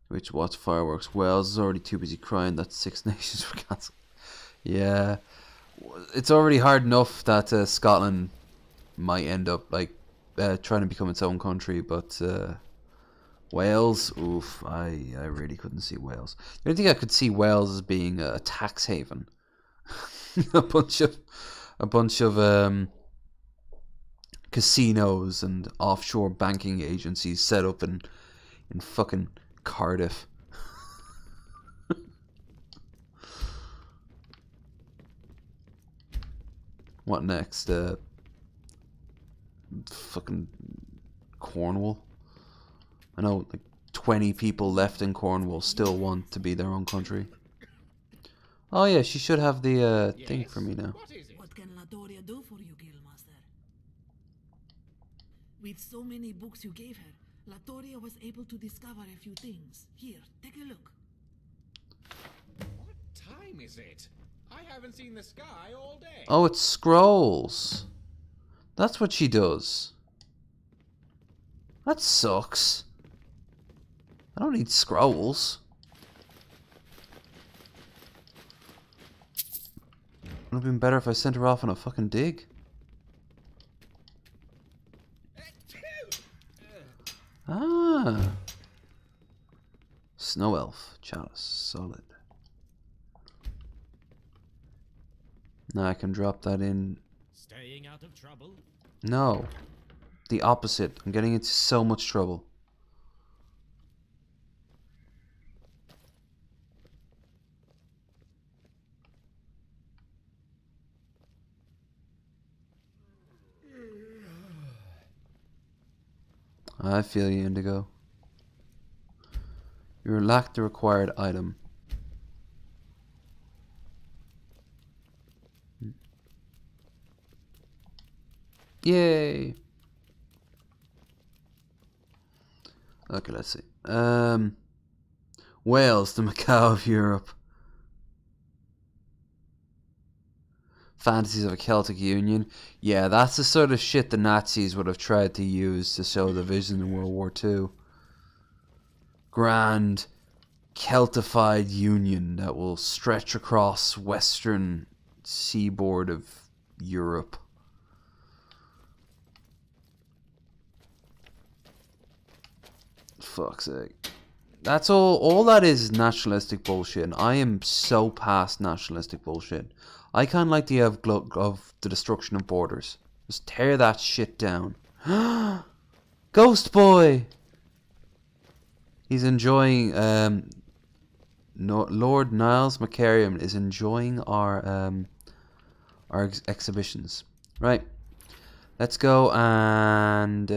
Which what's fireworks? Wales is already too busy crying that 6 Nations were cancelled. Yeah, it's already hard enough that Scotland might end up like trying to become its own country, but Wales, oof, I really couldn't see Wales. The only thing I could see Wales as being a tax haven, a bunch of casinos and offshore banking agencies set up in fucking Cardiff. What next? Fucking Cornwall. I know like 20 people left in Cornwall still want to be their own country. Oh yeah, she should have the thing for me now. What can Latoria do for you, Guildmaster? With so many books you gave her, Latoria was able to discover a few things. Here, take a look. What time is it? I haven't seen the sky all day. Oh, it's scrolls. That's what she does. That sucks. I don't need scrolls. It would have been better if I sent her off on a fucking dig. Ah. Snow Elf. Chalice. Solid. Now I can drop that in. Staying out of trouble? No. The opposite. I'm getting into so much trouble. I feel you, Indigo. You lack the required item. Yay! Okay, let's see. Wales, the Macau of Europe. Fantasies of a Celtic Union. Yeah, that's the sort of shit the Nazis would have tried to use to show the vision in World War II. Grand, Celtified union that will stretch across western seaboard of Europe. Fuck's sake. That's all that is nationalistic bullshit, and I am so past nationalistic bullshit. I kind of like the idea of the destruction of borders. Just tear that shit down. Ghost Boy! He's enjoying, Lord Niles Macarium is enjoying our exhibitions. Right. Let's go and,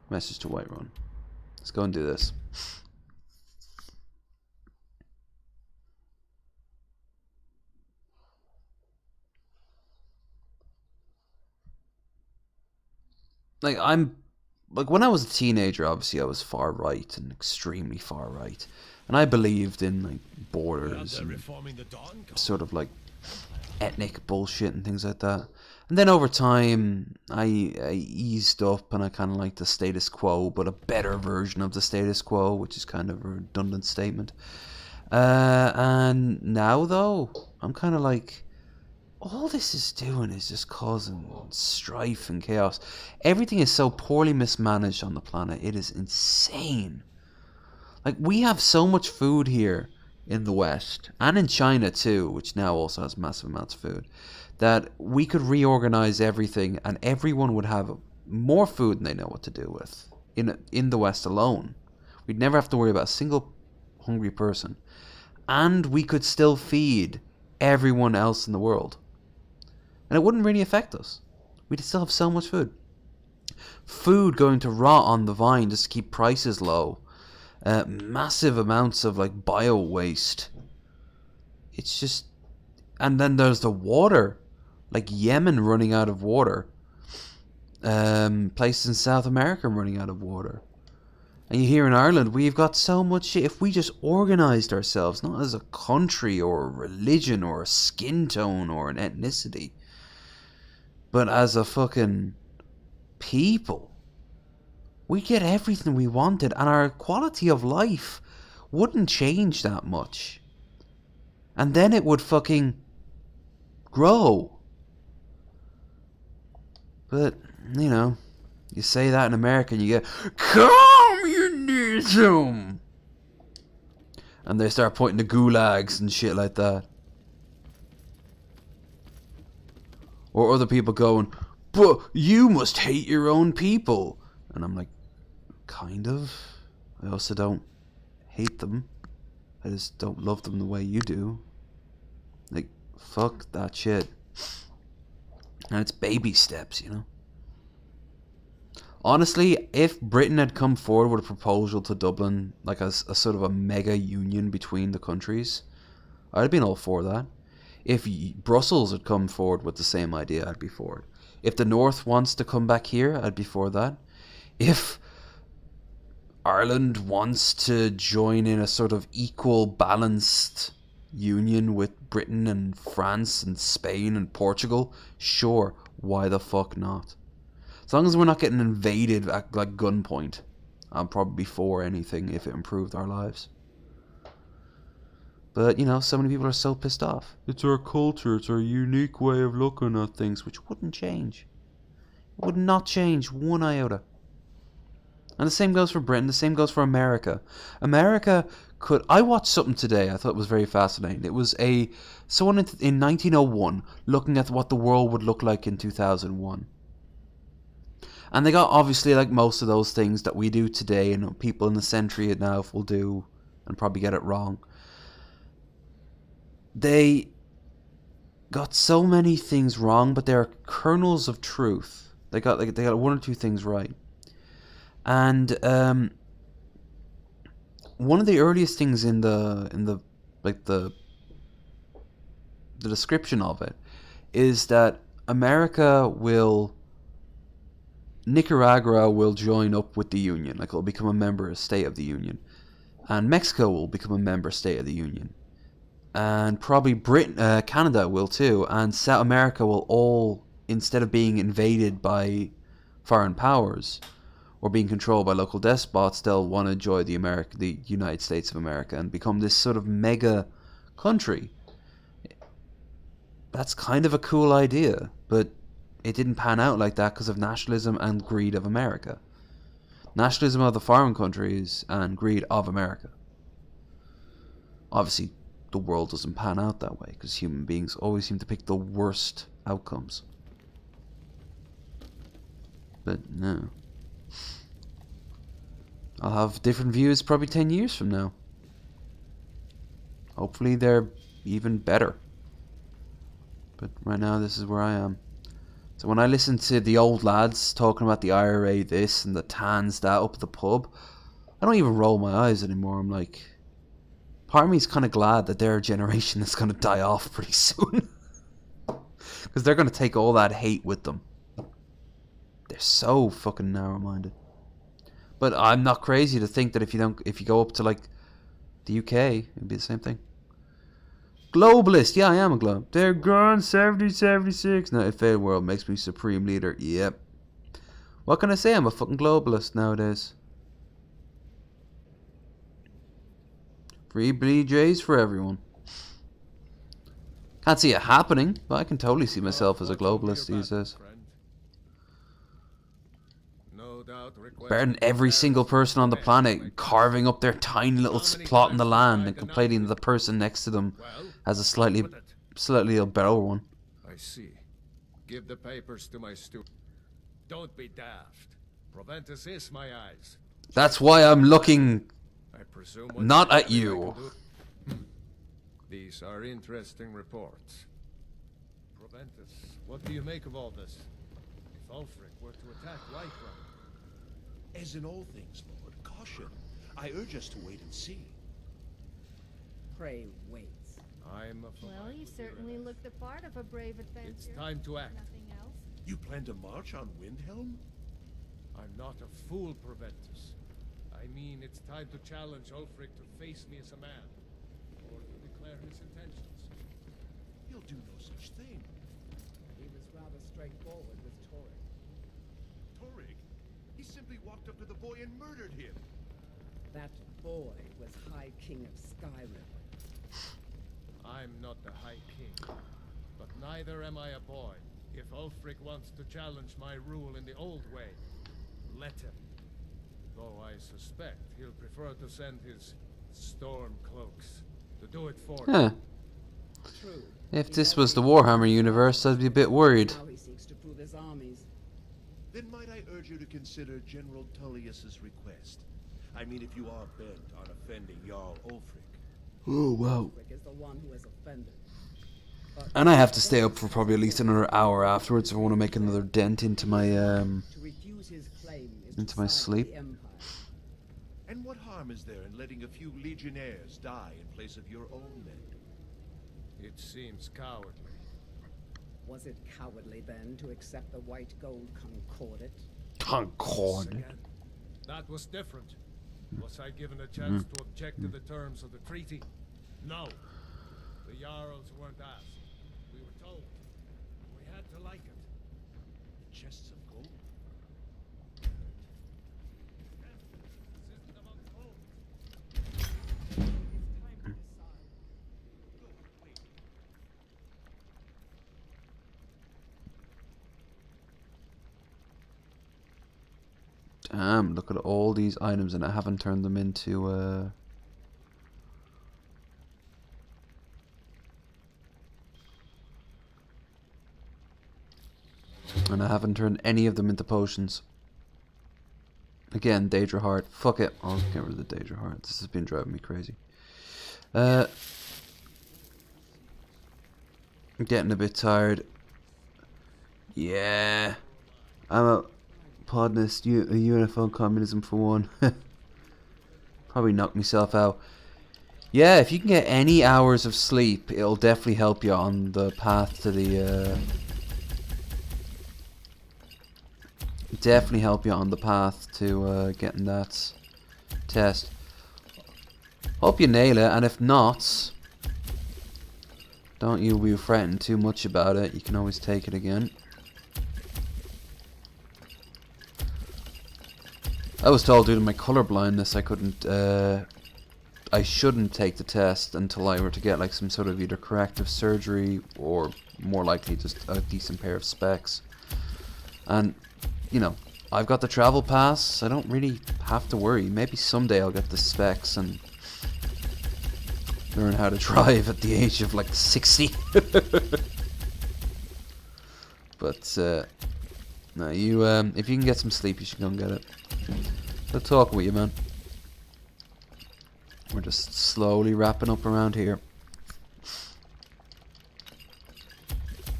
message to Whiterun. Let's go and do this. Like, when I was a teenager, obviously I was far right and extremely far right. And I believed in, like, borders and sort of, like, ethnic bullshit and things like that. And then over time, I eased up and I kind of like the status quo, but a better version of the status quo, which is kind of a redundant statement. And now, though, I'm kind of like, all this is doing is just causing strife and chaos. Everything is so poorly mismanaged on the planet. It is insane. Like, we have so much food here in the West, and in China too, which now also has massive amounts of food, that we could reorganize everything and everyone would have more food than they know what to do with in the West alone. We'd never have to worry about a single hungry person. And we could still feed everyone else in the world. And it wouldn't really affect us. We'd still have so much food. Food going to rot on the vine just to keep prices low. Massive amounts of, like, bio waste. It's just... And then there's the water. Like Yemen running out of water. Places in South America running out of water. And you hear in Ireland, we've got so much shit. If we just organised ourselves, not as a country or a religion or a skin tone or an ethnicity, but as a fucking people, we get everything we wanted and our quality of life wouldn't change that much. And then it would fucking grow. But, you know, you say that in America and you get communism! And they start pointing to gulags and shit like that. Or other people going, but you must hate your own people. And I'm like, kind of. I also don't hate them. I just don't love them the way you do. Like, fuck that shit. And it's baby steps, you know. Honestly, if Britain had come forward with a proposal to Dublin, like a sort of a mega union between the countries, I'd have been all for that. If Brussels had come forward with the same idea, I'd be for it. If the North wants to come back here, I'd be for that. If Ireland wants to join in a sort of equal, balanced union with Britain and France and Spain and Portugal, sure, why the fuck not? As long as we're not getting invaded at, like, gunpoint, I'm probably for anything if it improved our lives. But, you know, so many people are so pissed off. It's our culture, it's our unique way of looking at things, which wouldn't change. It would not change one iota. And the same goes for Britain, the same goes for America. America could... I watched something today I thought was very fascinating. It was someone in 1901 looking at what the world would look like in 2001. And they got, obviously, like most of those things that we do today and people in the century now will do and probably get it wrong. They got so many things wrong, but they are kernels of truth. They got one or two things right. And one of the earliest things in the description of it is that Nicaragua will join up with the Union, like it'll become a member state of the Union, and Mexico will become a member state of the Union, and probably Canada will too, and South America will all, instead of being invaded by foreign powers or being controlled by local despots, they'll want to join the United States of America and become this sort of mega country. That's kind of a cool idea, but it didn't pan out like that because of nationalism and greed of America. Nationalism of the foreign countries and greed of America. Obviously, the world doesn't pan out that way, because human beings always seem to pick the worst outcomes. But no. I'll have different views probably 10 years from now. Hopefully they're even better. But right now this is where I am. So when I listen to the old lads talking about the IRA this and the TANs that up at the pub, I don't even roll my eyes anymore. I'm like, part of me is kind of glad that they're a generation that's going to die off pretty soon. Because they're going to take all that hate with them. They're so fucking narrow-minded. But I'm not crazy to think that if you go up to like the UK, it'd be the same thing. Globalist, yeah, I am a globe. They're gone 70-76. Now, if a world makes me supreme leader, yep. What can I say? I'm a fucking globalist nowadays. Free BJs for everyone. Can't see it happening, but I can totally see myself as a globalist these days. Better than every single person on the planet carving up their tiny little plot in the land and complaining that the person next to them has a slightly better one. I see. Give the papers to my steward. Don't be daft. Proventus is my eyes. That's why I'm looking I presume not at you. These are interesting reports. Proventus, what do you make of all this? If Ulfric were to attack Whiterun, as in all things, Lord, caution. I urge us to wait and see. Pray waits. Well, you certainly look the part of a brave adventurer. It's time to act. Nothing else. You plan to march on Windhelm? I'm not a fool, Proventus. I mean, it's time to challenge Ulfric to face me as a man, or to declare his intentions. He'll do no such thing. He was rather straightforward with Torik. Torik? He simply walked up to the boy and murdered him. That boy was High King of Skyrim. I'm not the High King, but neither am I a boy. If Ulfric wants to challenge my rule in the old way, let him. Though I suspect he'll prefer to send his storm cloaks to do it for him. True. If this was the Warhammer universe, I'd be a bit worried. Now he seeks to prove his armies. Then might I urge you to consider General Tullius's request? I mean, if you are bent on offending Jarl Ulfric. Oh, wow. Ulfric is the one who has offended. And I have to stay up for probably at least another hour afterwards if I want to make another dent into my sleep. And what harm is there in letting a few legionnaires die in place of your own men? It seems cowardly. Was it cowardly then to accept the white gold concordat? Concord. That was different. Was I given a chance to object to the terms of the treaty? No. The Jarls weren't asked. We were told. We had to like it. The chests of gold? Damn, look at all these items and I haven't turned them into and I haven't turned any of them into potions. Again, Daedra Heart. Fuck it. I'll get rid of the Daedra Heart. This has been driving me crazy. I'm getting a bit tired. Yeah. I'm a podnist, a UFO communism for one. Probably knock myself out. Yeah, if you can get any hours of sleep, it'll definitely help you on the path to the getting that test. Hope you nail it, and if not, don't you be fretting too much about it. You can always take it again. I was told due to my color blindness I shouldn't take the test until I were to get like some sort of either corrective surgery or more likely just a decent pair of specs. And you know, I've got the travel pass. I don't really have to worry. Maybe someday I'll get the specs and learn how to drive at the age of like 60. But no, you if you can get some sleep, you should go and get it. I'll talk with you, man. We're just slowly wrapping up around here.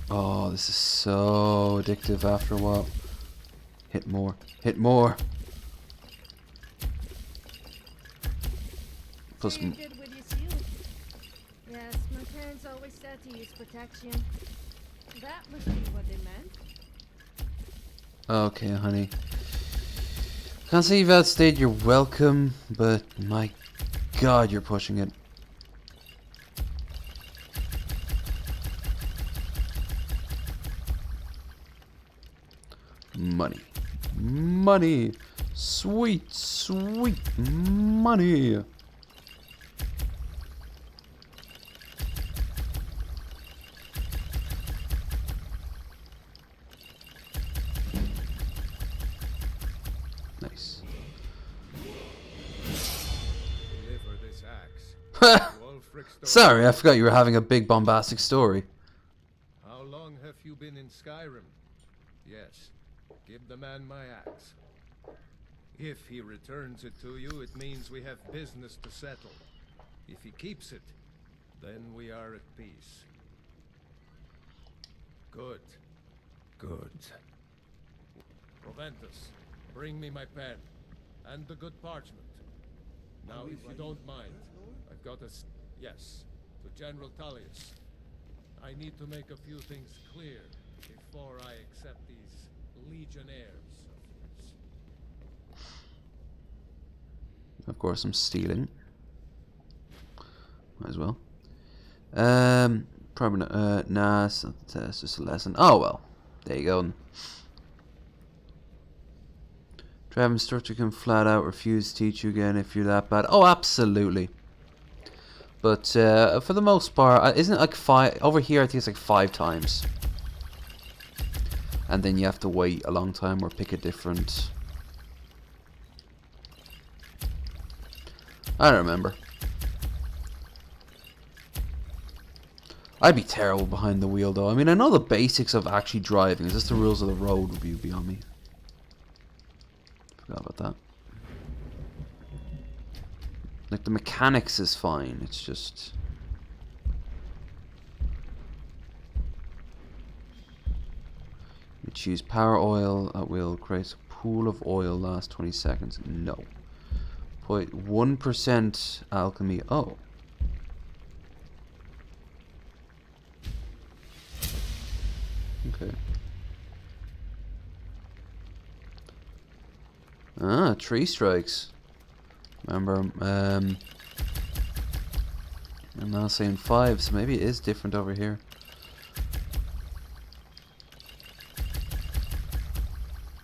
Oh, this is so addictive after a while. Hit more. Hit more. Plus, You're good with your shield. Yes, my parents always said to use protection. That must be what they meant. okay, honey. Can't say you've outstayed your welcome, but my God, you're pushing it. Money. Money. Sweet, sweet money. Nice. Deliver this axe. Sorry, I forgot you were having a big bombastic story. How long have you been in Skyrim? Yes. Give the man my axe. If he returns it to you, it means we have business to settle. If he keeps it, then we are at peace. Good. Good. Proventus, bring me my pen. And the good parchment. Now, if you don't mind, I've got yes, to General Tullius. I need to make a few things clear before I accept these legionnaires of yours. Of course, I'm stealing. Might as well. Probably not. Nah, it's not the test. It's a lesson. Oh well. There you go. Drive instructor can flat out refuse to teach you again if you're that bad. Oh, absolutely. But for the most part, isn't it like 5? Over here, I think it's like 5 times. And then you have to wait a long time or pick a different. I don't remember. I'd be terrible behind the wheel though. I mean, I know the basics of actually driving. It's just the rules of the road would be beyond me. Forgot about that. Like the mechanics is fine. It's just. You choose power oil at will. Creates a pool of oil. Last 20 seconds. No. 0.1% alchemy. Oh. Okay. Ah, tree strikes. Remember, I'm now saying 5, so maybe it is different over here.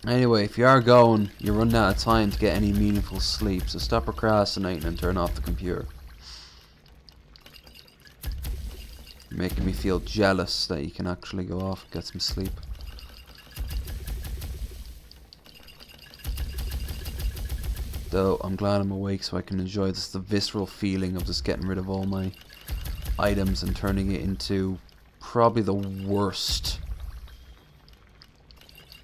Anyway, if you are going, you're running out of time to get any meaningful sleep, so stop procrastinating and turn off the computer. You're making me feel jealous that you can actually go off and get some sleep. Though I'm glad I'm awake so I can enjoy this, the visceral feeling of just getting rid of all my items and turning it into probably the worst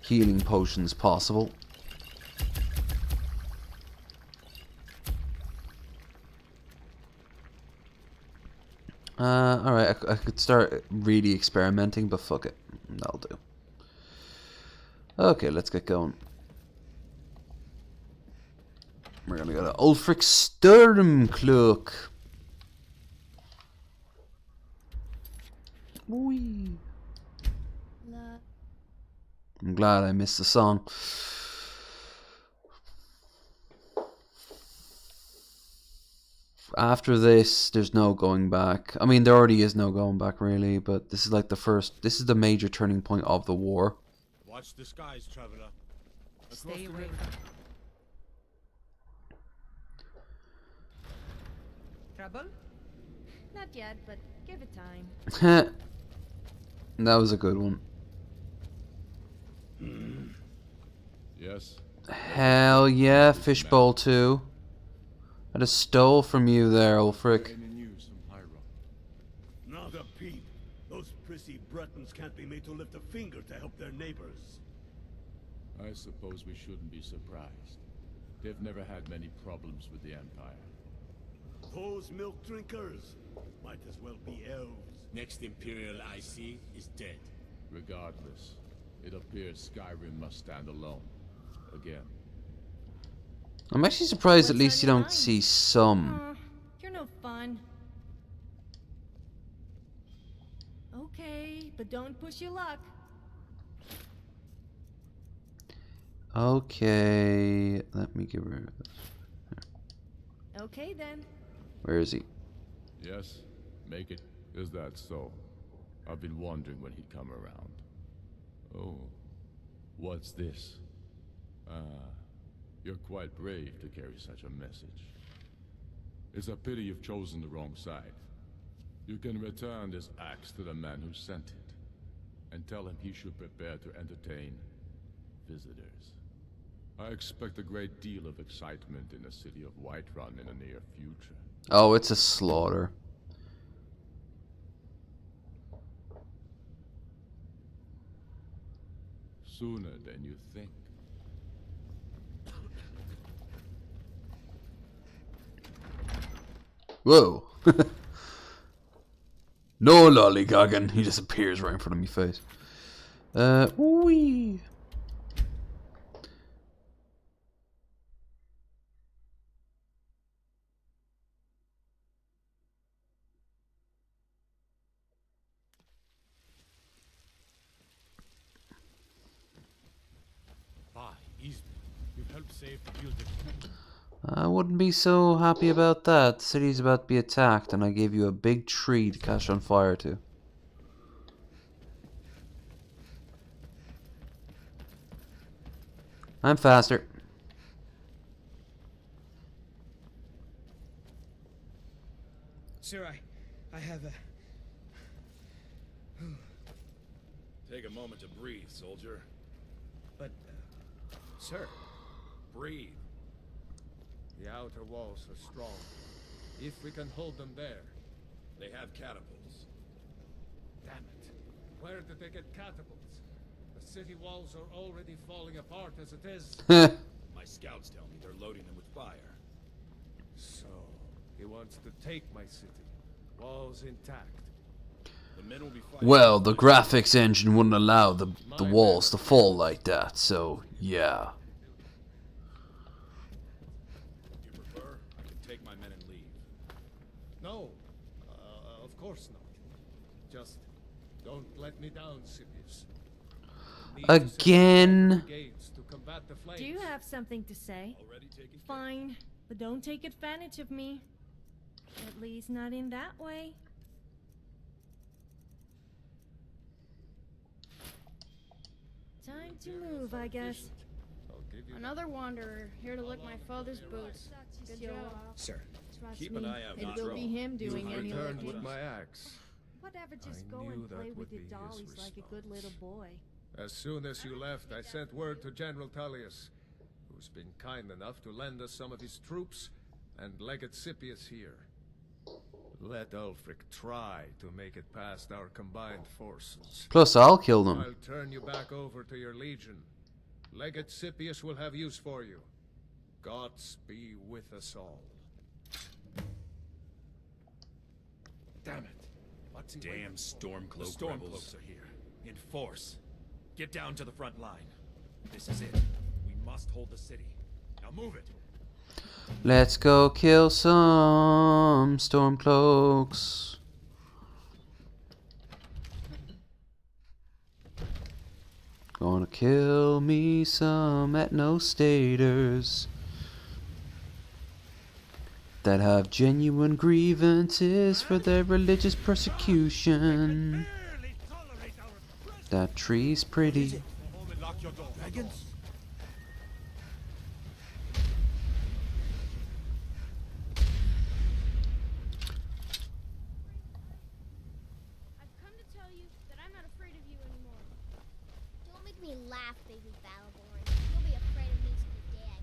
healing potions possible. Alright, I could start really experimenting, but fuck it. That'll do. Okay, let's get going. We're gonna go to Ulfric Sturmcloak. Whee. I'm glad I missed the song. After this, there's no going back. I mean, there already is no going back, really, but this is like the first. This is the major turning point of the war. Watch the skies, traveler. Stay away. Trouble? Not yet, but give it time. That was a good one. Yes. Hell yeah, Fishbowl 2. I just stole from you there, Ulfric. Raining you some see Bretons can't be made to lift a finger to help their neighbors. I suppose we shouldn't be surprised. They've never had many problems with the Empire. Those milk drinkers might as well be elves. Next Imperial IC is dead. Regardless, it appears Skyrim must stand alone. Again. I'm actually surprised at least you don't see some. You're no fun. Okay, but don't push your luck. Okay, let me get rid of this. Okay then. Where is he? Yes, make it. Is that so? I've been wondering when he'd come around. Oh, what's this? You're quite brave to carry such a message. It's a pity you've chosen the wrong side. You can return this axe to the man who sent it, and tell him he should prepare to entertain visitors. I expect a great deal of excitement in the city of Whiterun in the near future. Oh, it's a slaughter. Sooner than you think. Whoa. No lollygagging. He just appears right in front of my face. Wee. You've helped save the building. I wouldn't be so happy about that. The city's about to be attacked, and I gave you a big tree to catch on fire to. I'm faster. Sir, I have a... Take a moment to breathe, soldier. But, sir... Breathe. The outer walls are strong. If we can hold them there. They have catapults. Damn it. Where did they get catapults? The city walls are already falling apart as it is. My scouts tell me they're loading them with fire. So, he wants to take my city. Walls intact. The men will be fighting. Well, the graphics engine wouldn't allow the walls to fall like that, so yeah. You prefer? I can take my men and leave. No, of course not. Just don't let me down, Scipius. Again. Do you have something to say? Fine, but don't take advantage of me. At least not in that way. Time to move, I guess. Another wanderer, here to lick my father's boots. Good job. Sir, keep an eye out. It will be him doing any returned licking. with my axe. Whatever, just I go knew and that play with would your be his dollies like a good little boy. As soon as you left, I sent word to General Tullius, who's been kind enough to lend us some of his troops, and Legate Scipius here. Let Ulfric try to make it past our combined forces. Plus, I'll kill them. I'll turn you back over to your legion. Legate Scipius will have use for you. Gods be with us all. Damn it. What's he Damn waiting for? Stormcloak The Stormcloaks rebels. are here. In force. Get down to the front line. This is it. We must hold the city. Now move it. Let's go kill some Stormcloaks. Gonna kill me some ethnostaters that have genuine grievances for their religious persecution. That tree's pretty. Dragons? I've come to tell you that I'm not afraid of you anymore. Don't make me laugh, baby Battleborn. You'll be afraid of me to the day I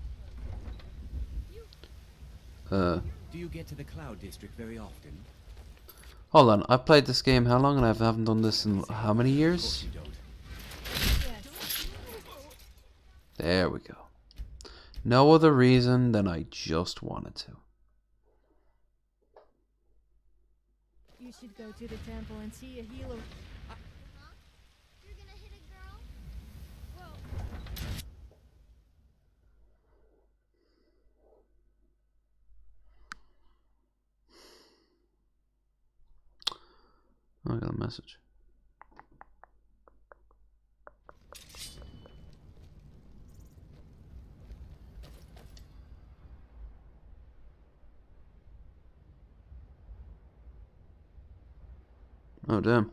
kill you. Do you get to the Cloud District very often? Hold on, I've played this game how long and I haven't done this in how many years? There we go. No other reason than I just wanted to. You should go to the temple and see a healer. You're gonna hit a girl? Well, I got a message. Oh, damn.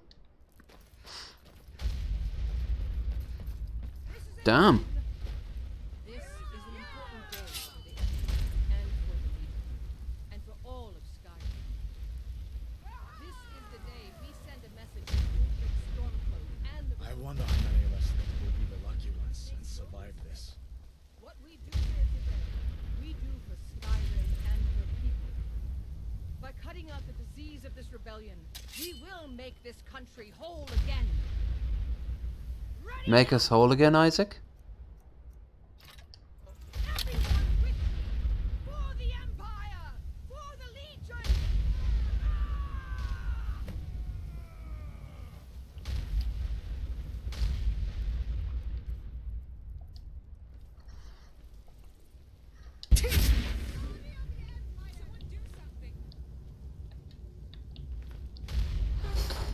Damn. This is an important day for the Empire and for the people, and for all of Skyrim. This is the day we send a message to Ulfric Stormcloak and the... I wonder how many of us think we'll be the lucky ones and survive this. What we do here today, we do for Skyrim and her people. By cutting out the disease of this rebellion, we will make this country whole again. Make us whole again, Isaac? Everyone with me! For the Empire! For the Legion!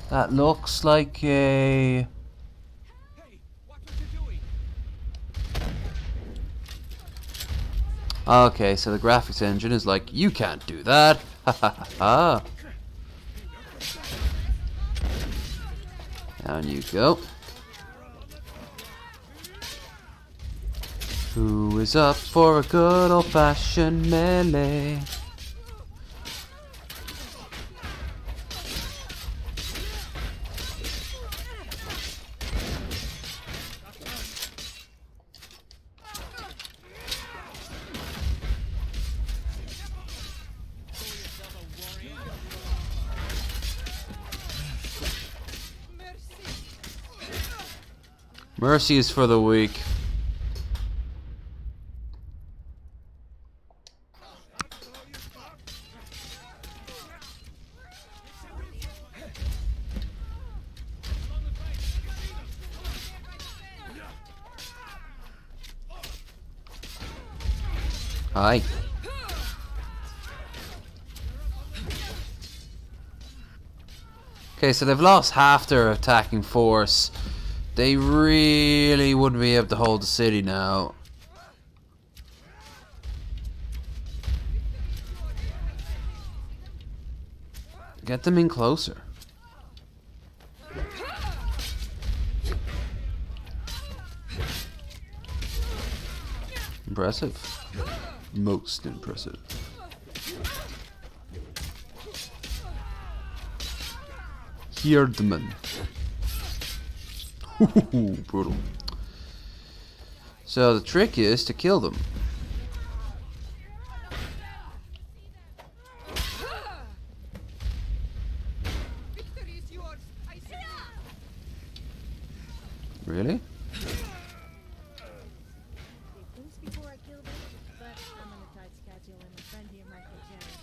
That looks like a... Okay, so the graphics engine is like, you can't do that. Ha ha ha ha. Down you go. Who is up for a good old-fashioned melee? Mercy is for the weak. Hi. Okay, so they've lost half their attacking force. They really wouldn't be able to hold the city now. Get them in closer. Impressive. Most impressive. Herdman. Brutal. So the trick is to kill them. Really? Before I kill them, but I'm on a tight schedule and my friend here might get jealous.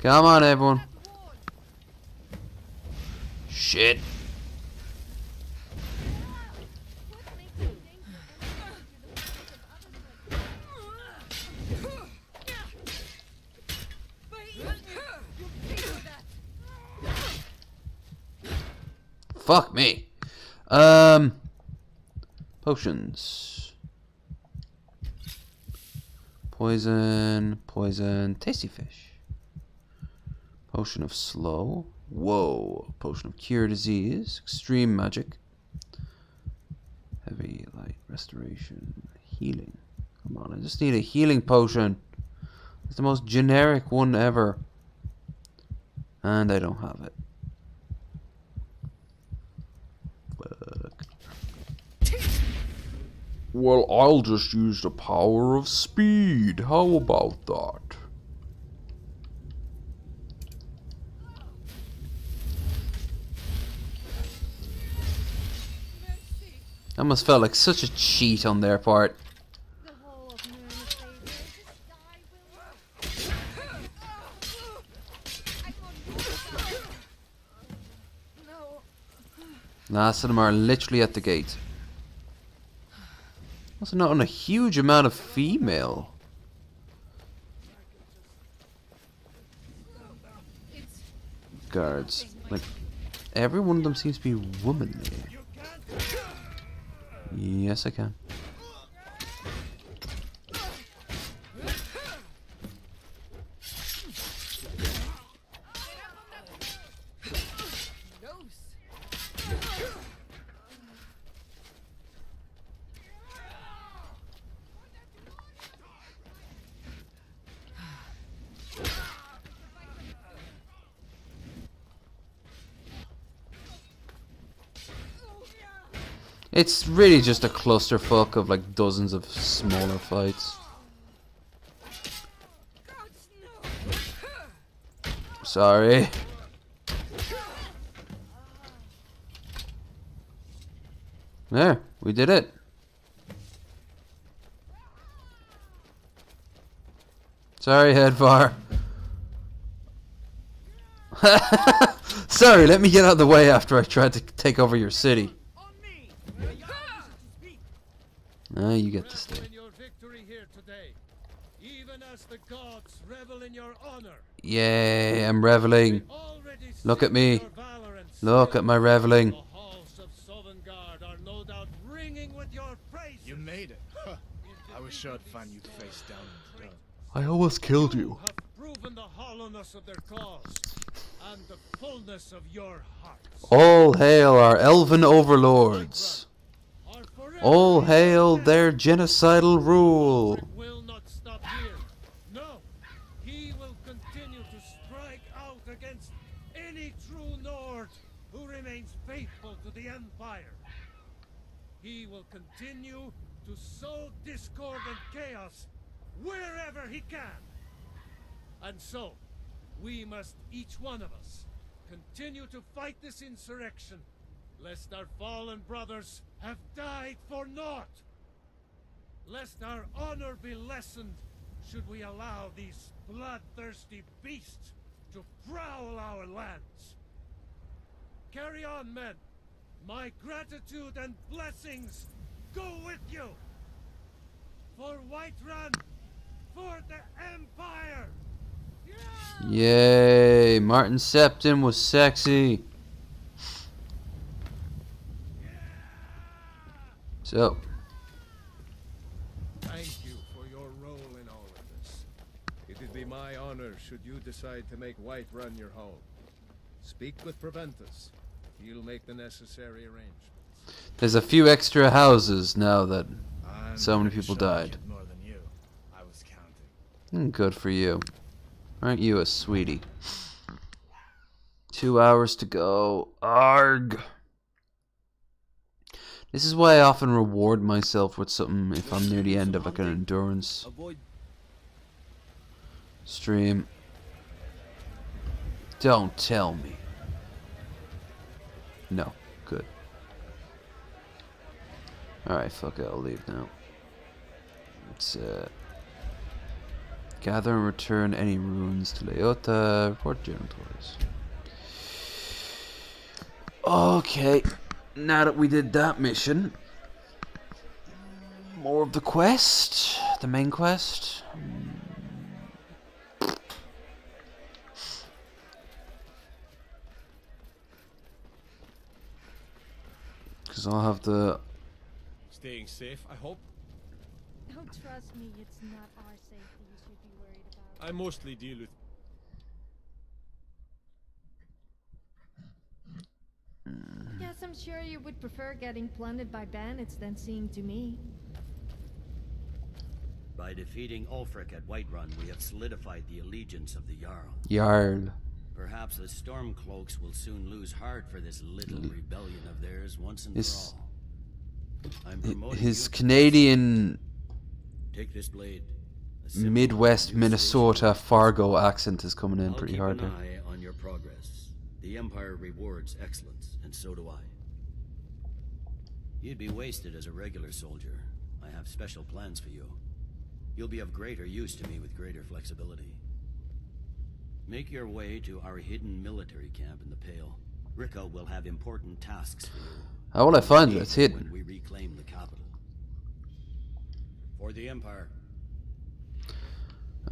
Come on, everyone. Shit. Fuck me. Potions. Poison, poison, tasty fish. Potion of slow. Whoa. Potion of cure disease. Extreme magic. Heavy light restoration. Healing. Come on, I just need a healing potion. It's the most generic one ever. And I don't have it. Fuck. Well, I'll just use the power of speed. How about that? That must felt like such a cheat on their part. Last of them are literally at the gate. Also not on a huge amount of female. Guards. Like, every one of them seems to be womanly. Yes, I can. It's really just a clusterfuck of like dozens of smaller fights. Sorry. There, we did it. Sorry, Headfar. Sorry, let me get out of the way after I tried to take over your city. Ah, you get to stay. Yay, I'm reveling. Look at me. Look at my reveling. You made it. Huh. I was sure to find you face down in the dirt. I almost killed you. Have proven the hollowness of their cause and the fullness of your hearts. All hail our elven overlords. All hail their genocidal rule. Will not stop here. No, he will continue to strike out against any true Nord who remains faithful to the Empire. He will continue to sow discord and chaos wherever he can. And so, we must, each one of us, continue to fight this insurrection, lest our fallen brothers have died for naught. Lest our honor be lessened, should we allow these bloodthirsty beasts to prowl our lands. Carry on, men. My gratitude and blessings go with you. For Whiterun, for the Empire. Yay, Martin Septon was sexy. So, Thank you for your role in all of this. It would be my honor should you decide to make Whiterun your home. Speak with Preventus. He'll make the necessary arrangements. there's a few extra houses now that so many people died. More than you. I was counting. Good for you. Aren't you a sweetie? 2 hours to go. Arg. This is why I often reward myself with something if I'm near the end of like an endurance stream. Don't tell me. No. Good. Alright, fuck it. I'll leave now. Let's gather and return any runes to Leota. Report general tours. Okay. Now that we did that mission, more of the quest, the main quest. Because I'll have the... Staying safe, I hope? Oh, trust me, it's not our safety you should be worried about. I mostly deal with... Yes, I'm sure you would prefer getting plundered by bandits than seeing to me. By defeating Ulfric at Whiterun, we have solidified the allegiance of the Jarl. Jarl. Perhaps the Stormcloaks will soon lose heart for this little rebellion of theirs once and His- for all. I'm promoting His you to Canadian take this blade. A symbol of Midwest new Minnesota station. Fargo accent is coming in I'll pretty keep hard an there. eye on your progress. The Empire rewards excellence, and so do I. You'd be wasted as a regular soldier. I have special plans for you. You'll be of greater use to me with greater flexibility. Make your way to our hidden military camp in the Pale. Ricka will have important tasks for you. How will I find it? Leave It's hidden. when we reclaim the capital. For the Empire.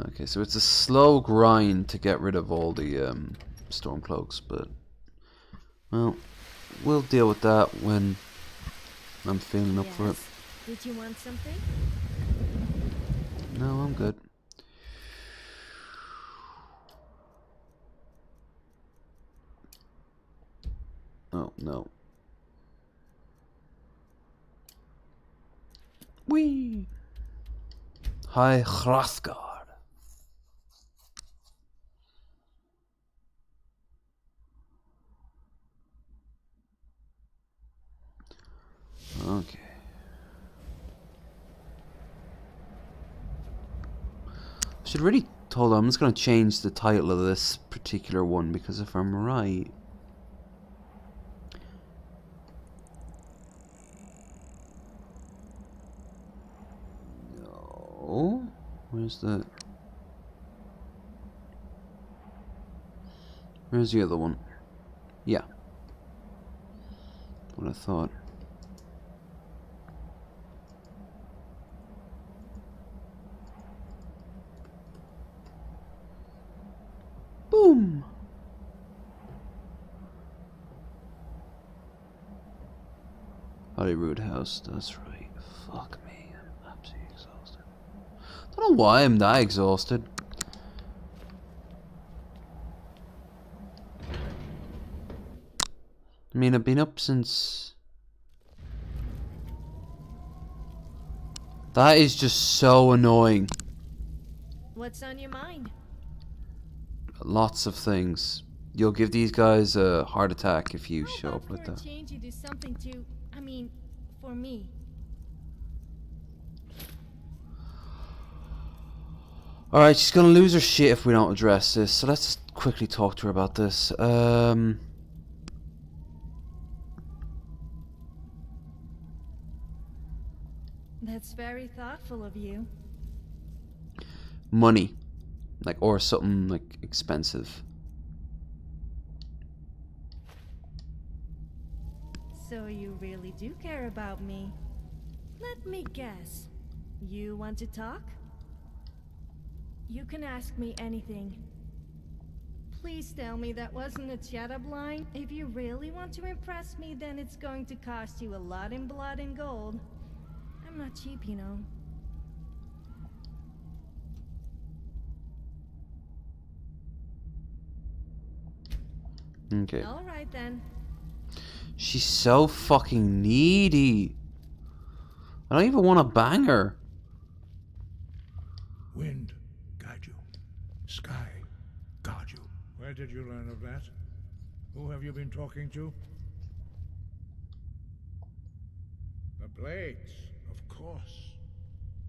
Okay, so it's a slow grind to get rid of all the Stormcloaks, but well, we'll deal with that when I'm feeling up for it. Did you want something? No, I'm good. Oh, no. Whee! Hi, Hrathgar. Okay. I should really... Hold on, I'm just going to change the title of this particular one, because if I'm right... No... Where's the... Where's the other one? Yeah. What I thought. Boom! Hollywood House, that's right. Fuck me, I'm absolutely exhausted. I don't know why I'm that exhausted. I mean, I've been up since... That is just so annoying. What's on your mind? Lots of things. You'll give these guys a heart attack if you show up like For a that. change, you do something to, I mean, for me. Alright, she's gonna lose her shit if we don't address this, so let's just quickly talk to her about this. That's very thoughtful of you. Money. Like, or something, like, expensive. So you really do care about me. Let me guess. You want to talk? You can ask me anything. Please tell me that wasn't a chat-up line. If you really want to impress me, then it's going to cost you a lot in blood and gold. I'm not cheap, you know. Okay. Alright then. She's so fucking needy. I don't even want to bang her. Wind, guide you. Sky, guard you. Where did you learn of that? Who have you been talking to? The Blades, of course.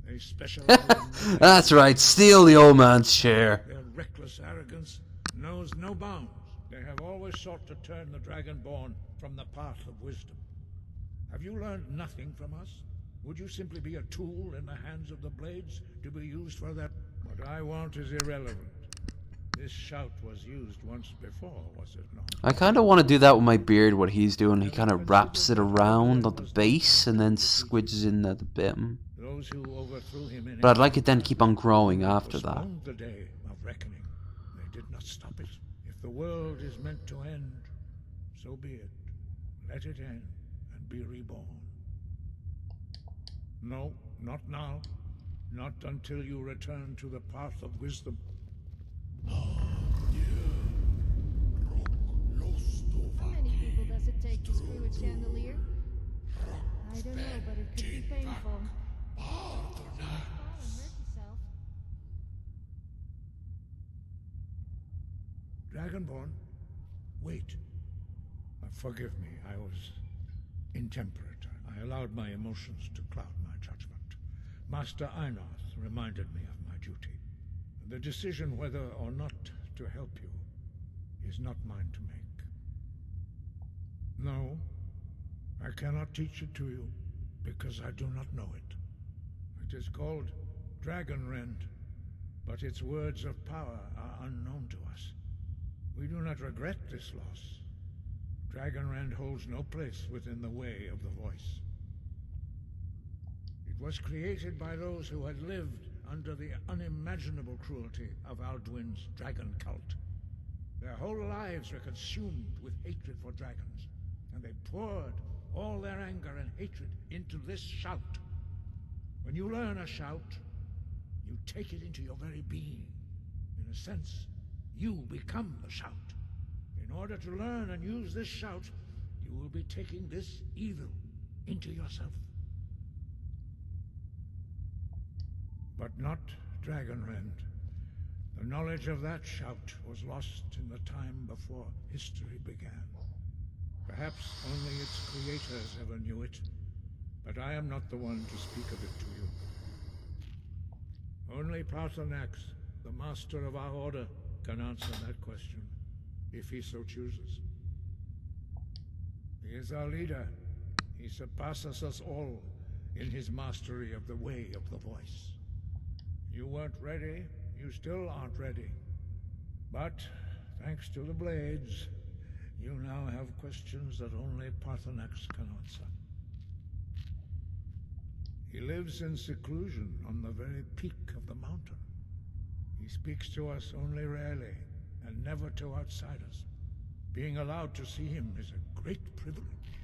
They specialize in... That's right, steal the old man's chair. Their reckless arrogance knows no bounds. They have always sought to turn the Dragonborn from the path of wisdom. Have you learned nothing from us? Would you simply be a tool in the hands of the Blades to be used for that? What I want is irrelevant. This shout was used once before, was it not? I kind of want to do that with my beard, what he's doing. He kind of wraps it around on the base and then squidges in at the bottom. Those who overthrew him in But I'd like it then to keep on growing after that. postponed the day of reckoning. They did not stop it. If the world is meant to end, so be it. Let it end and be reborn. No, not now. Not until you return to the path of wisdom. How many people does it take to screw a chandelier? I don't know, but it could be painful. Fall and hurt yourself. Dragonborn? Wait. Forgive me, I was intemperate. I allowed my emotions to cloud my judgment. Master Einoth reminded me of my duty. The decision whether or not to help you is not mine to make. No, I cannot teach it to you, because I do not know it. It is called Dragonrend, but its words of power are unknown to us. We do not regret this loss. Dragonrend holds no place within the way of the voice. It was created by those who had lived under the unimaginable cruelty of Alduin's dragon cult. Their whole lives were consumed with hatred for dragons, and they poured all their anger and hatred into this shout. When you learn a shout, you take it into your very being. In a sense, you become the shout. In order to learn and use this shout, you will be taking this evil into yourself. But not Dragonrend. The knowledge of that shout was lost in the time before history began. Perhaps only its creators ever knew it, but I am not the one to speak of it to you. Only Paarthurnax, the master of our order, can answer that question, if he so chooses. He is our leader. He surpasses us all in his mastery of the way of the voice. You weren't ready, you still aren't ready. But, thanks to the blades, you now have questions that only Paarthurnax can answer. He lives in seclusion on the very peak of the mountain. He speaks to us only rarely, and never to outsiders. Being allowed to see him is a great privilege.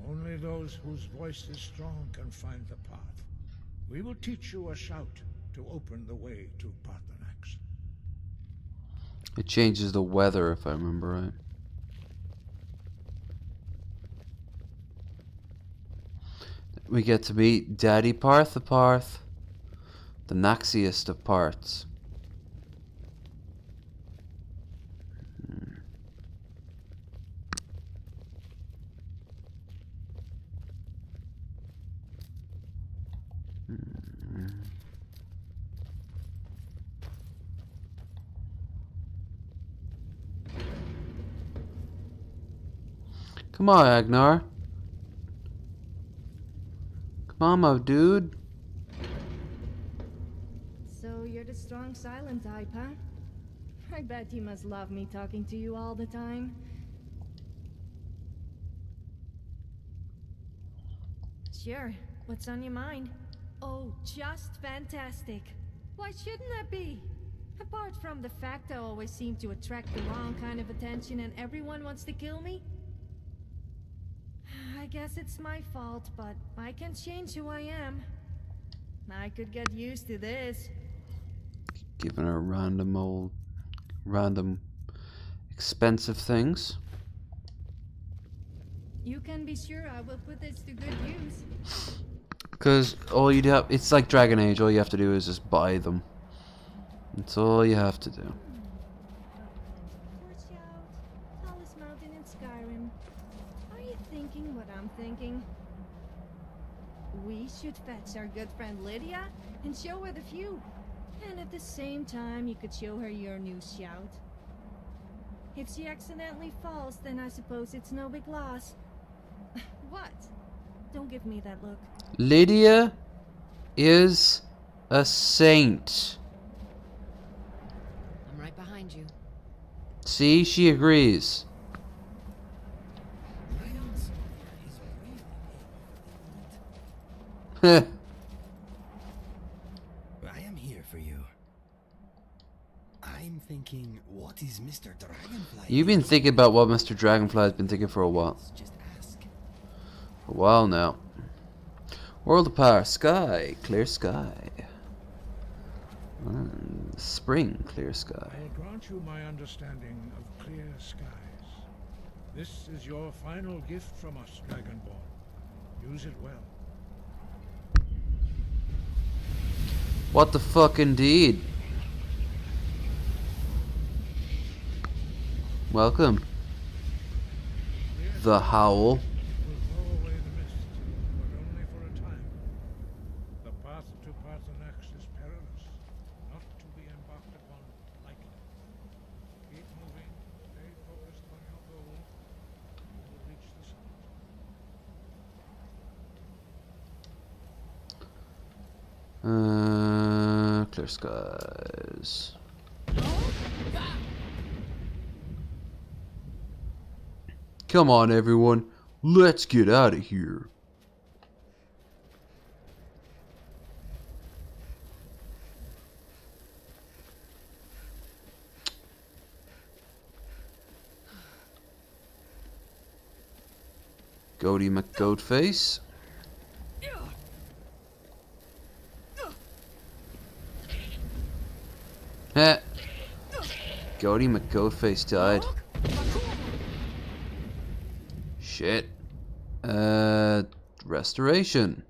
Only those whose voice is strong can find the path. We will teach you a shout to open the way to Paarthurnax. It changes the weather, if I remember right. We get to meet Daddy Parthaparth, the naxiest of parts. Come on, Agnar. Come on, my dude. So you're the strong silent type, huh? I bet you must love me talking to you all the time. Sure. What's on your mind? Oh, just fantastic. Why shouldn't that be? Apart from the fact I always seem to attract the wrong kind of attention and everyone wants to kill me. I guess it's my fault, but I can change who I am. I could get used to this. Giving her random expensive things. You can be sure I will put this to good use. Because all you'd have, it's like Dragon Age, all you have to do is just buy them. That's all you have to do. Watch out. Tallest mountain in Skyrim. Are you thinking what I'm thinking? We should fetch our good friend Lydia and show her the view. And at the same time, you could show her your new shout. If she accidentally falls, then I suppose it's no big loss. What? Don't give me that look. Lydia is a saint. I'm right behind you. See, she agrees. I am here for you. I'm thinking, what is Mr. Dragonfly? You've been thinking about what Mr. Dragonfly has been thinking for a while. Just ask. For a while now. World of Power, sky, clear sky. Spring, clear sky. I will grant you my understanding of clear skies. This is your final gift from us, Dragonborn. Use it well. What the fuck indeed? Welcome. The Howl. Will blow away the mist, but only for a time. The path to Parthenax is perilous, not to be embarked upon lightly. Keep moving, stay focused on your goal. You will reach the summit. Clear skies. Come on, everyone. Let's get out of here. Goaty McGoatface. Heh. Goaty McGoatface died. Shit. Restoration.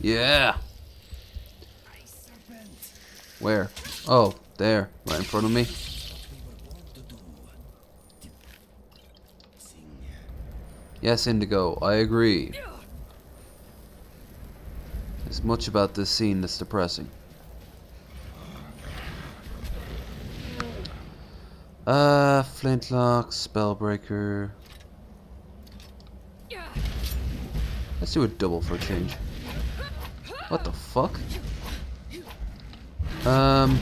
Yeah. Where? Oh, there. Right in front of me. Yes, Indigo, I agree. There's much about this scene that's depressing. Flintlock, Spellbreaker. Let's do a double for a change. What the fuck? Am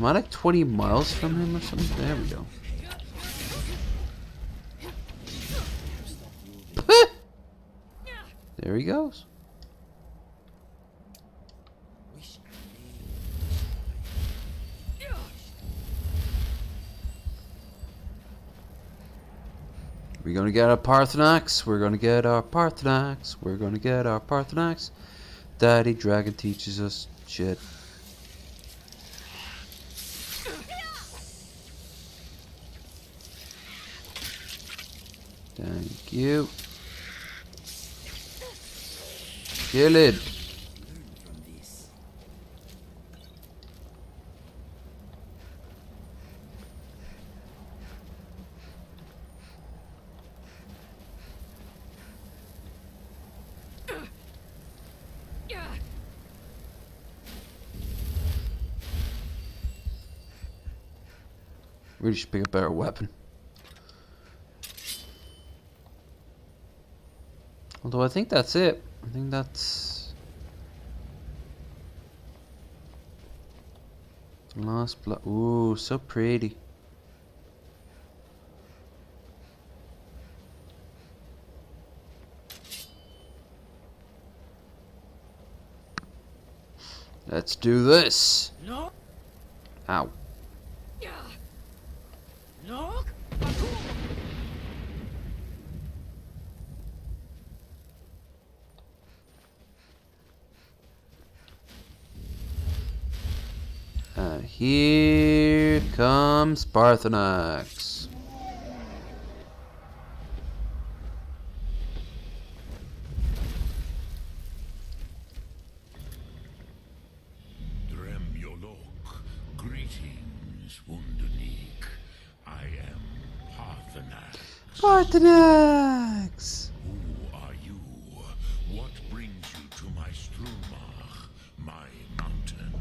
I like 20 miles from him or something? There we go. There he goes. We're gonna get our Parthenax. We're gonna get our Parthenax. We're gonna get our Parthenax. Daddy Dragon teaches us shit. Thank you. Kill it. Really should pick a better weapon. Although I think that's it. I think that's the last block. Ooh, so pretty. Let's do this. No. Ow. No. Here comes Parthenax. Greetings, Wunderneek. I am Parthenax. Parthenax! Who are you? What brings you to my Strumach, my mountain?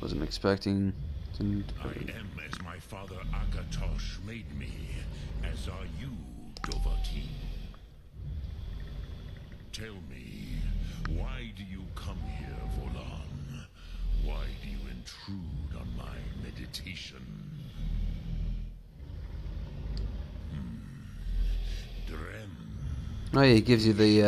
Wasn't expecting to... I am as my father Akatosh made me, as are you, Dovahkiin. Tell me, why do you come here, Volan? Why do you intrude on my meditation? Drem. Oh yeah, it gives you the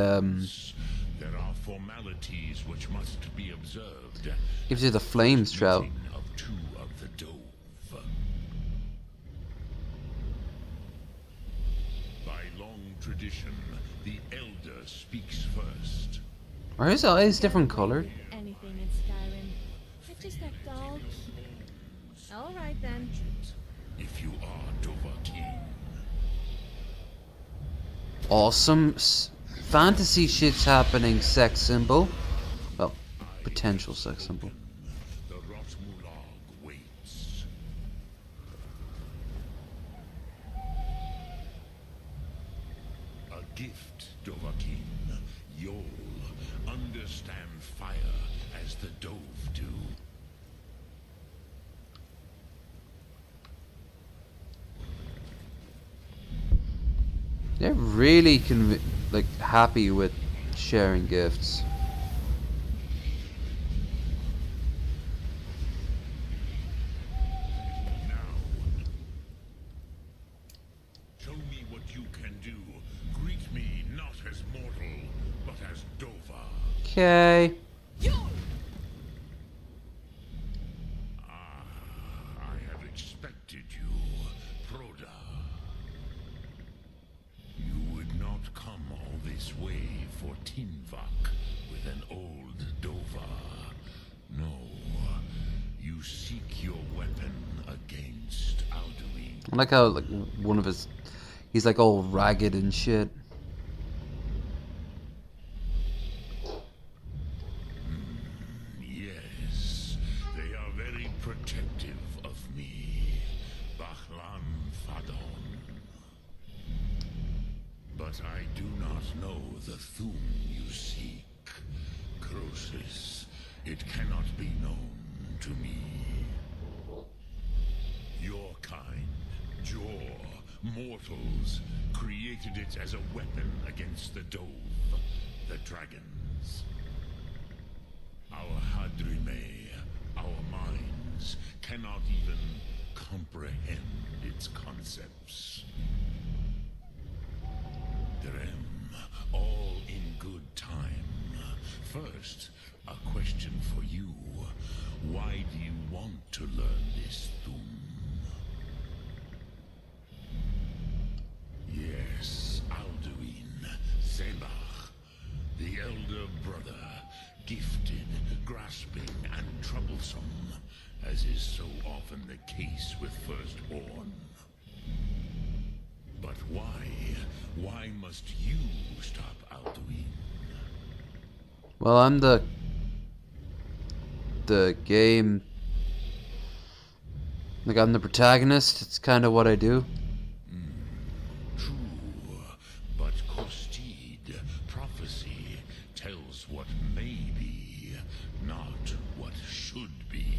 There are formalities which must be observed. gives you the flames trout. Of two of the Dove. By long tradition, the Elder speaks first. Are his eyes different color? Anything in Skyrim. I just act all cute. Alright then. If you are Dovahkiin. Awesome fantasy shit's happening, sex symbol. Well, potential sex symbol. The Rotmulag waits. A gift, Dovahkiin. You'll understand fire as the Dove do. They're really like happy with sharing gifts. Show me what you can do. Greet me not as mortal, but as Dova. Okay. I have expected you, Proda. You would not come all this way for Tinvak with an old Dova. No, you seek your weapon against Alduin. I like how like one of his, he's like all ragged and shit. Yes, they are very protective of me, Bachlan Fadon. But I do not know the Thum you seek. Croesus, it cannot be known to me. Your kind, Jor, mortals, created it as a weapon against the Dove, the dragons. Our Hadrime, our minds, cannot even comprehend its concepts. Drem, all in good time. First, a question for you. Why do you want to learn this Thum? Yes, Alduin, Zebach, the elder brother, gifted, grasping, and troublesome, as is so often the case with Firstborn. But why? Why must you stop Alduin? Well, I'm the game. Like I'm the protagonist. It's kind of what I do. True, but Kostid, prophecy, tells what may be, not what should be.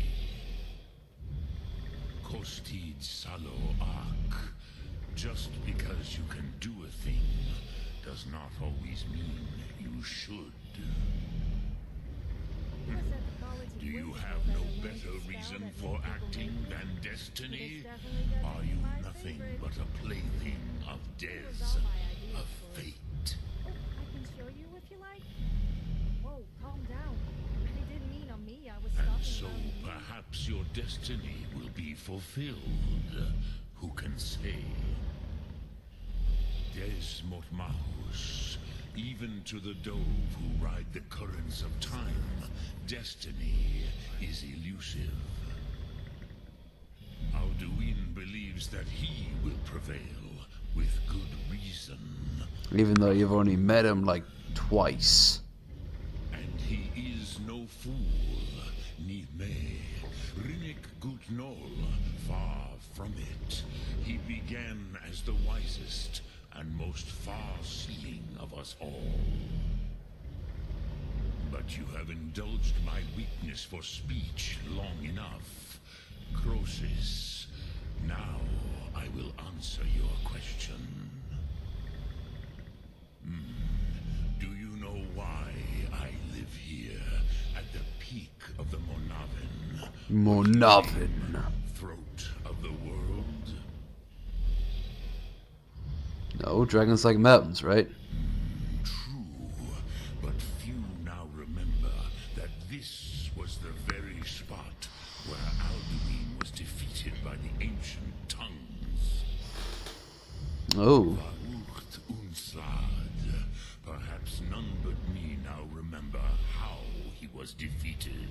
Kostid Salo Ak. Just because you can do a thing does not always mean you should. Do you have no better reason for acting than destiny? Are you nothing but a plaything of Dez, of fate? I can show you if you like. Whoa, calm down. I didn't mean on me. I was And stopping so around you. perhaps your destiny will be fulfilled. Who can say? Des Motmahus, even to the Dove who ride the currents of time, destiny is elusive. Alduin believes that he will prevail, with good reason. Even though you've only met him like twice. And he is no fool. Nime, Rinnik Gutnol, far from it. He began as the wisest and most far-seeing of us all. But you have indulged my weakness for speech long enough. Croesus, now I will answer your question. Do you know why I live here at the peak of the Monavin? Monavin. Throat of the world? No, dragons like mountains, right? True, but few now remember that this was the very spot where Alduin was defeated by the ancient tongues. Oh. Varucht Unslad. Perhaps none but me now remember how he was defeated.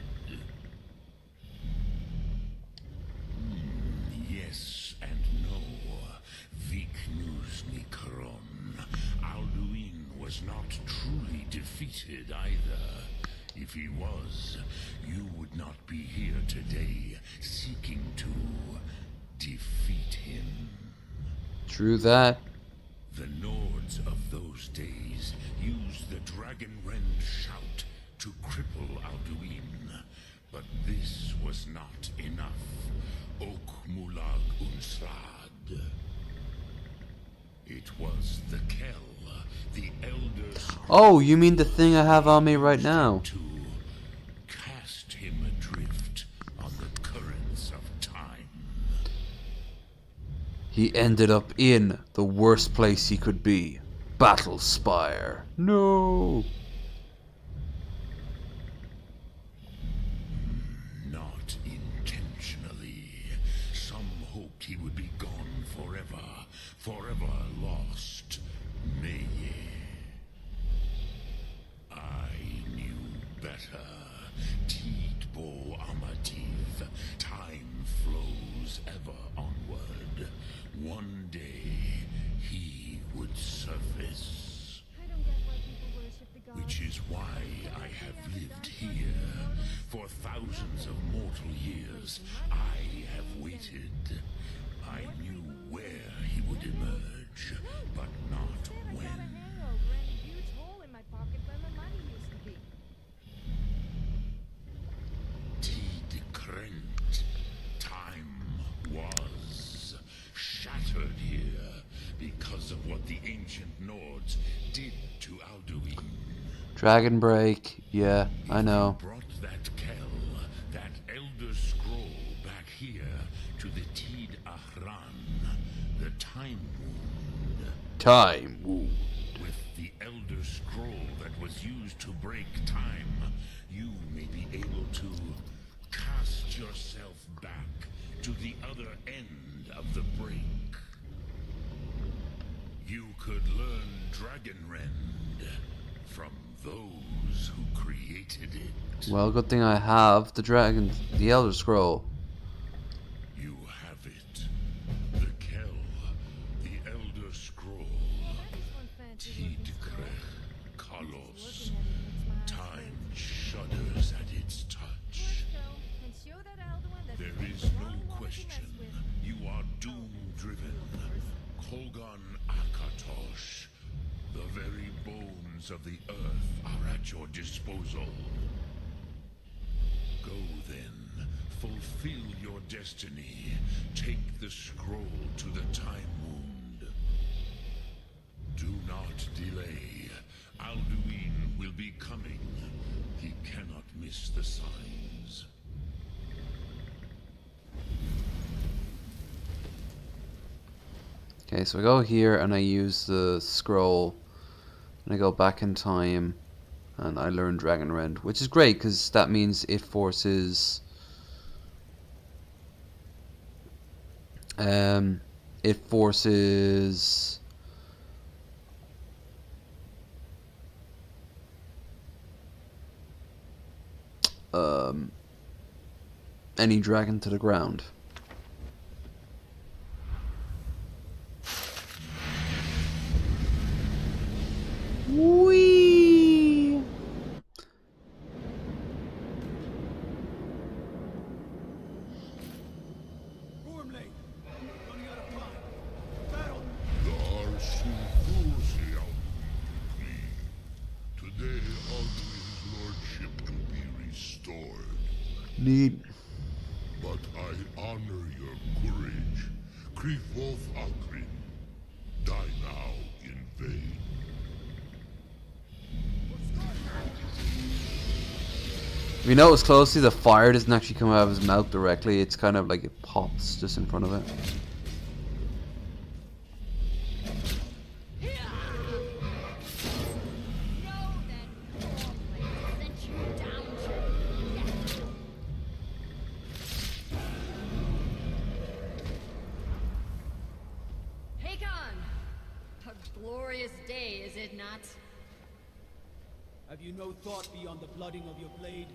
Yes and no. Vik Nuzni Karon. Alduin was not true. defeated either. If he was, you would not be here today seeking to defeat him. True that. The Nords of those days used the Dragonrend shout to cripple Alduin, but this was not enough. Ok Mulag Unsrad. It was the Kell, the Elder Scroll. Oh, you mean the thing I have on me right now? To cast him adrift on the currents of time. He ended up in the worst place he could be. Battlespire. No. Not intentionally. Some hoped he would be gone forever. Forever lost. Nay. I knew better. Tidbo Amativ. Time flows ever onward. One day, he would surface. I don't get why people worship the gods. Which is why I have lived here. For thousands of mortal years, I have waited. I knew where he would emerge, but not when. Hangover and a huge hole in my pocket where my money used to be. Pt.3. Time was shattered here because of what the ancient Nords did to Alduin. Dragon Break. Yeah, I know. Brought that Kell, that Elder Scroll back here to the Tid Ahran, the Time Wound. Time Wound. With the Elder Scroll that was used to break time, you may be able to cast yourself back to the other end of the break. You could learn Dragonrend from those who created it. Well, good thing I have the Elder Scroll. You have it. The Kell, the Elder Scroll. Pt.3. Kalos. Time shudders at its touch. There is no question. You are doom-driven. Kogan Akatosh. The very bones of the earth are at your disposal. Go then. Fulfill your destiny. Take the scroll to the Time Wound. Do not delay. Alduin will be coming. He cannot miss the signs. Okay, so I go here and I use the scroll and I go back in time and I learn Dragonrend, which is great because that means it forces any dragon to the ground. Whee! Today, Alduin's lordship will be restored. Neat. But I honor your courage. Krivoth Akrin. Die now in vain. If you notice closely, the fire doesn't actually come out of his mouth directly. It's kind of like it pops just in front of it. Hakon! A glorious day, is it not? Have you no thought beyond the blooding of your blade?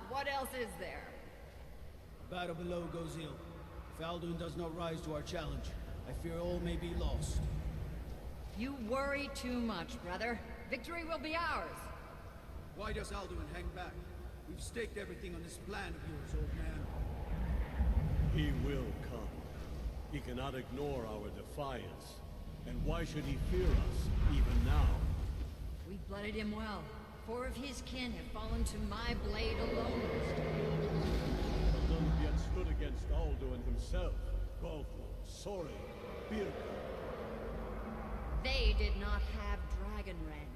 What else is there? The battle below goes ill. If Alduin does not rise to our challenge, I fear all may be lost. You worry too much, brother. Victory will be ours. Why does Alduin hang back? We've staked everything on this plan of yours, old man. He will come. He cannot ignore our defiance. And why should he fear us, even now? We blooded him well. 4 of his kin have fallen to my blade alone. But none have yet stood against Alduin himself. Balthor, Sorin, Birka. They did not have Dragonrend.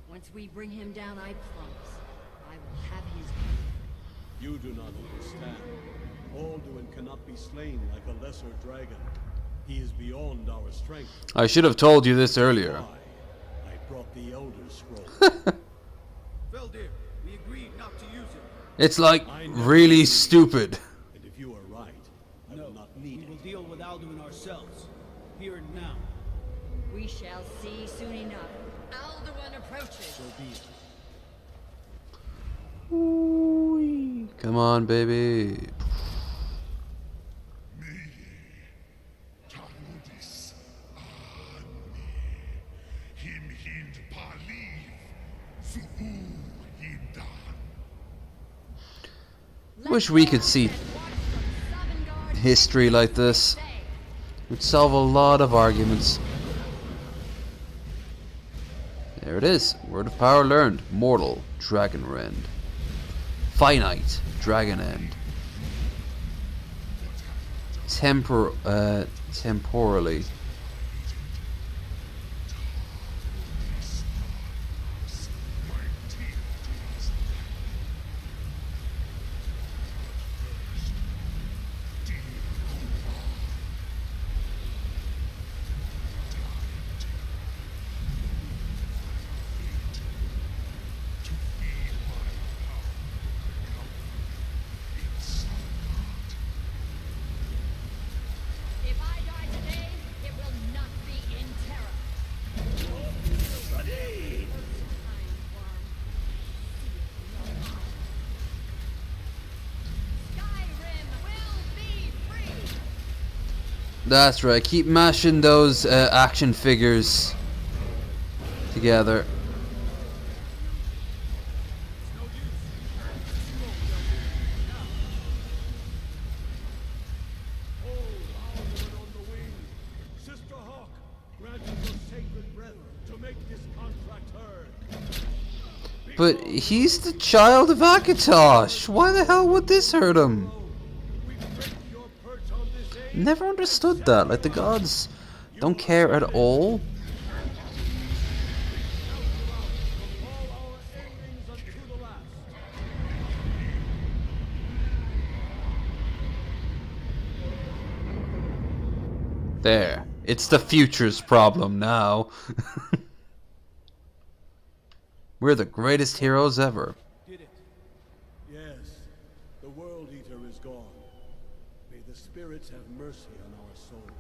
Once we bring him down, I promise, I will have his head. You do not understand. Alduin cannot be slain like a lesser dragon. He is beyond our strength. I should have told you this earlier. I brought the Elder Scroll. Feldir, we agreed not to use it. It's like really stupid. And if you are right, I will not need it. We will deal with Alduin ourselves. Here and now. We shall see soon enough. Alduin approaches. So be it. Ooh, come on, baby. Wish we could see history like this. It would solve a lot of arguments. There it is. Word of power learned. Mortal, Dragonrend. Finite, Dragon End. Temporally. That's right, keep mashing those action figures together. But he's the child of Akatosh. Why the hell would this hurt him? Never understood that. Like, the gods don't care at all. There. It's the future's problem now. We're the greatest heroes ever. Did it? Yes. The World Eater is gone. May the spirits have mercy on our souls.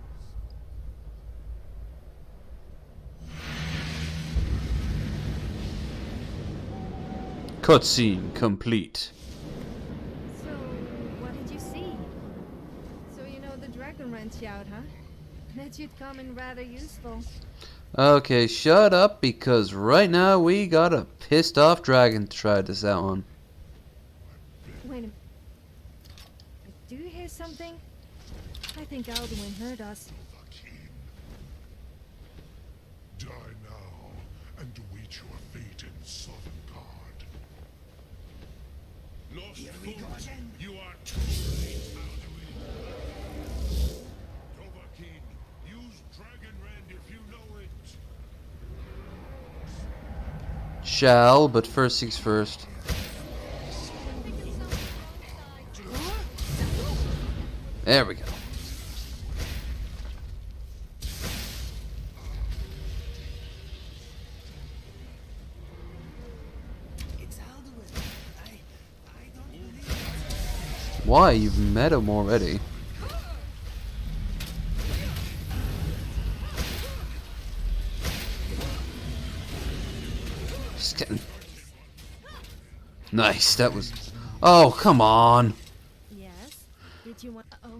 Cutscene complete. So, what did you see? So you know the Dragonrend shout, huh? That you'd come in rather useful. Okay, shut up, because right now we got a pissed off dragon to try this out on. Wait a minute. Do you hear something? I think Alduin heard us. Die now and await your fate in Sovngarde. Lost foot, you are too late, Alduin. Dovahkiin, use Dragonrend if you know it. Shall, but first things first. There we go. Why? You've met him already. Just getting... Nice, that was... Oh, come on. Yes? Did you want... Oh. I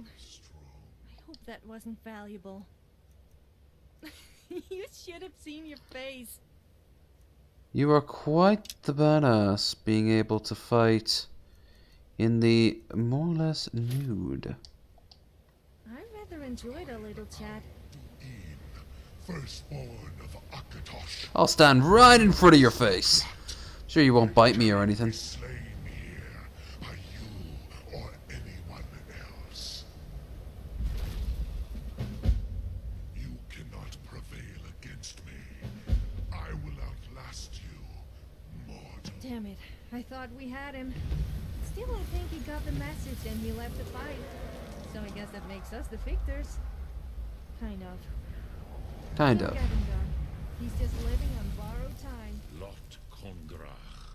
hope that wasn't valuable. You should have seen your face. You are quite the badass, being able to fight in the more or less nude. I rather enjoyed a little chat. Firstborn of Akatosh. I'll stand right in front of your face. Sure you won't bite me or anything. Slain here by you or anyone else. You cannot prevail against me. I will outlast you, mortal. Damn it. I thought we had him. Still, I think he got the message and he left the fight. So I guess that makes us the victors. Kind of. Kind Look of. at him go. He's just living on borrowed time. Lot Kongrach.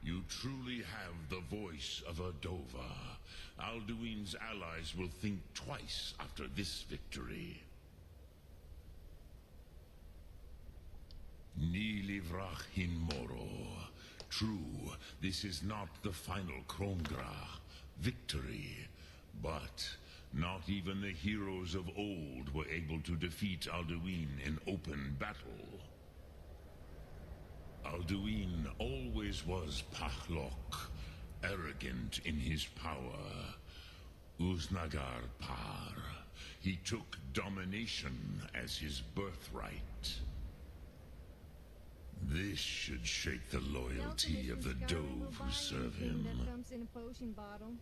You truly have the voice of a Dova. Alduin's allies will think twice after this victory. Ni livrach hin moro. True, this is not the final Kongrach victory, but not even the heroes of old were able to defeat Alduin in open battle. Alduin always was Pachlok, arrogant in his power. Uznagar Par. He took domination as his birthright. This should shake the loyalty of the Dove who serve him. That comes in a potion bottle.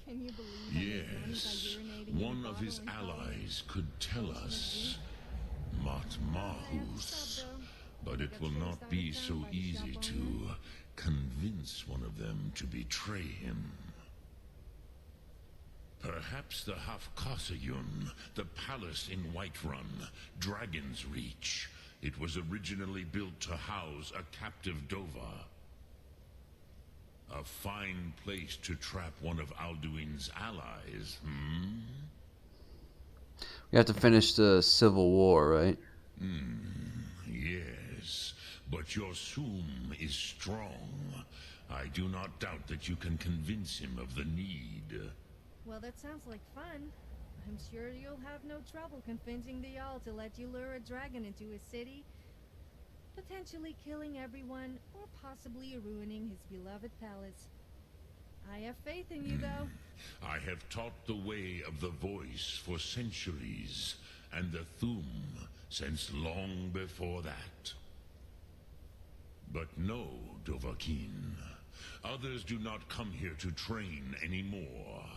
Can you believe Yes, one of his allies could tell us. Mat Mahus. But it will not be so easy to convince one of them to betray him. Perhaps the Hafkasayun, the palace in Whiterun, Dragon's Reach. It was originally built to house a captive Dova. A fine place to trap one of Alduin's allies, hmm? We have to finish the Civil War, right? Yes, but your Sum is strong. I do not doubt that you can convince him of the need. Well, that sounds like fun. I'm sure you'll have no trouble convincing the Jarl to let you lure a dragon into his city, potentially killing everyone, or possibly ruining his beloved palace. I have faith in you, though. I have taught the way of the voice for centuries, and the Thum since long before that. But no, Dovahkiin. Others do not come here to train anymore.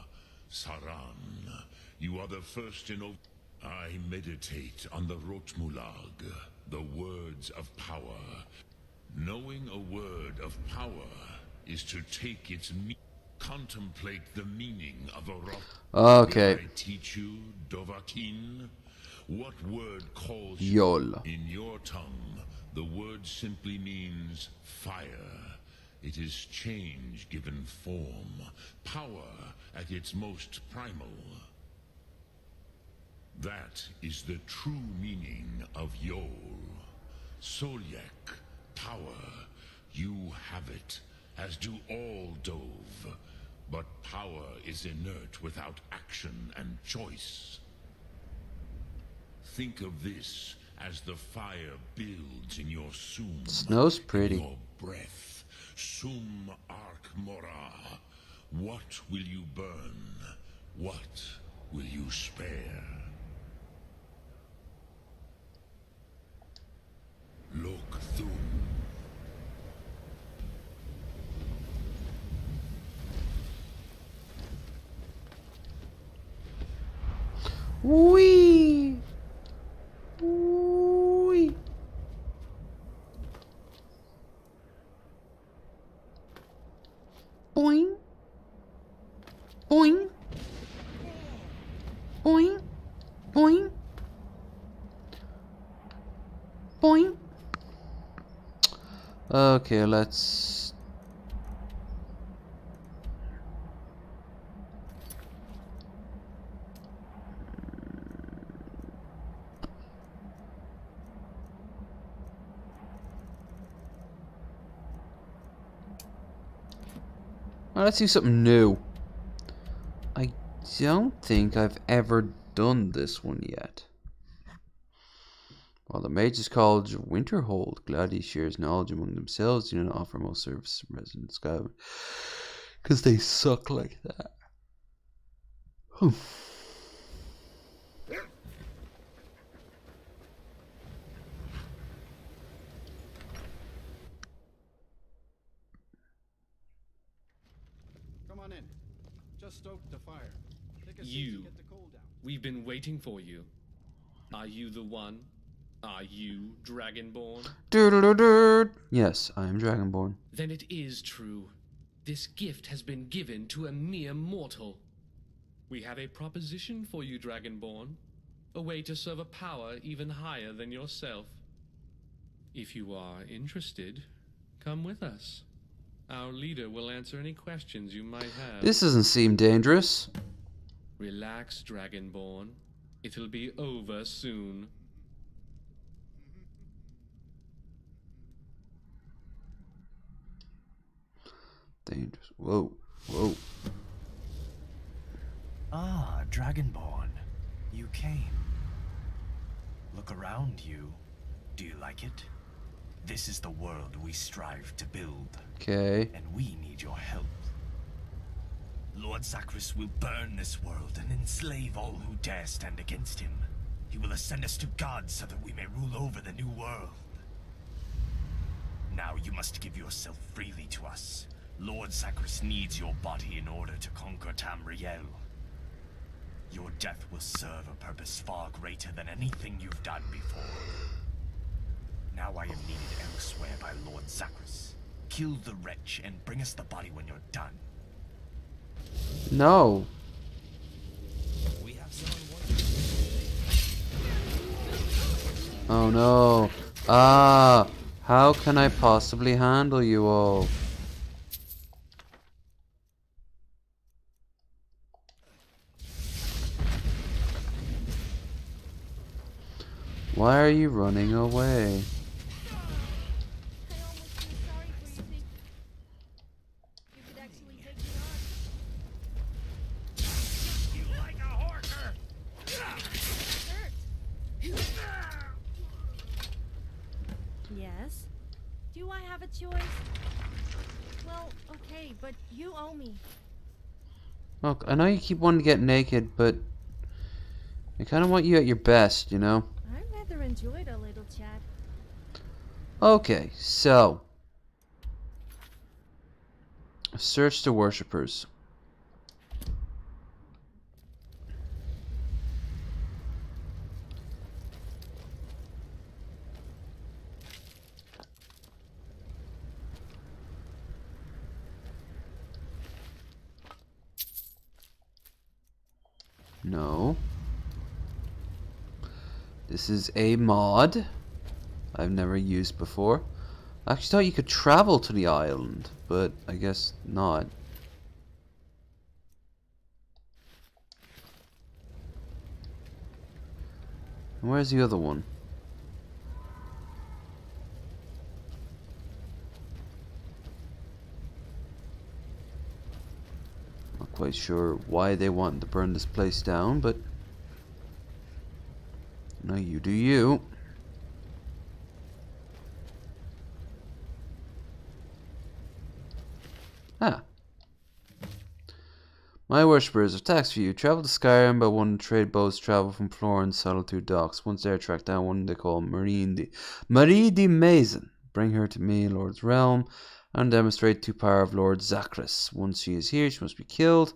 Saran, you are the first in I meditate on the Rotmulag, the words of power. Knowing a word of power is to take its contemplate the meaning of a Rot. Okay. Will I teach you, Dovahkiin? What word calls Yol. In your tongue, the word simply means fire. It is change given form, power at its most primal. That is the true meaning of Yol. Solyek, power. You have it, as do all Dove. But power is inert without action and choice. Think of this as the fire builds in your Sum. Snow's pretty. Your breath. Sum Ark Mora. What will you burn? What will you spare? Look Thum. Wee. Wee. Boing. Boing. Boing. Boing. Boing. Okay, let's... let's do something new. I don't think I've ever done this one yet. While the Mages College of Winterhold gladly shares knowledge among themselves, do not offer most service to residents of Skyrim. Because they suck like that. Come on in. Just stoked the fire. Take a seat You. to get the cold down. We've been waiting for you. Are you the one? Are you Dragonborn? Yes, I am Dragonborn. Then it is true. This gift has been given to a mere mortal. We have a proposition for you, Dragonborn. A way to serve a power even higher than yourself. If you are interested, come with us. Our leader will answer any questions you might have. This doesn't seem dangerous. Relax, Dragonborn. It'll be over soon. Dangerous. Whoa. Whoa. Ah, Dragonborn. You came. Look around you. Do you like it? This is the world we strive to build. Okay. And we need your help. Lord Zachris will burn this world and enslave all who dare stand against him. He will ascend us to God so that we may rule over the new world. Now you must give yourself freely to us. Lord Zachris needs your body in order to conquer Tamriel. Your death will serve a purpose far greater than anything you've done before. Now I am needed elsewhere by Lord Zachris. Kill the wretch and bring us the body when you're done. No. We have Oh no. Ah. How can I possibly handle you all? Why are you running away? Yes? Do I have a choice? Well, okay, but you owe me. Look, I know you keep wanting to get naked, but I kind of want you at your best, you know? I rather enjoyed a little chat. Okay, so. Search the worshippers. No. This is a mod I've never used before. I actually thought you could travel to the island, but I guess not. And where's the other one? Not quite sure why they want to burn this place down, but no, you do you. Ah. My worshippers have tasks for you. Travel to Skyrim by one of the trade boats travel from Florence Solitude docks. Once they're tracked down, one they call Marie de Mason. Bring her to me, Lord's realm, and demonstrate to power of Lord Zachris. Once she is here, she must be killed,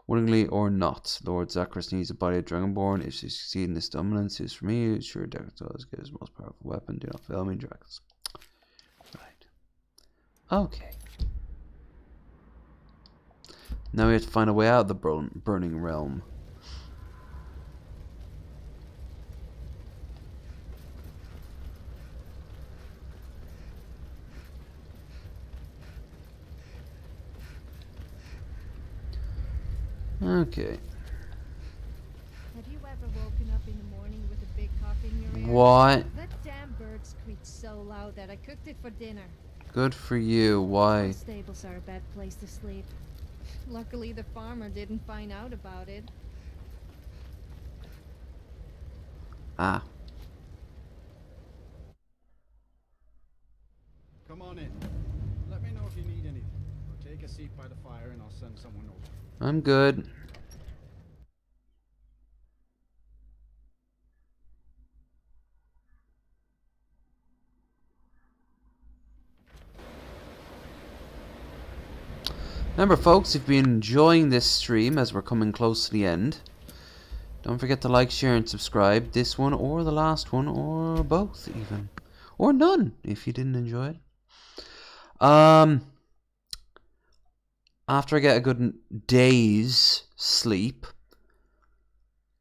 willingly or not. Lord Zachris needs a body of Dragonborn. If she succeeds in this dominance, it is for me. Sure, Dragon's get his most powerful weapon. Do not fail me, Dragons. Right. Okay. Now we have to find a way out of the burning realm. Okay. Have you ever woken up in the morning with a big cock in your ear? What? That damn bird screeched so loud that I cooked it for dinner. Good for you. Why? Stables are a bad place to sleep. Luckily, the farmer didn't find out about it. by the fire and I'll send someone over. I'm good. Remember, folks, if you've been enjoying this stream as we're coming close to the end, don't forget to like, share, and subscribe. This one, or the last one, or both, even. Or none, if you didn't enjoy it. After I get a good day's sleep,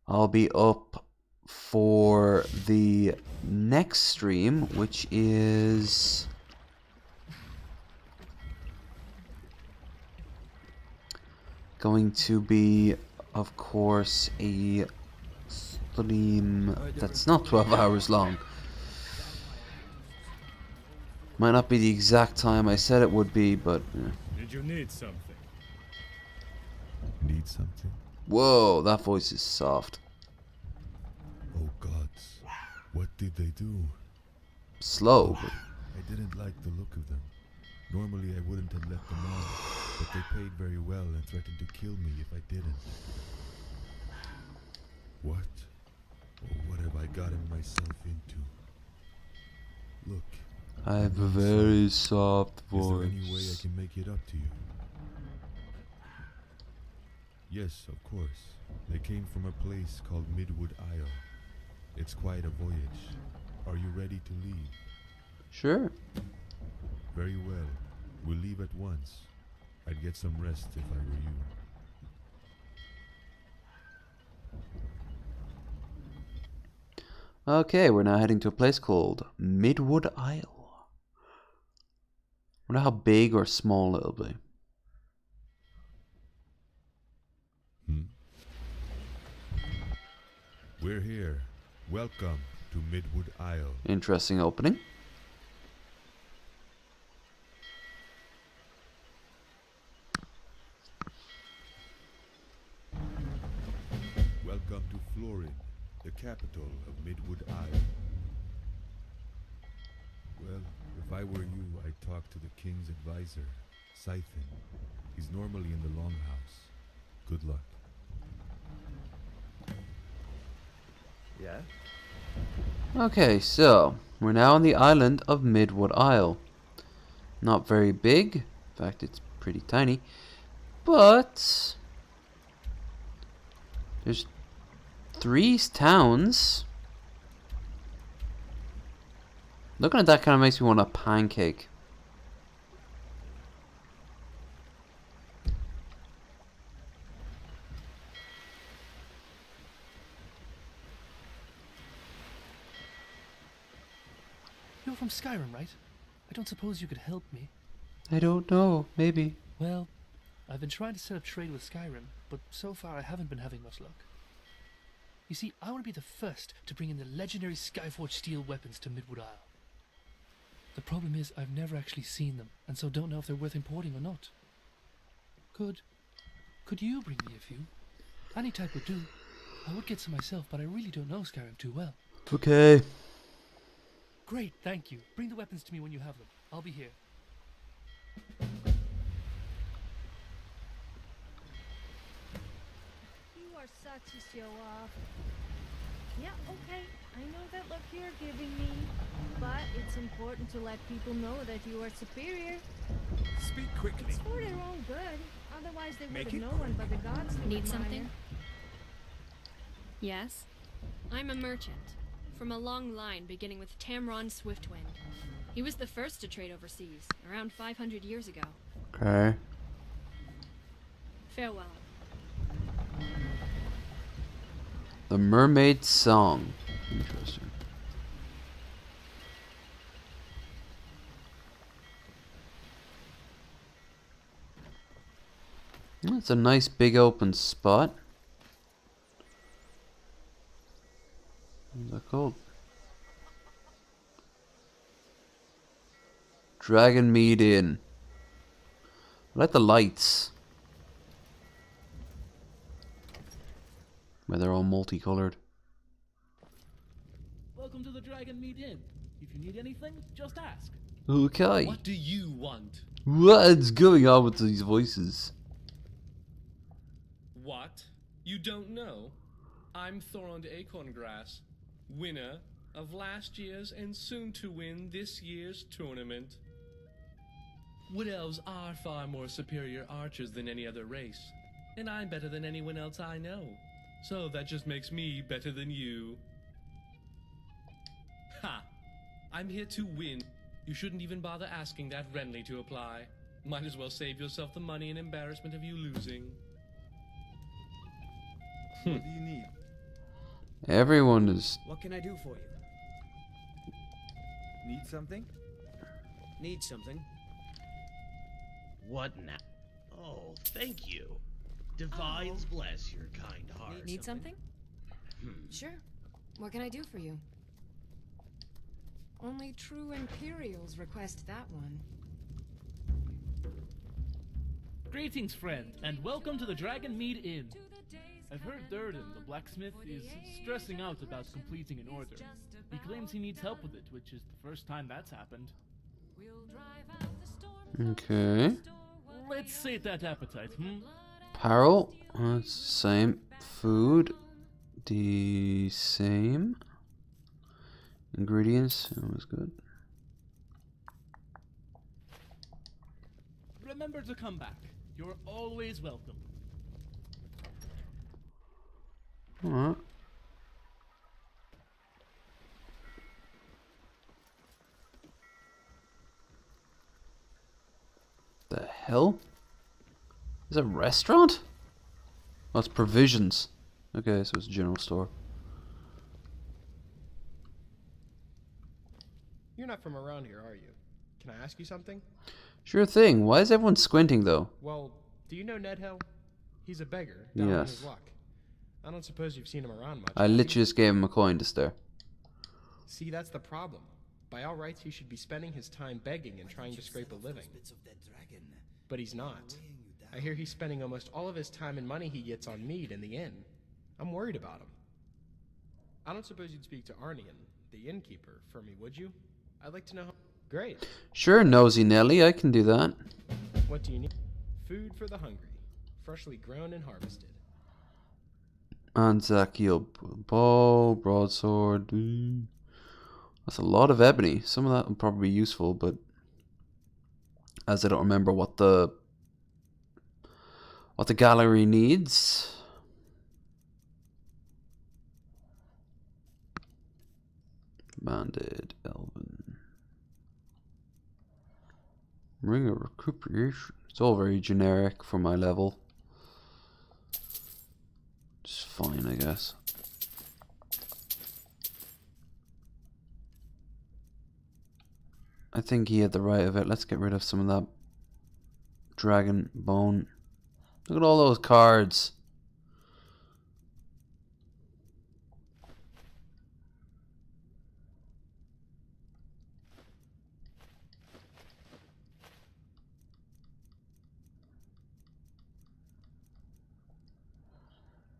I'll be up for the next stream, which is going to be, of course, a stream that's not 12 hours long. Might not be the exact time I said it would be, but... Did you need something? Need something? Whoa, that voice is soft. Oh gods, what did they do? Slow. I didn't like the look of them. Normally I wouldn't have let them on, but they paid very well and threatened to kill me if I didn't. What? Oh, what have I gotten myself into? Look. I have a very soft voice. Is there any way I can make it up to you? Yes, of course. They came from a place called Midwood Isle. It's quite a voyage. Are you ready to leave? Sure. Very well. We'll leave at once. I'd get some rest if I were you. Okay, we're now heading to a place called Midwood Isle. Wonder how big or small it'll be. We're here. Welcome to Midwood Isle. Interesting opening. Welcome to Florin, the capital of Midwood Isle. Well, if I were you, I'd talk to the king's advisor, Scythen. He's normally in the Longhouse. Good luck. Yeah? Okay, so we're now on the island of Midwood Isle. Not very big. In fact, it's pretty tiny. But there's 3 towns. Looking at that kind of makes me want a pancake. You're from Skyrim, right? I don't suppose you could help me. I don't know. Maybe. Well, I've been trying to set up trade with Skyrim, but so far I haven't been having much luck. You see, I want to be the first to bring in the legendary Skyforged steel weapons to Midwood Isle. The problem is I've never actually seen them, and so don't know if they're worth importing or not. Could you bring me a few? Any type would do. I would get some myself, but I really don't know Skyrim too well. Okay. Great, thank you. Bring the weapons to me when you have them. I'll be here. You are such a show-off. Yeah, okay, I know that look you're giving me, but it's important to let people know that you are superior. Speak quickly. It's for their own good. Otherwise they Make would it have known but the gods would Need admire. something? Yes. I'm a merchant. From a long line beginning with Tamron Swiftwind. He was the first to trade overseas, around 500 years ago. Okay. Farewell. The Mermaid Song. Interesting. It's a nice big open spot. What's that called? Dragonmead Inn. I like the lights. Where they're all multicolored. Welcome to the Dragonmead Inn. If you need anything, just ask. Okay. What do you want? What's going on with these voices? What? You don't know? I'm Thorond Acorngrass, winner of last year's and soon to win this year's tournament. Wood Elves are far more superior archers than any other race, and I'm better than anyone else I know. So that just makes me better than you. Ha! I'm here to win. You shouldn't even bother asking that Renly to apply. Might as well save yourself the money and embarrassment of you losing. What do you need? Everyone is... What can I do for you? Need something? Need something? What now? Oh, thank you. Divines bless your kind heart. Need something? Sure. What can I do for you? Only true Imperials request that one. Greetings, friend, and welcome to the Dragon Mead Inn. I've heard Durden, the blacksmith, is stressing out about completing an order. He claims he needs help with it, which is the first time that's happened. Okay. Let's sate that appetite, Apparel. That's the same. Food. The same. Ingredients. Always good. Remember to come back. You're always welcome. Alright. The hell? Is it a restaurant? Oh, it's provisions. Okay, so it's a general store. You're not from around here, are you? Can I ask you something? Sure thing. Why is everyone squinting though? Well, do you know Ned Hill? He's a beggar, down on his Yes. luck. I don't suppose you've seen him around much. I have you? literally just gave him a coin to stare. See, that's the problem. By all rights, he should be spending his time begging and trying to scrape a living. But he's not. I hear he's spending almost all of his time and money he gets on mead in the inn. I'm worried about him. I don't suppose you'd speak to Arnian, the innkeeper, for me, would you? I'd like to know how... Great. Sure, nosy Nelly, I can do that. What do you need? Food for the hungry. Freshly grown and harvested. Anzakiel bow, broadsword. That's a lot of ebony. Some of that will probably be useful, but as I don't remember what the gallery needs. Banded, elven. Ring of recuperation. It's all very generic for my level. It's fine, I guess. I think he had the right of it. Let's get rid of some of that dragon bone. Look at all those cards.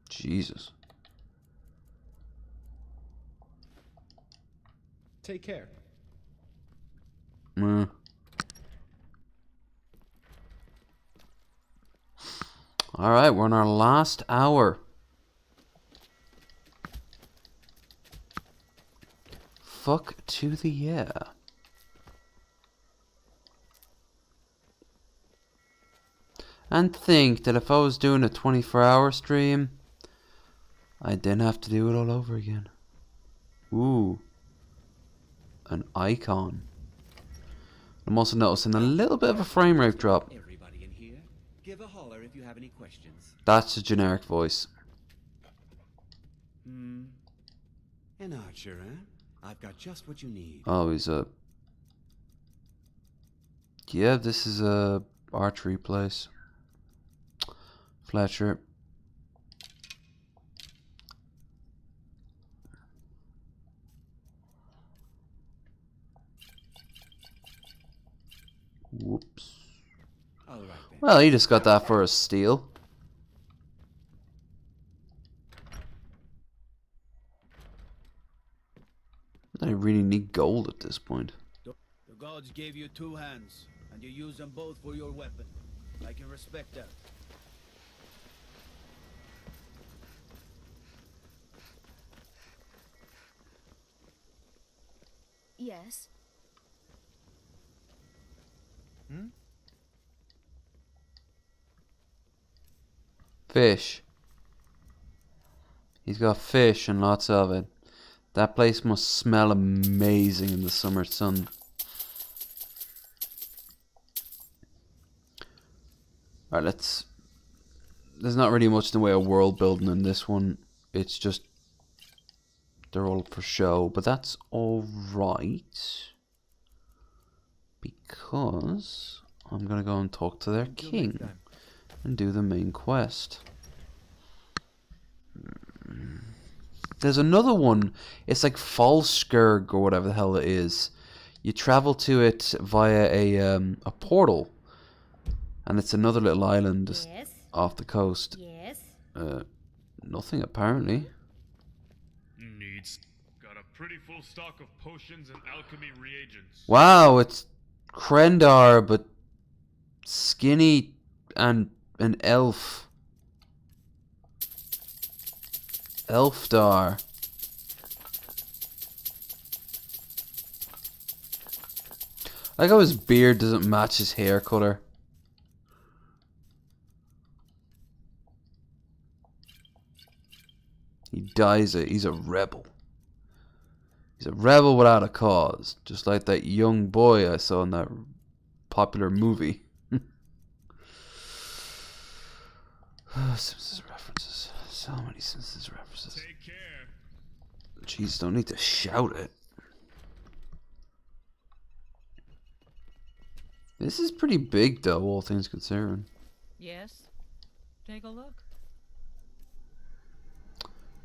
Jesus. Take care. Alright, we're on our last hour. Fuck to the yeah. And think that if I was doing a 24-hour stream, I didn't have to do it all over again. Ooh. An icon. I'm also noticing a little bit of a frame rate drop. Everybody in here, give a holler if you have any questions. That's a generic voice. An archer, eh? I've got just what you need. Oh, he's a... Yeah, this is a archery place. Fletcher. Whoops. All right, then. Well, he just got that for a steal. I really need gold at this point. The gods gave you 2 hands, and you use them both for your weapon. I can respect that. Yes. Fish. He's got fish and lots of it. That place must smell amazing in the summer sun. Alright, let's... There's not really much in the way of world building in this one. It's just... They're all for show. But that's alright. Because... I'm gonna go and talk to their king. And do the main quest. There's another one. It's like Falskirk or whatever the hell it is. You travel to it via a portal. And it's another little island just off the coast. Yes. Nothing apparently. Needs. Got a pretty full stock of potions and alchemy reagents. Wow, it's Krendar, but skinny and an elf. Elfdar. I like how his beard doesn't match his hair color. He dies it. He's a rebel. He's a rebel without a cause. Just like that young boy I saw in that popular movie. Simpsons references. So many Simpsons references. Take care. Jeez, don't need to shout it. This is pretty big though, all things considered. Yes. Take a look.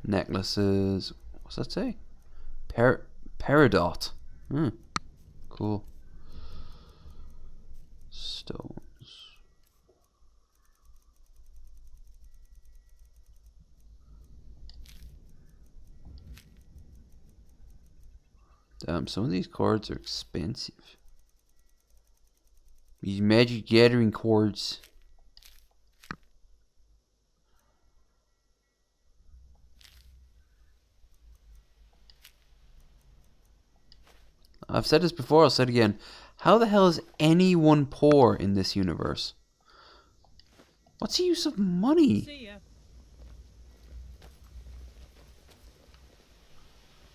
Necklaces. What's that say? Peridot. Cool. Stones. Damn, some of these cards are expensive. These Magic Gathering cards. I've said this before, I'll say it again. How the hell is anyone poor in this universe? What's the use of money? See ya.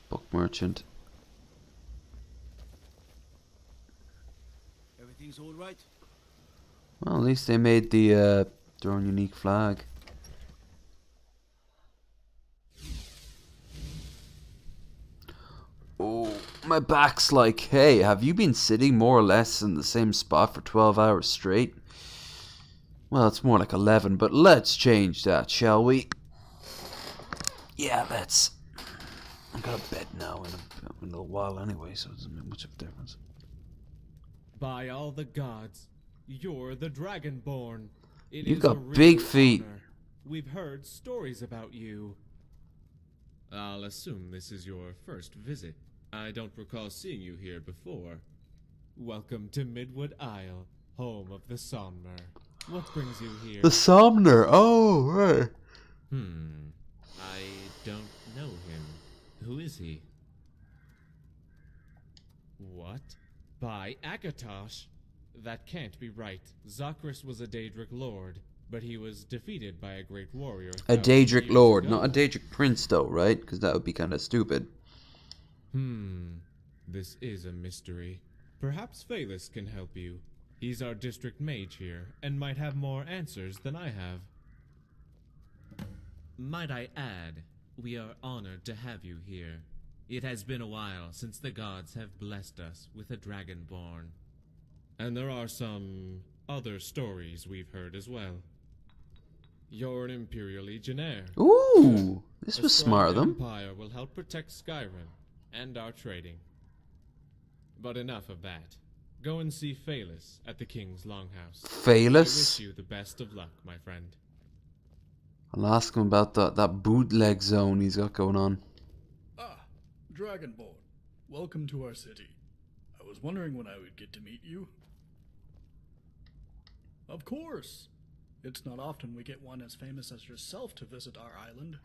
Book merchant. Everything's all right? Well, at least they made the their own unique flag. Oh, my back's like, hey, have you been sitting more or less in the same spot for 12 hours straight? Well, it's more like 11, but let's change that, shall we? Yeah, let's. I got a bed now in a little while anyway, so it doesn't make much of a difference. By all the gods, you're the Dragonborn. You've got big feet. Honor. We've heard stories about you. I'll assume this is your first visit. I don't recall seeing you here before. Welcome to Midwood Isle, home of the Somner. What brings you here? The Somner, oh, right. I don't know him. Who is he? What? By Akatosh? That can't be right. Zachris was a Daedric lord, but he was defeated by a great warrior. A Daedric lord, not a Daedric prince though, right? Because that would be kind of stupid. This is a mystery. Perhaps Phaelus can help you. He's our district mage here, and might have more answers than I have. Might I add, we are honored to have you here. It has been a while since the gods have blessed us with a Dragonborn. And there are some other stories we've heard as well. You're an Imperial Legionnaire. Ooh, this was smart of them. Empire will help protect Skyrim and our trading. But enough of that. Go and see Phaelus at the King's Longhouse. Phaelus? I wish you the best of luck, my friend. I'll ask him about that bootleg zone he's got going on. Ah, Dragonborn. Welcome to our city. I was wondering when I would get to meet you. Of course. It's not often we get one as famous as yourself to visit our island.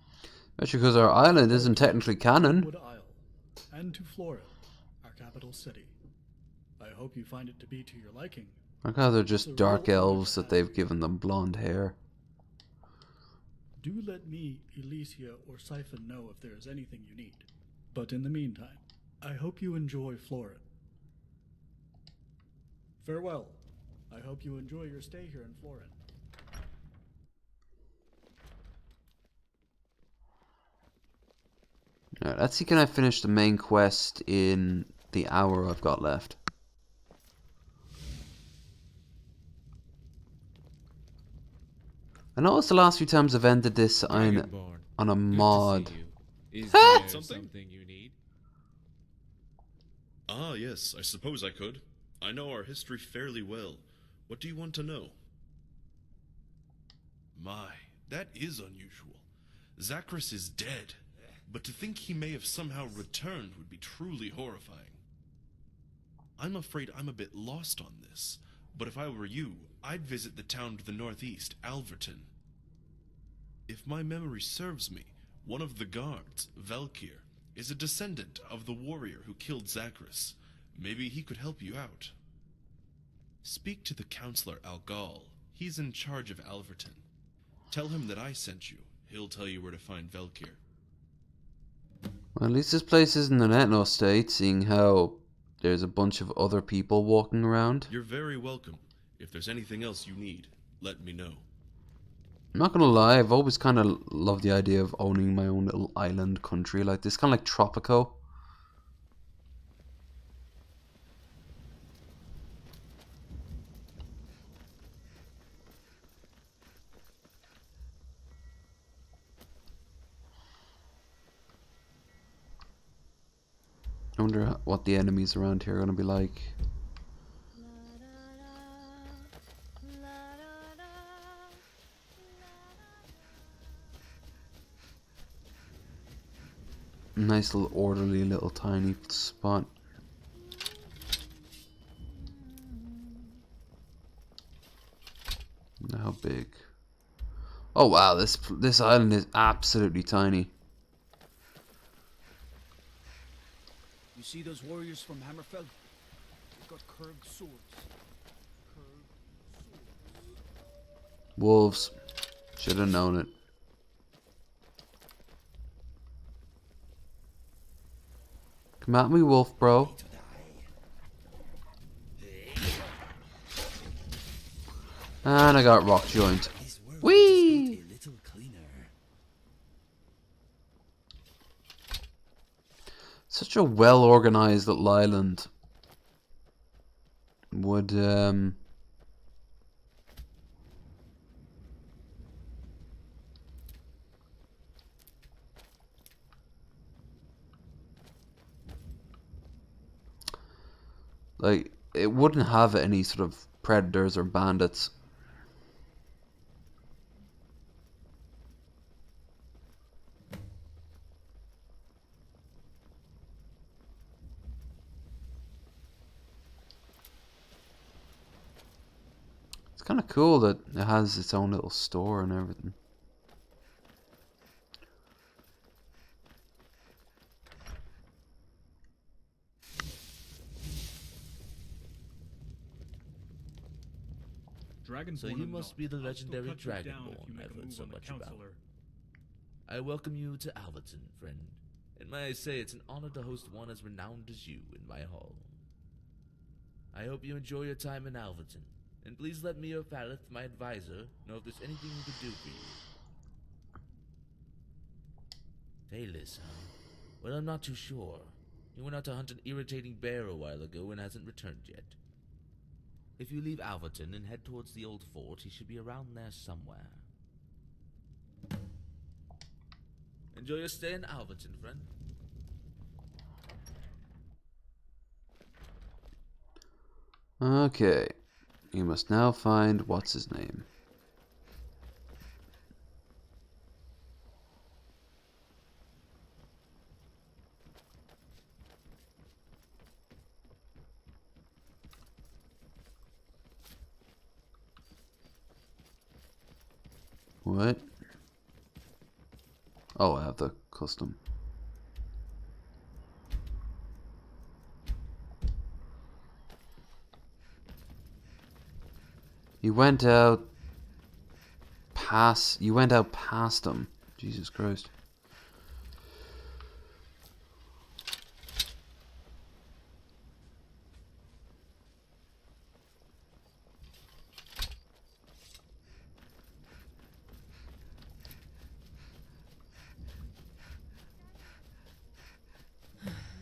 That's because our island isn't technically canon. Wood Isle, and to Florida, our capital city. I hope you find it to be to your liking. Look how they're just dark elves that they've given them blonde hair. Do let me, Elysia, or Siphon know if there is anything you need. But in the meantime, I hope you enjoy Florid. Farewell. I hope you enjoy your stay here in Florid. Alright, let's see, can I finish the main quest in the hour I've got left? I noticed the last few times I've ended this on a mod. Is there something you need? Ah, yes, I suppose I could. I know our history fairly well. What do you want to know? My, that is unusual. Zachris is dead, but to think he may have somehow returned would be truly horrifying. I'm afraid I'm a bit lost on this, but if I were you, I'd visit the town to the northeast, Alverton. If my memory serves me, one of the guards, Velkir, is a descendant of the warrior who killed Zachris. Maybe he could help you out. Speak to the counselor Algal. He's in charge of Alverton. Tell him that I sent you. He'll tell you where to find Velkir. Well, at least this place isn't an ethno state, seeing how there's a bunch of other people walking around. You're very welcome. If there's anything else you need, let me know. I'm not gonna lie, I've always kind of loved the idea of owning my own little island country like this, kind of like Tropico. I wonder what the enemies around here are gonna be like. Nice little orderly little tiny spot. How big? Oh wow, this island is absolutely tiny. You see those warriors from Hammerfell? They've got curved swords. Wolves. Should have known it. Come at me, wolf, bro. And I got rock joint. Whee! Such a well-organized little island. Would like, it wouldn't have any sort of predators or bandits. It's kind of cool that it has its own little store and everything. So you must be the legendary Dragonborn I've heard so much about. I welcome you to Alverton, friend, and may I say it's an honor to host one as renowned as you in my hall. I hope you enjoy your time in Alverton, and please let me or Falith, my advisor, know if there's anything we could do for you. Taylor, huh? Well, I'm not too sure. He went out to hunt an irritating bear a while ago and hasn't returned yet. If you leave Alverton and head towards the old fort, he should be around there somewhere. Enjoy your stay in Alverton, friend. Okay. You must now find what's his name. What? Oh, I have the custom. You went out past him. Jesus Christ.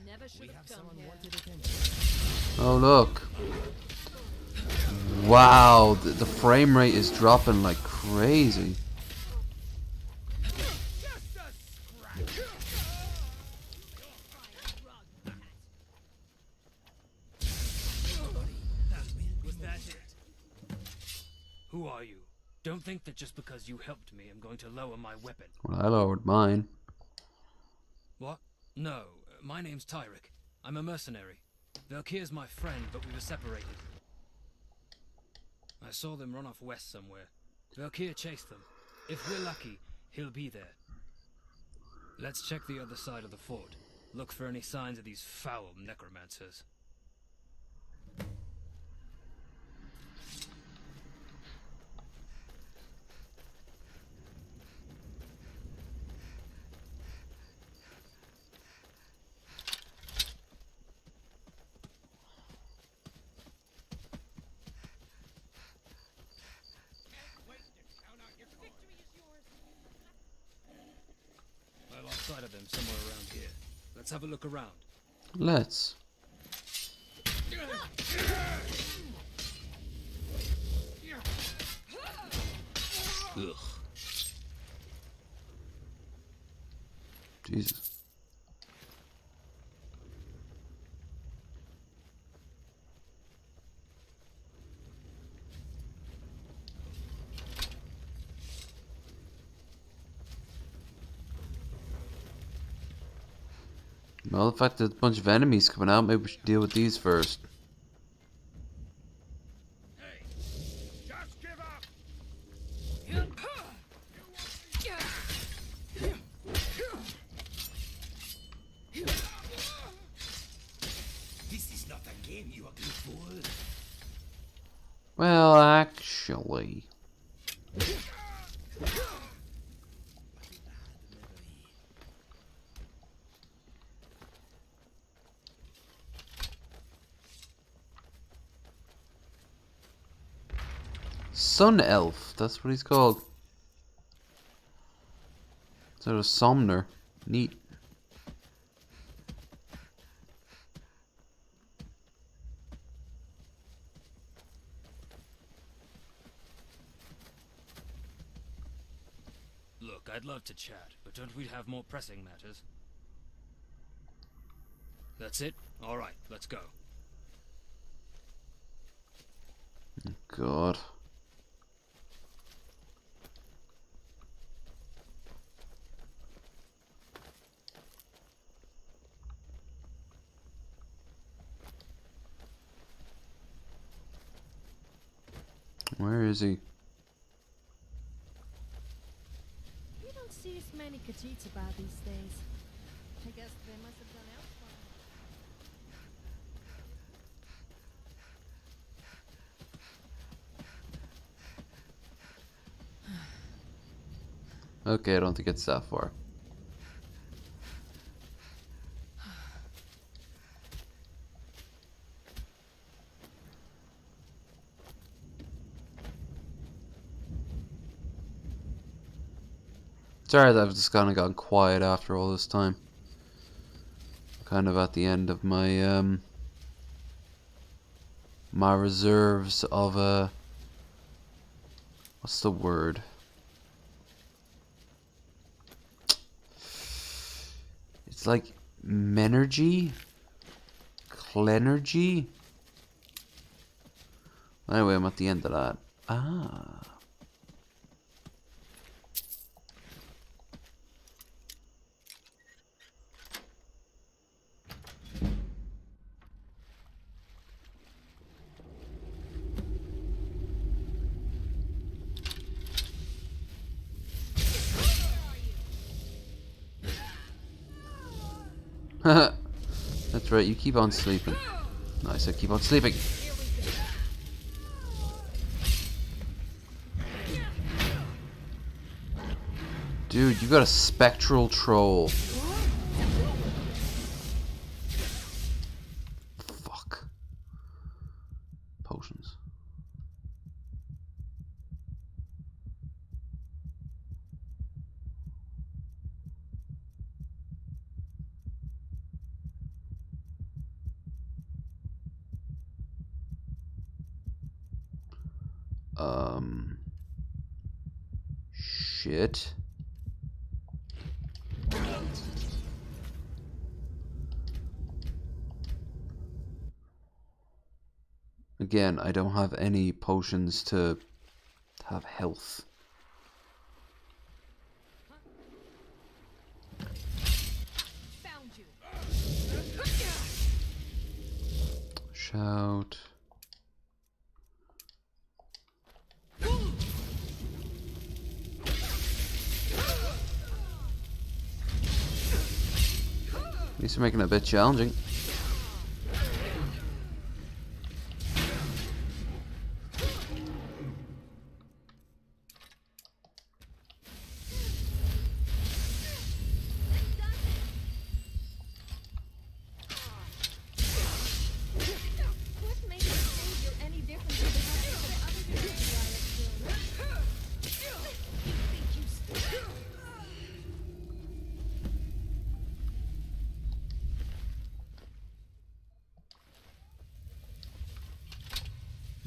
Never should have come here. Oh look. Wow, the frame rate is dropping like crazy. Was that it? Who are you? Don't think that just because you helped me, I'm going to lower my weapon. Well, I lowered mine. What? No, my name's Tyrick. I'm a mercenary. Velkir's my friend, but we were separated. I saw them run off west somewhere. Velkir chased them. If we're lucky, he'll be there. Let's check the other side of the fort. Look for any signs of these foul necromancers. I lost sight of them somewhere around here. Let's have a look around. Let's. Ugh. Jesus. Well, the fact that a bunch of enemies coming out, maybe we should deal with these first. Just give up! This is not a game, you ugly fool. Well, actually. Sun Elf, that's what he's called. Sort of Somner. Neat. Look, I'd love to chat, but don't we have more pressing matters? That's it? Alright, let's go. God. Where is he? You don't see as many Khajiits about these days. I guess they must have gone elsewhere. Okay, I don't think it's that far. Sorry that I've just kind of gone quiet after all this time. Kind of at the end of my my reserves of what's the word? It's like menergy? Clenergy? Anyway, I'm at the end of that. Ah. That's right, you keep on sleeping. No, I said keep on sleeping. Dude, you got a spectral troll. Fuck. Potions. Shit. Again, I don't have any potions to have health. Found you. Shout. At least we're making it a bit challenging. What makes this savior any different from the other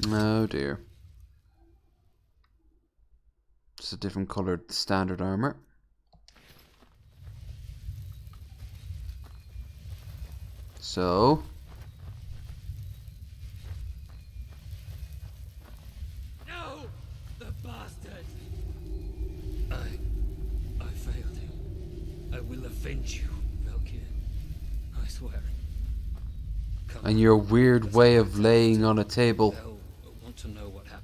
Oh dear. It's a different colored standard armor. So No! The bastard! I failed him. I will avenge you, Valkyr. I swear. and your weird way of laying on a table. They'll want to know what happened.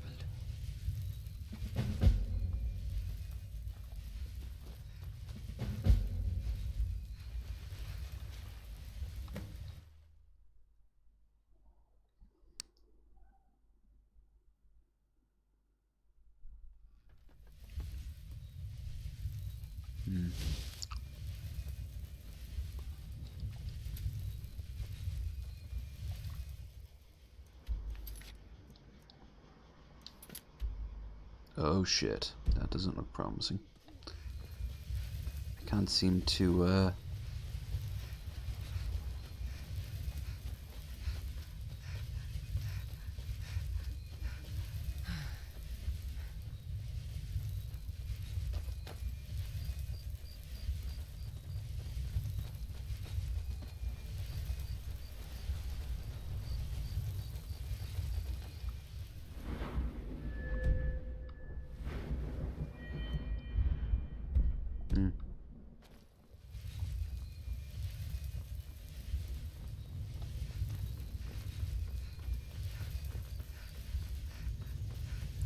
Oh shit, that doesn't look promising. I can't seem to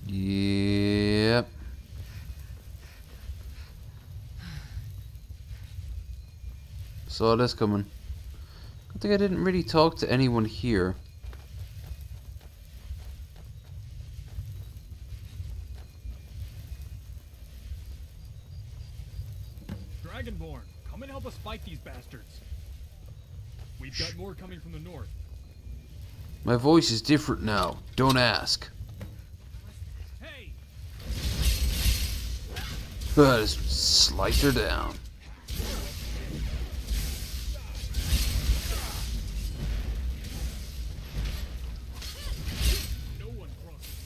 Yep. Saw this coming. I think I didn't really talk to anyone here. Dragonborn, come and help us fight these bastards. We've got more coming from the north. My voice is different now. Don't ask. Hey! Just slice her down. No one crosses.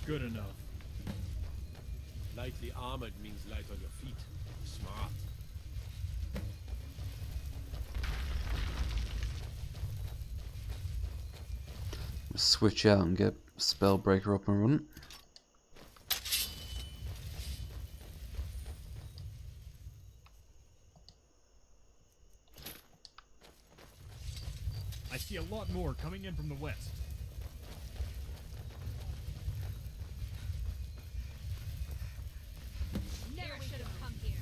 Good enough. Lightly armored means light on your feet. Smart. switch out and get Spellbreaker up and running. I see a lot more coming in from the west. Never should have come here.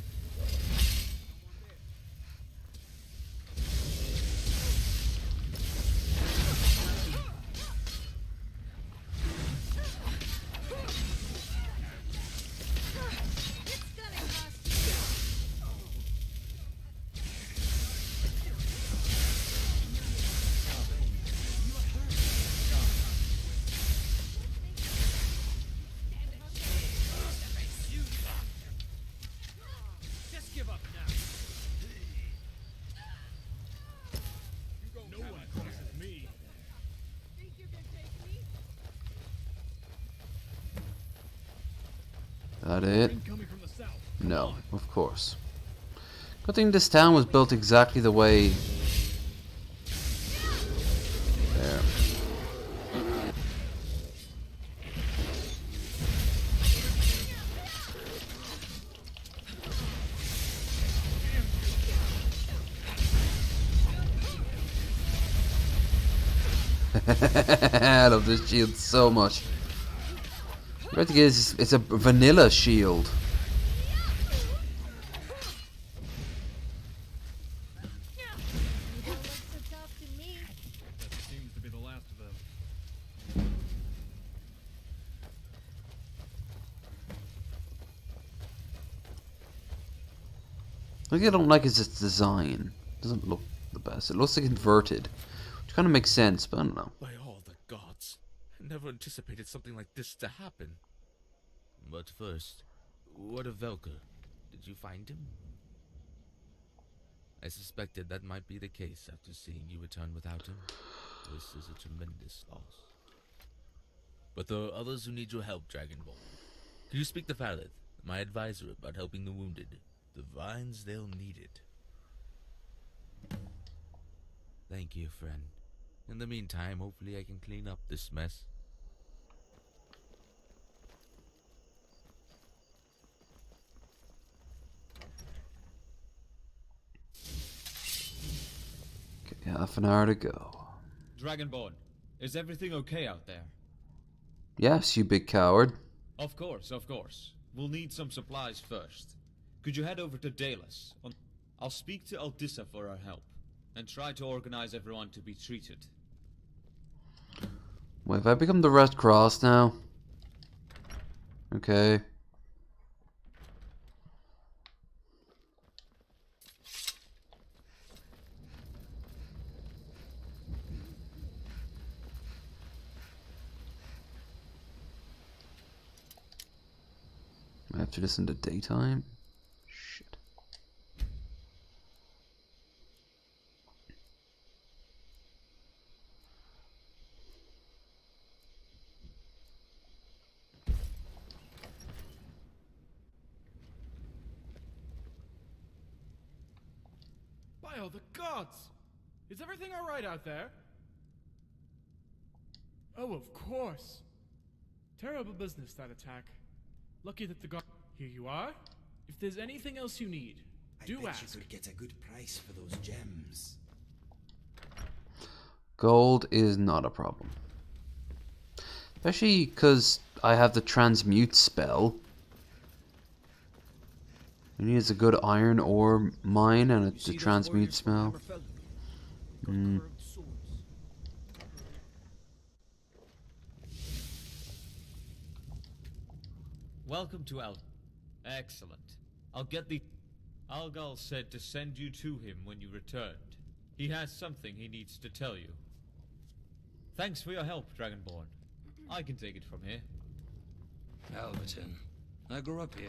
Just give up now. No one crosses me. Think you can take me? That it? Incoming from the south. No, of course. Good thing this town was built exactly the way. There. I love this shield so much. What it is, it's a vanilla shield. That seems to be the last of them. The thing I don't like is its design. It doesn't look the best. It looks like inverted, which kind of makes sense, but I don't know. By all the gods, I never anticipated something like this to happen. But first, what of Velker? Did you find him? I suspected that might be the case after seeing you return without him. This is a tremendous loss. But there are others who need your help, Dragonborn. Can you speak to Falith, my advisor, about helping the wounded? The Vines, they'll need it. Thank you, friend. In the meantime, hopefully I can clean up this mess. Okay, half an hour to go. Dragonborn, is everything okay out there? Yes, you big coward. Of course, of course. We'll need some supplies first. Could you head over to Dalus? I'll speak to Aldissa for our help, and try to organize everyone to be treated. Wait, have I become the Red Cross now? Okay. I have to listen to daytime? Shit. By all the gods! Is everything alright out there? Oh, of course. Terrible business, that attack. Lucky that the god... Here you are. If there's anything else you need, do bet ask. you could get a good price for those gems. Gold is not a problem. Especially because I have the transmute spell. It needs a good iron ore mine and it's the transmute spell. Welcome to Excellent. I'll get the... Algal said to send you to him when you returned. He has something he needs to tell you. Thanks for your help, Dragonborn. I can take it from here. Alberton. I grew up here.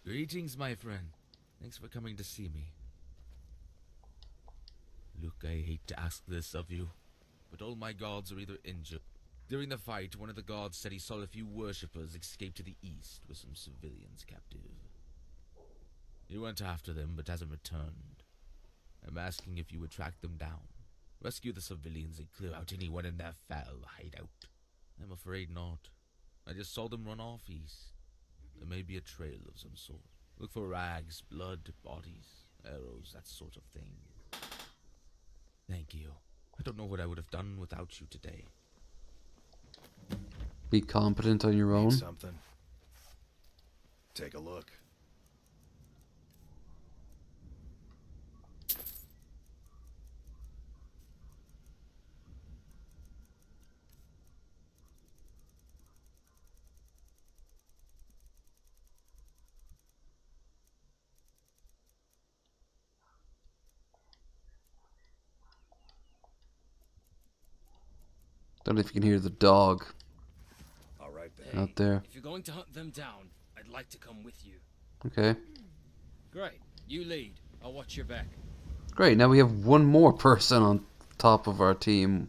Greetings, my friend. Thanks for coming to see me. Look, I hate to ask this of you, but all my gods are either injured. During the fight, one of the gods said he saw a few worshippers escape to the east with some civilians captive. He went after them, but hasn't returned. I'm asking if you would track them down, rescue the civilians, and clear out anyone in their foul hideout. I'm afraid not. I just saw them run off east. There may be a trail of some sort. Look for rags, blood, bodies, arrows, that sort of thing. Thank you. I don't know what I would have done without you today. Be competent on your own. Need something. Take a look. Don't know if you can hear the dog. All right, Hey, out there. If you're going to hunt them down, I'd like to come with you. Okay. Great. You lead. I'll watch your back. Great, now we have one more person on top of our team.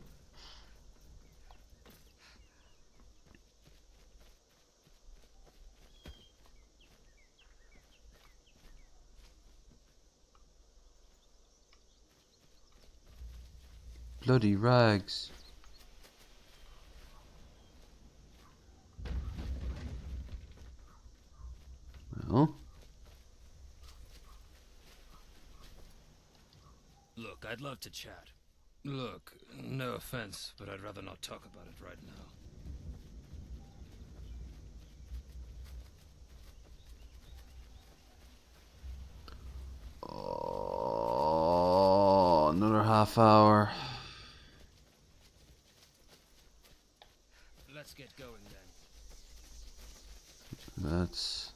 Bloody rags. Well. Look, I'd love to chat. Look, no offense, but I'd rather not talk about it right now. Oh, another half hour. Let's get going then. That's...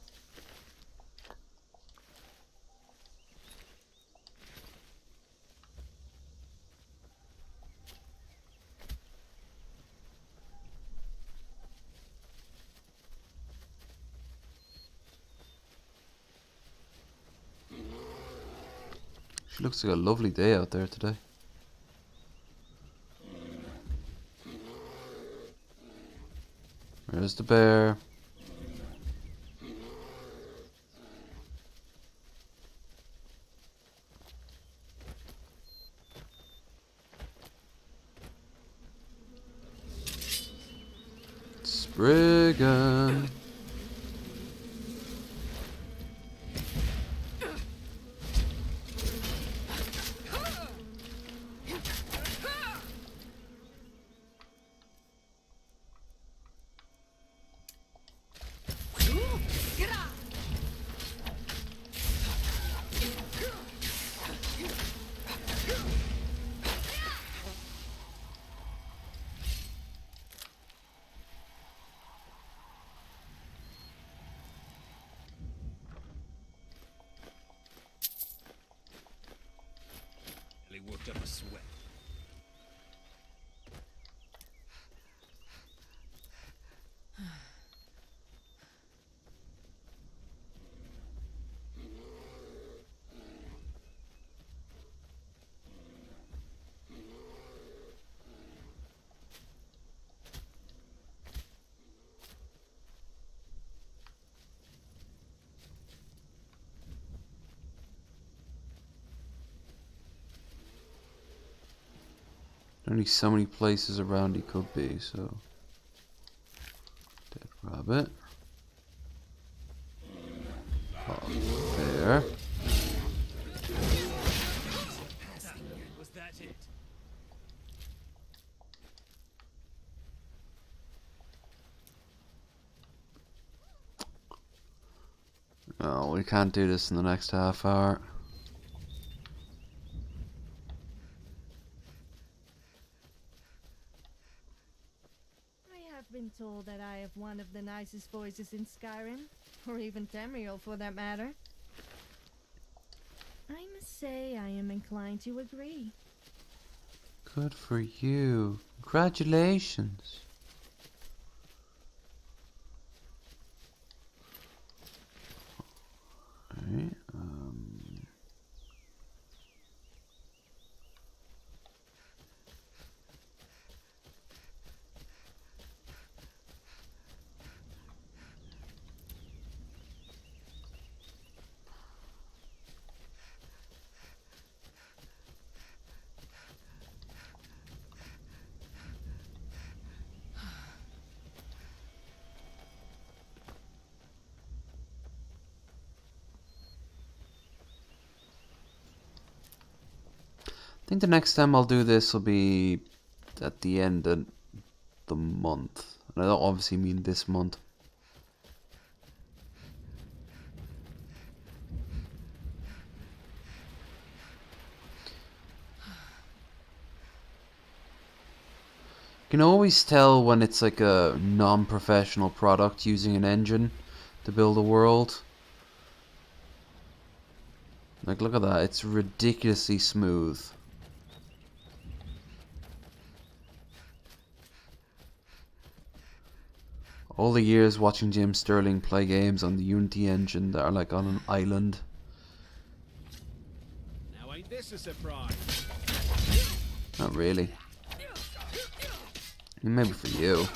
She looks like a lovely day out there today. Where's the bear? Spriggan. He worked up a sweat. Only so many places around he could be, so... Dead rabbit. Oh, there. Was that it? No, we can't do this in the next half hour. I've been told that I have one of the nicest voices in Skyrim, or even Tamriel for that matter. I must say I am inclined to agree. Good for you. Congratulations. Alright, think the next time I'll do this will be at the end of the month. And I don't obviously mean this month. You can always tell when it's like a non-professional product using an engine to build a world. Like, look at that, it's ridiculously smooth. All the years watching Jim Sterling play games on the Unity engine that are like on an island. Now ain't this a surprise? Not really. Maybe for you.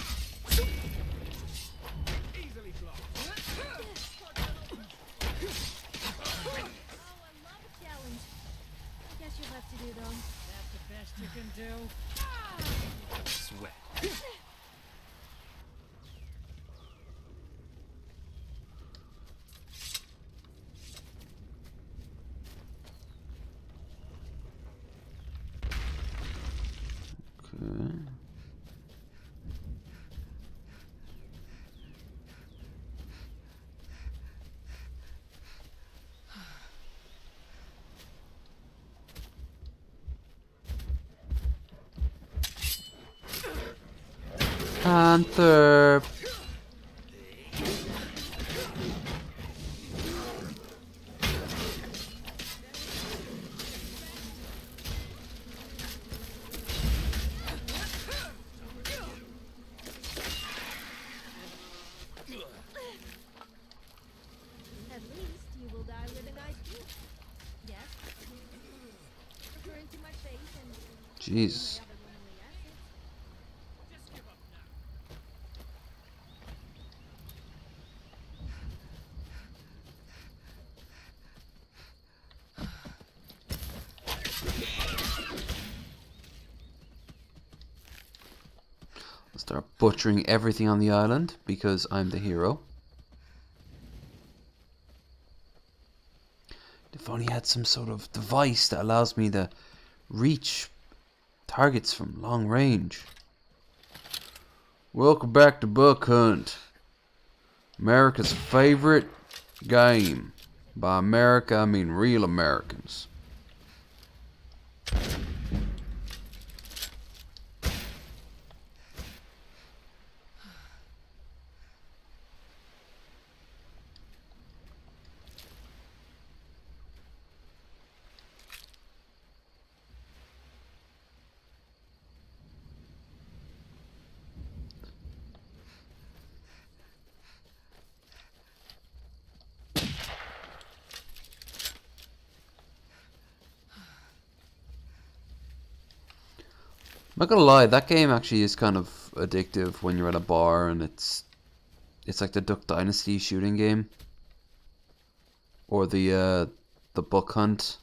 Sweat. Okay. Panther. At least you will die with a nice view. Yes. Referring to my face and Jeez. I'll start butchering everything on the island because I'm the hero. If only I had some sort of device that allows me to reach targets from long range. Welcome back to Buck Hunt, America's favorite game. By America, I mean real Americans. I'm not gonna lie, that game actually is kind of addictive when you're at a bar and it's like the Duck Dynasty shooting game. Or the Buck Hunt.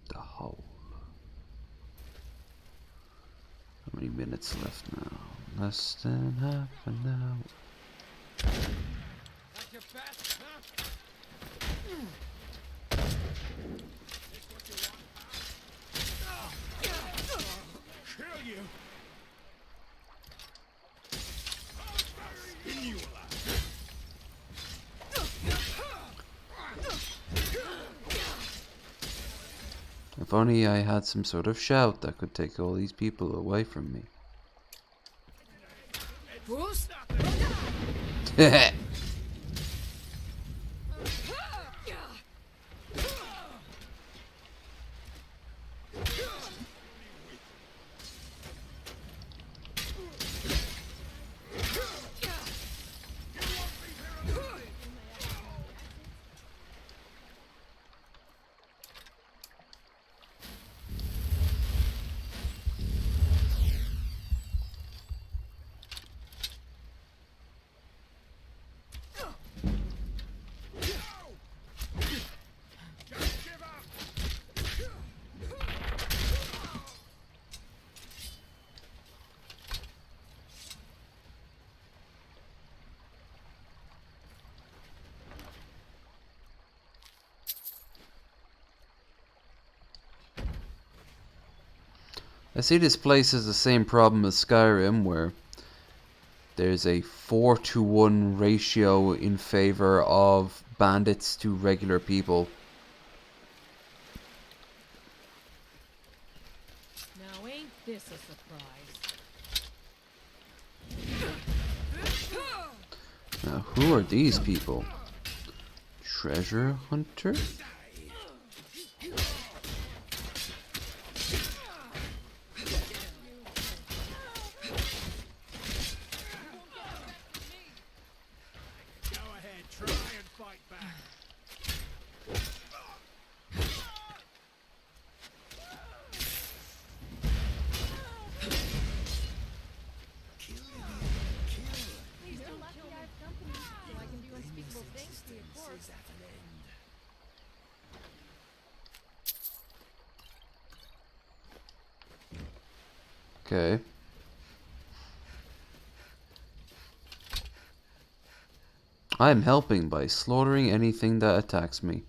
The hole. How many minutes left now? Less than half an hour. That's your best, huh? Kill you! Skin you alive! If only I had some sort of shout that could take all these people away from me. I see this place has the same problem as Skyrim, where there's a 4-to-1 ratio in favor of bandits to regular people. Now ain't this a surprise? Now, who are these people? Treasure hunter? Okay. I am helping by slaughtering anything that attacks me.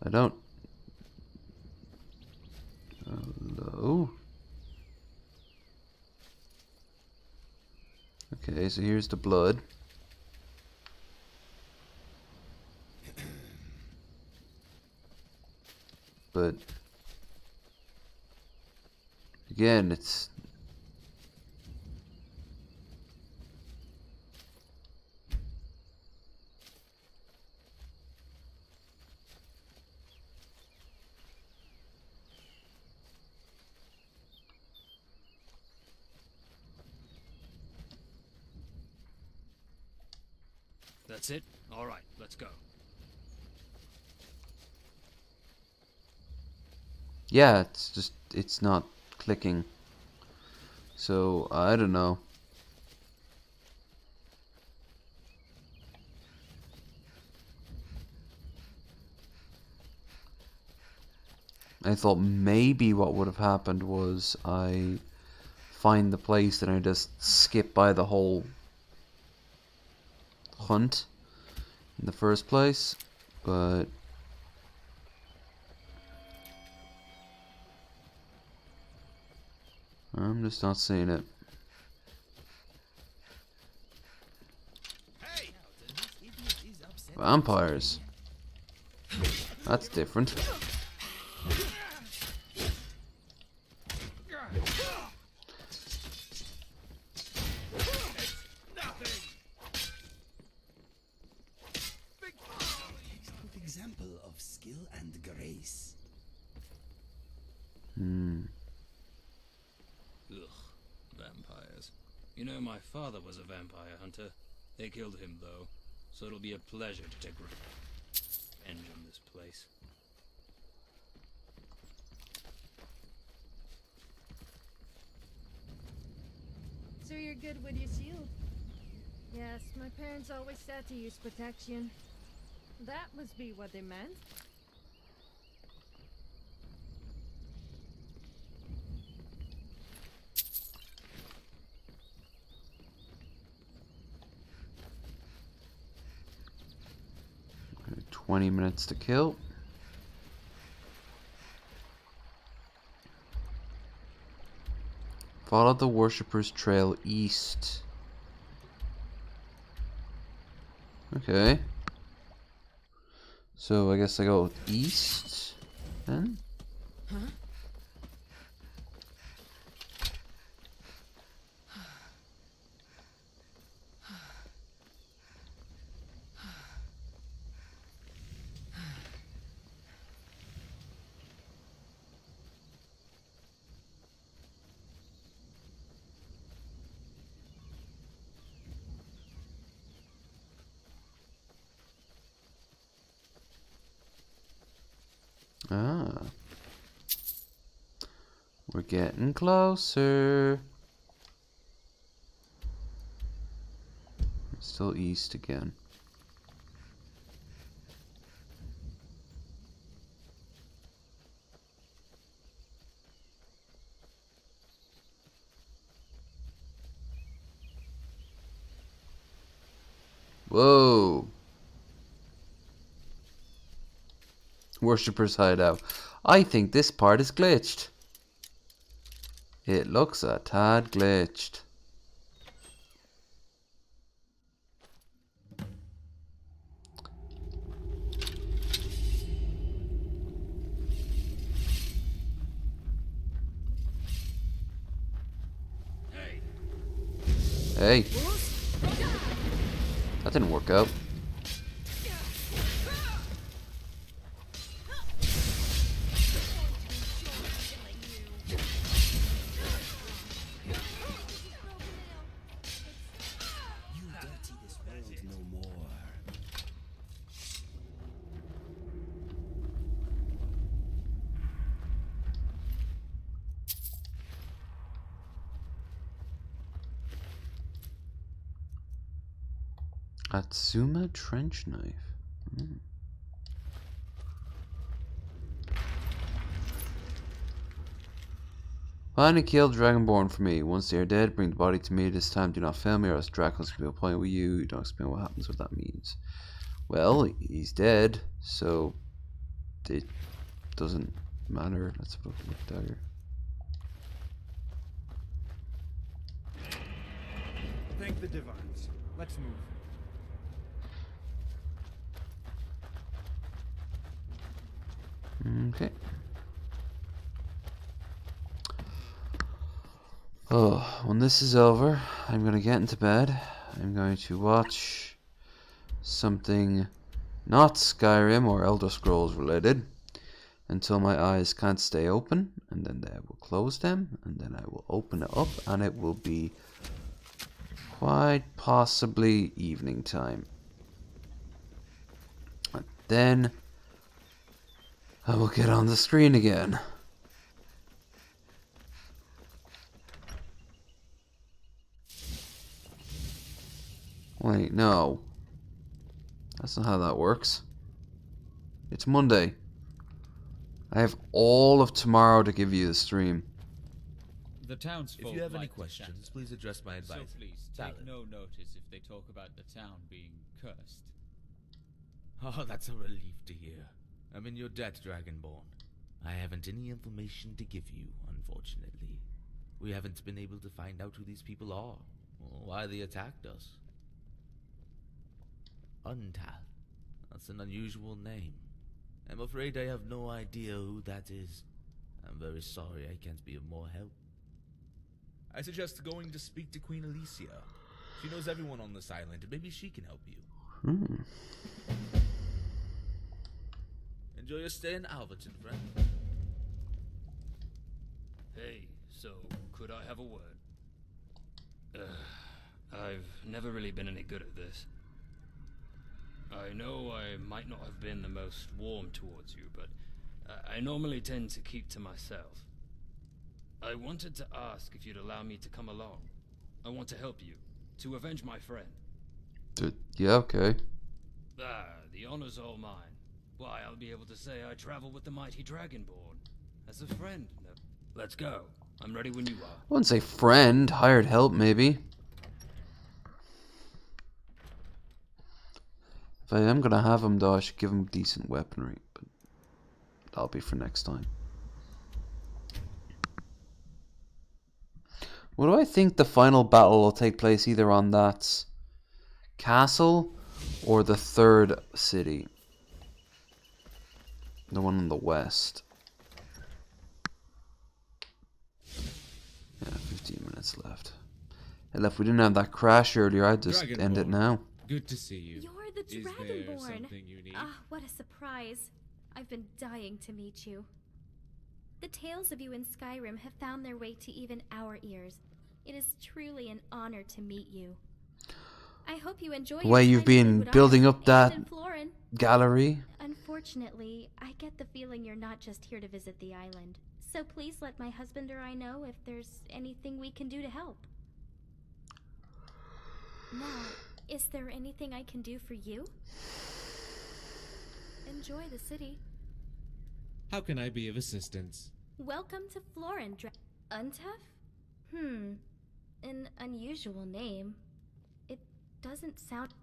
I don't... Hello? Okay, so here's the blood. But... Again, it's... That's it? Alright, let's go. Yeah, it's just... it's not clicking. So, I don't know. I thought maybe what would have happened was I find the place and I just skip by the whole hunt in the first place, but I'm just not seeing it. Vampires. That's different. Example of skill and grace. Ugh, vampires. You know, my father was a vampire hunter. They killed him, though, so it'll be a pleasure to take revenge on this place. So you're good with your shield? Yes, my parents always said to use protection. That must be what they meant. Okay, 20 minutes to kill. Follow the worshippers' trail east. Okay. So I guess I go east then? Huh? Ah. We're getting closer. Still east again. Whoa. Worshippers hideout. I think this part is glitched. It looks a tad glitched. Hey. That didn't work out. Atsuma trench knife. Find and kill Dragonborn for me. Once they are dead, bring the body to me. This time do not fail me or else Dracula's will be a point with you. You don't explain what happens, what that means. Well, he's dead, so it doesn't matter. Let's have a look at the dagger. Thank the divines. Let's move. Okay. Oh, when this is over, I'm gonna get into bed. I'm going to watch something not Skyrim or Elder Scrolls related until my eyes can't stay open, and then I will close them, and then I will open it up, and it will be quite possibly evening time. And then I will get on the screen again. Wait, no. That's not how that works. It's Monday. I have all of tomorrow to give you the stream. The townsfolk If you have any like to questions, chatter. please address my advisor. So please, take no notice if they talk about the town being cursed. Oh, that's a relief to hear. I'm in your debt, Dragonborn. I haven't any information to give you, unfortunately. We haven't been able to find out who these people are, or why they attacked us. Untal. That's an unusual name. I'm afraid I have no idea who that is. I'm very sorry I can't be of more help. I suggest going to speak to Queen Alicia. She knows everyone on this island, and maybe she can help you. Enjoy your stay in Alverton, friend. Hey, so could I have a word? I've never really been any good at this. I know I might not have been the most warm towards you, but I normally tend to keep to myself. I wanted to ask if you'd allow me to come along. I want to help you, to avenge my friend. Yeah, okay. The honor's all mine. Why, I'll be able to say I travel with the mighty Dragonborn. As a friend. Let's go. I'm ready when you are. I wouldn't say friend, hired help maybe. If I am gonna have him though, I should give him decent weaponry, but that'll be for next time. What do I think the final battle will take place either on that castle or the third city? The one on the west. Yeah, 15 minutes left. Hell, if we didn't have that crash earlier, I'd just end it now. Good to see you. You're the Is there Dragonborn. something you need? Ah, what a surprise. I've been dying to meet you. The tales of you in Skyrim have found their way to even our ears. It is truly an honor to meet you. I hope you enjoy The way your you've time in been Wood building Island up that and in Florin. gallery. Unfortunately, I get the feeling you're not just here to visit the island. So please let my husband or I know if there's anything we can do to help. Now, Is there anything I can do for you? Enjoy the city. How can I be of assistance? Welcome to Florin, Untef? An unusual name. It doesn't sound...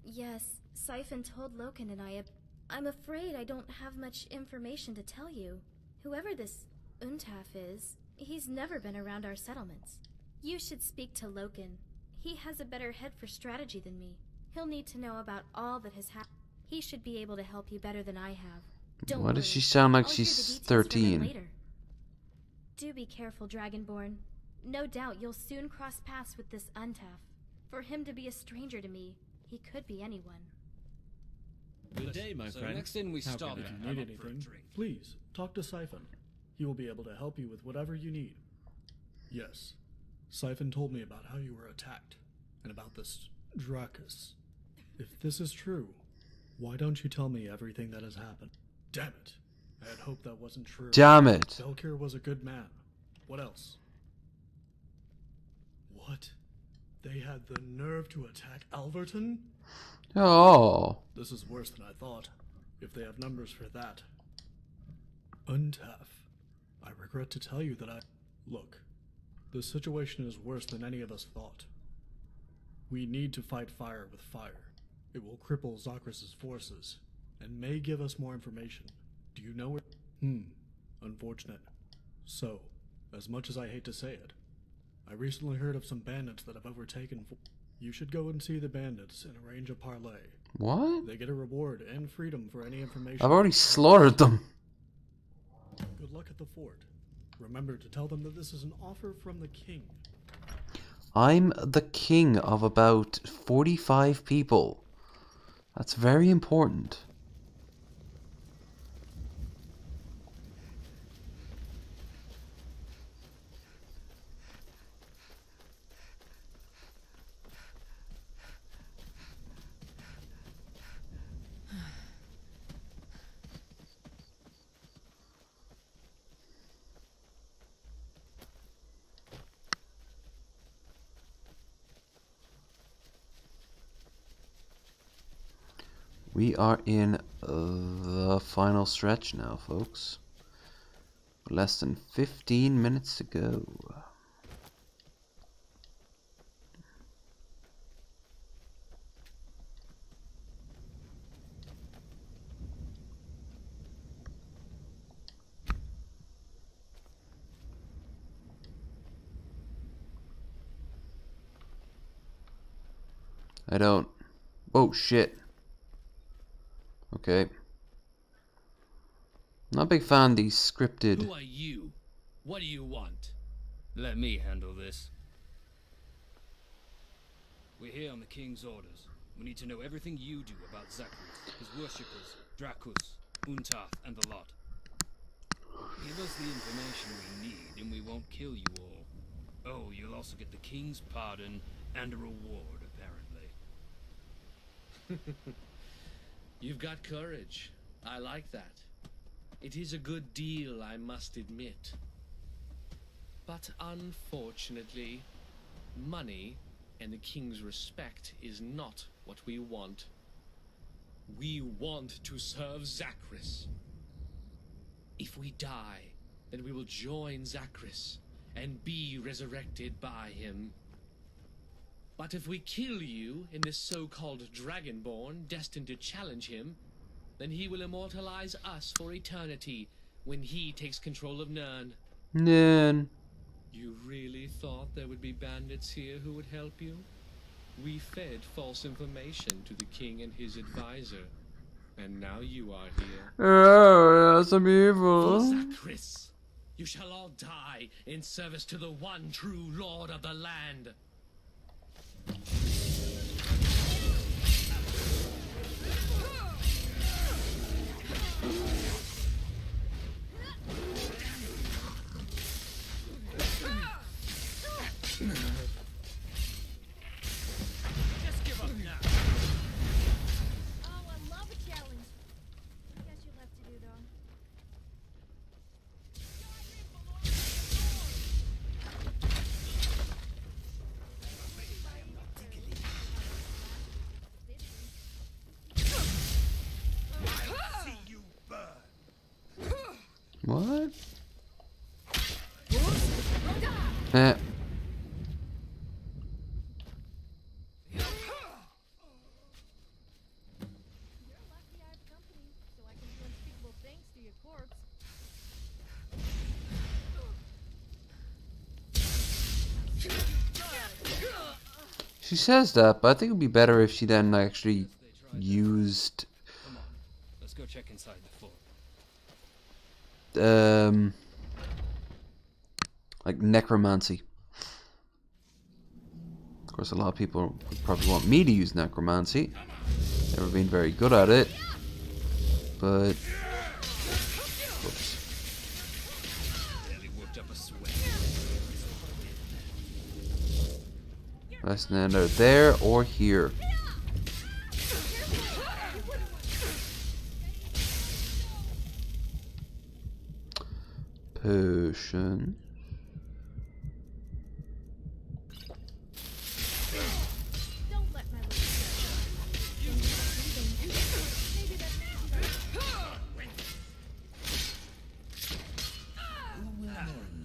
Yes, Siphon told Loken and I... I'm afraid I don't have much information to tell you. Whoever this Untaf is, he's never been around our settlements. You should speak to Loken. He has a better head for strategy than me. He'll need to know about all that has happened. He should be able to help you better than I have. Don't Why does worry. she sound like I'll she's hear the details from him 13? later. Do be careful, Dragonborn. No doubt you'll soon cross paths with this Untaf. For him to be a stranger to me, he could be anyone. Good day, my friend. Next in we How stop. can If I- you need anything, please talk to Siphon. He will be able to help you with whatever you need. Yes, Siphon told me about how you were attacked, and about this Dracus. If this is true, why don't you tell me everything that has happened? Damn it! I had hoped that wasn't true. Damn it. Belkir was a good man. What else? What? They had the nerve to attack Alverton? Oh. This is worse than I thought, if they have numbers for that. Untaf, I regret to tell you that Look, this situation is worse than any of us thought. We need to fight fire with fire. It will cripple Zakris's forces, and may give us more information. Do you know where? Unfortunate. So, as much as I hate to say it, I recently heard of some bandits that have overtaken... You should go and see the bandits and arrange a parley. What? They get a reward and freedom for any information. I've already slaughtered them. Good luck at the fort. Remember to tell them that this is an offer from the king. I'm the king of about 45 people. That's very important. We are in the final stretch now, folks. Less than 15 minutes to go. I don't... Oh, shit. Okay. Not a big fan of these scripted... Who are you? What do you want? Let me handle this. We're here on the King's orders. We need to know everything you do about Zakris, his worshippers, Dracus, Untaf, and the lot. Give us the information we need, and we won't kill you all. Oh, you'll also get the King's pardon and a reward, apparently. You've got courage. I like that. It is a good deal, I must admit. But unfortunately, money and the king's respect is not what we want. We want to serve Zakris. If we die, then we will join Zakris and be resurrected by him. But if we kill you in this so-called Dragonborn destined to challenge him, then he will immortalize us for eternity when he takes control of Nern. Nern. You really thought there would be bandits here who would help you? We fed false information to the king and his advisor, and now you are here. Oh, yes, I'm evil. For Zakris, you shall all die in service to the one true lord of the land. Just give up now. Oh, I love a challenge. I guess you'll have to do though. What? Eh. She says that, but I think it'd be better if she then actually used Let's go check inside the fort. like necromancy. Of course, a lot of people would probably want me to use necromancy. Never been very good at it, but oops. Lesson either there or here. Potion.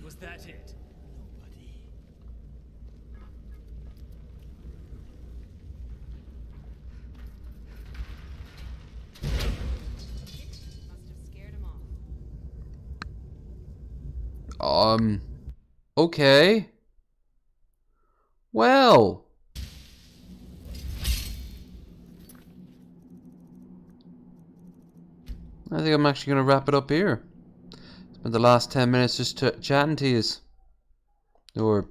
Was that it? Okay. Well. I think I'm actually going to wrap it up here. Spent the last 10 minutes just chatting to you. Or,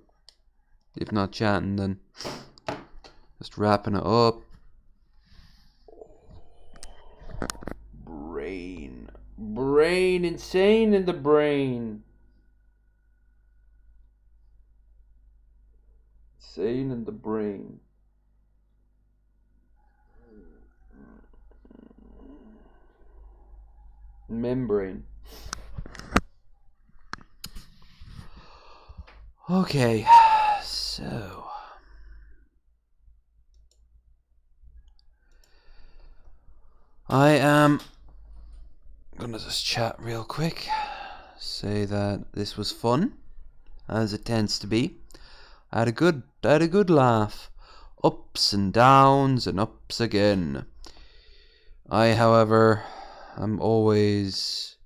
if not chatting, then just wrapping it up. Brain. Insane in the brain. Insane in the brain. Membrane. Okay, so I am gonna just chat real quick, say that this was fun, as it tends to be. I had a good laugh, ups and downs and ups again. I, however, am always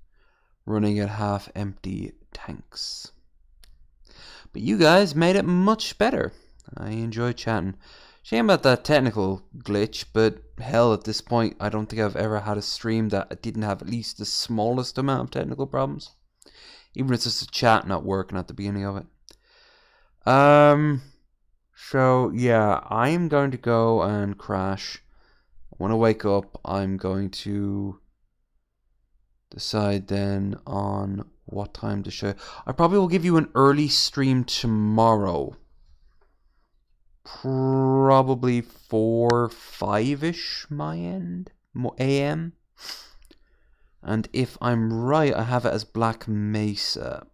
running at half empty tanks. But you guys made it much better. I enjoyed chatting. Shame about that technical glitch, but hell, at this point, I don't think I've ever had a stream that didn't have at least the smallest amount of technical problems. Even if it's just a chat not working at the beginning of it. So, yeah, I'm going to go and crash. When I wake up, I'm going to decide then on what time to show. I probably will give you an early stream tomorrow. Probably 4, 5-ish my end. AM. And if I'm right, I have it as Black Mesa.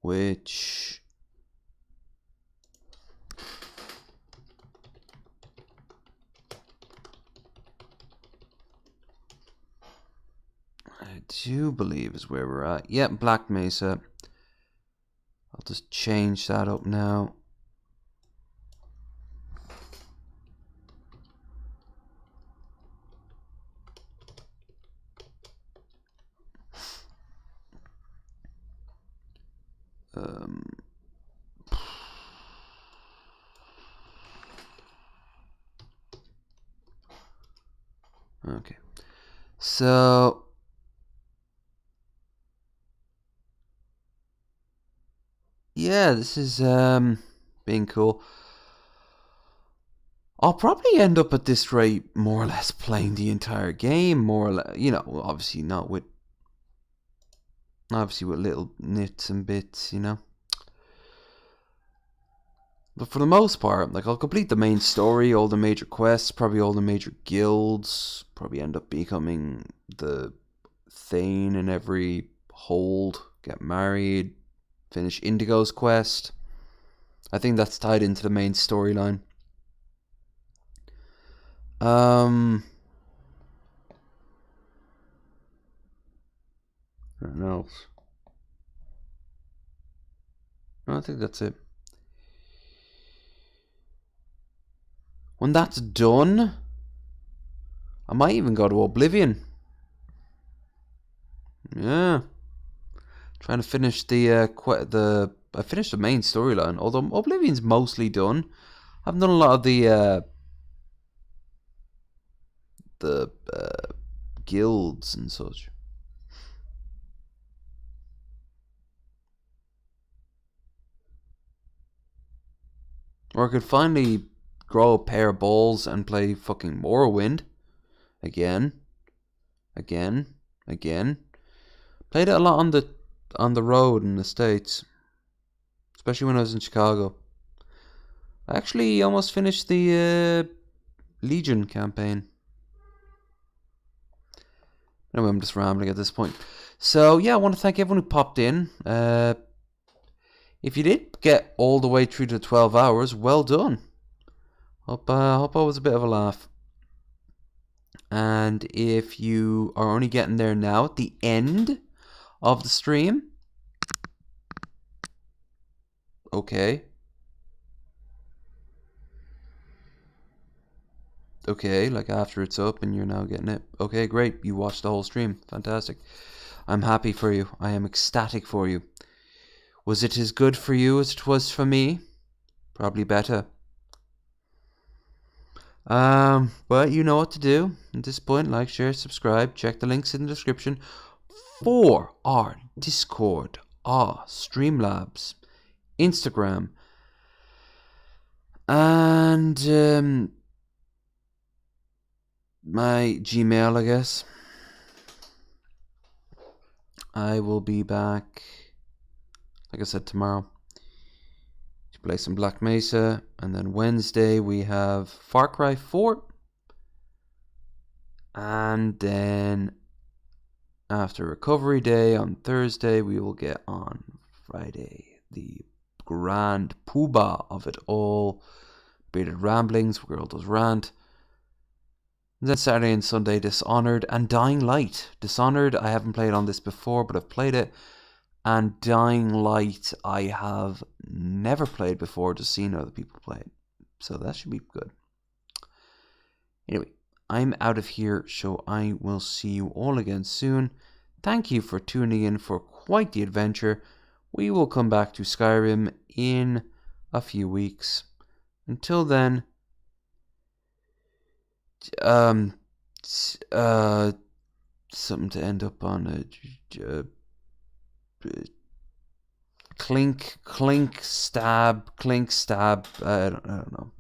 Which... I do believe is where we're at. Yep, Black Mesa. I'll just change that up now. Okay. So... yeah, this is being cool. I'll probably end up at this rate more or less playing the entire game, more or less, you know, obviously with little nits and bits, you know. But for the most part, like, I'll complete the main story, all the major quests, probably all the major guilds, probably end up becoming the Thane in every hold, get married, finish Indigo's quest. I think that's tied into the main storyline. Anything else? No, I think that's it. When that's done, I might even go to Oblivion. Yeah. Trying to finish I finished the main storyline, although Oblivion's mostly done. I haven't done a lot of the guilds and such. Or I could finally grow a pair of balls and play fucking Morrowind. Again. Played it a lot on the road in the States. Especially when I was in Chicago. I actually almost finished the Legion campaign. Anyway, I'm just rambling at this point. So, yeah, I want to thank everyone who popped in. If you did get all the way through to 12 hours, well done. Hope I was a bit of a laugh. And if you are only getting there now at the end of the stream, okay. Okay, like after it's up and you're now getting it. Okay, great. You watched the whole stream. Fantastic. I'm happy for you. I am ecstatic for you. Was it as good for you as it was for me? Probably better. But you know what to do. At this point, like, share, subscribe. Check the links in the description for our Discord, our Streamlabs, Instagram, and my Gmail, I guess. I will be back, like I said, tomorrow to play some Black Mesa, and then Wednesday we have Far Cry 4, and then after Recovery Day on Thursday we will get on Friday the grand poobah of it all, Bearded Ramblings, where Girl Does Rant. And then Saturday and Sunday, Dishonored and Dying Light. Dishonored, I haven't played on this before, but I've played it. And Dying Light, I have never played before, just seen other people play it. So that should be good. Anyway, I'm out of here, so I will see you all again soon. Thank you for tuning in for quite the adventure. We will come back to Skyrim in a few weeks. Until then, something to end up on. Clink, stab. I don't know.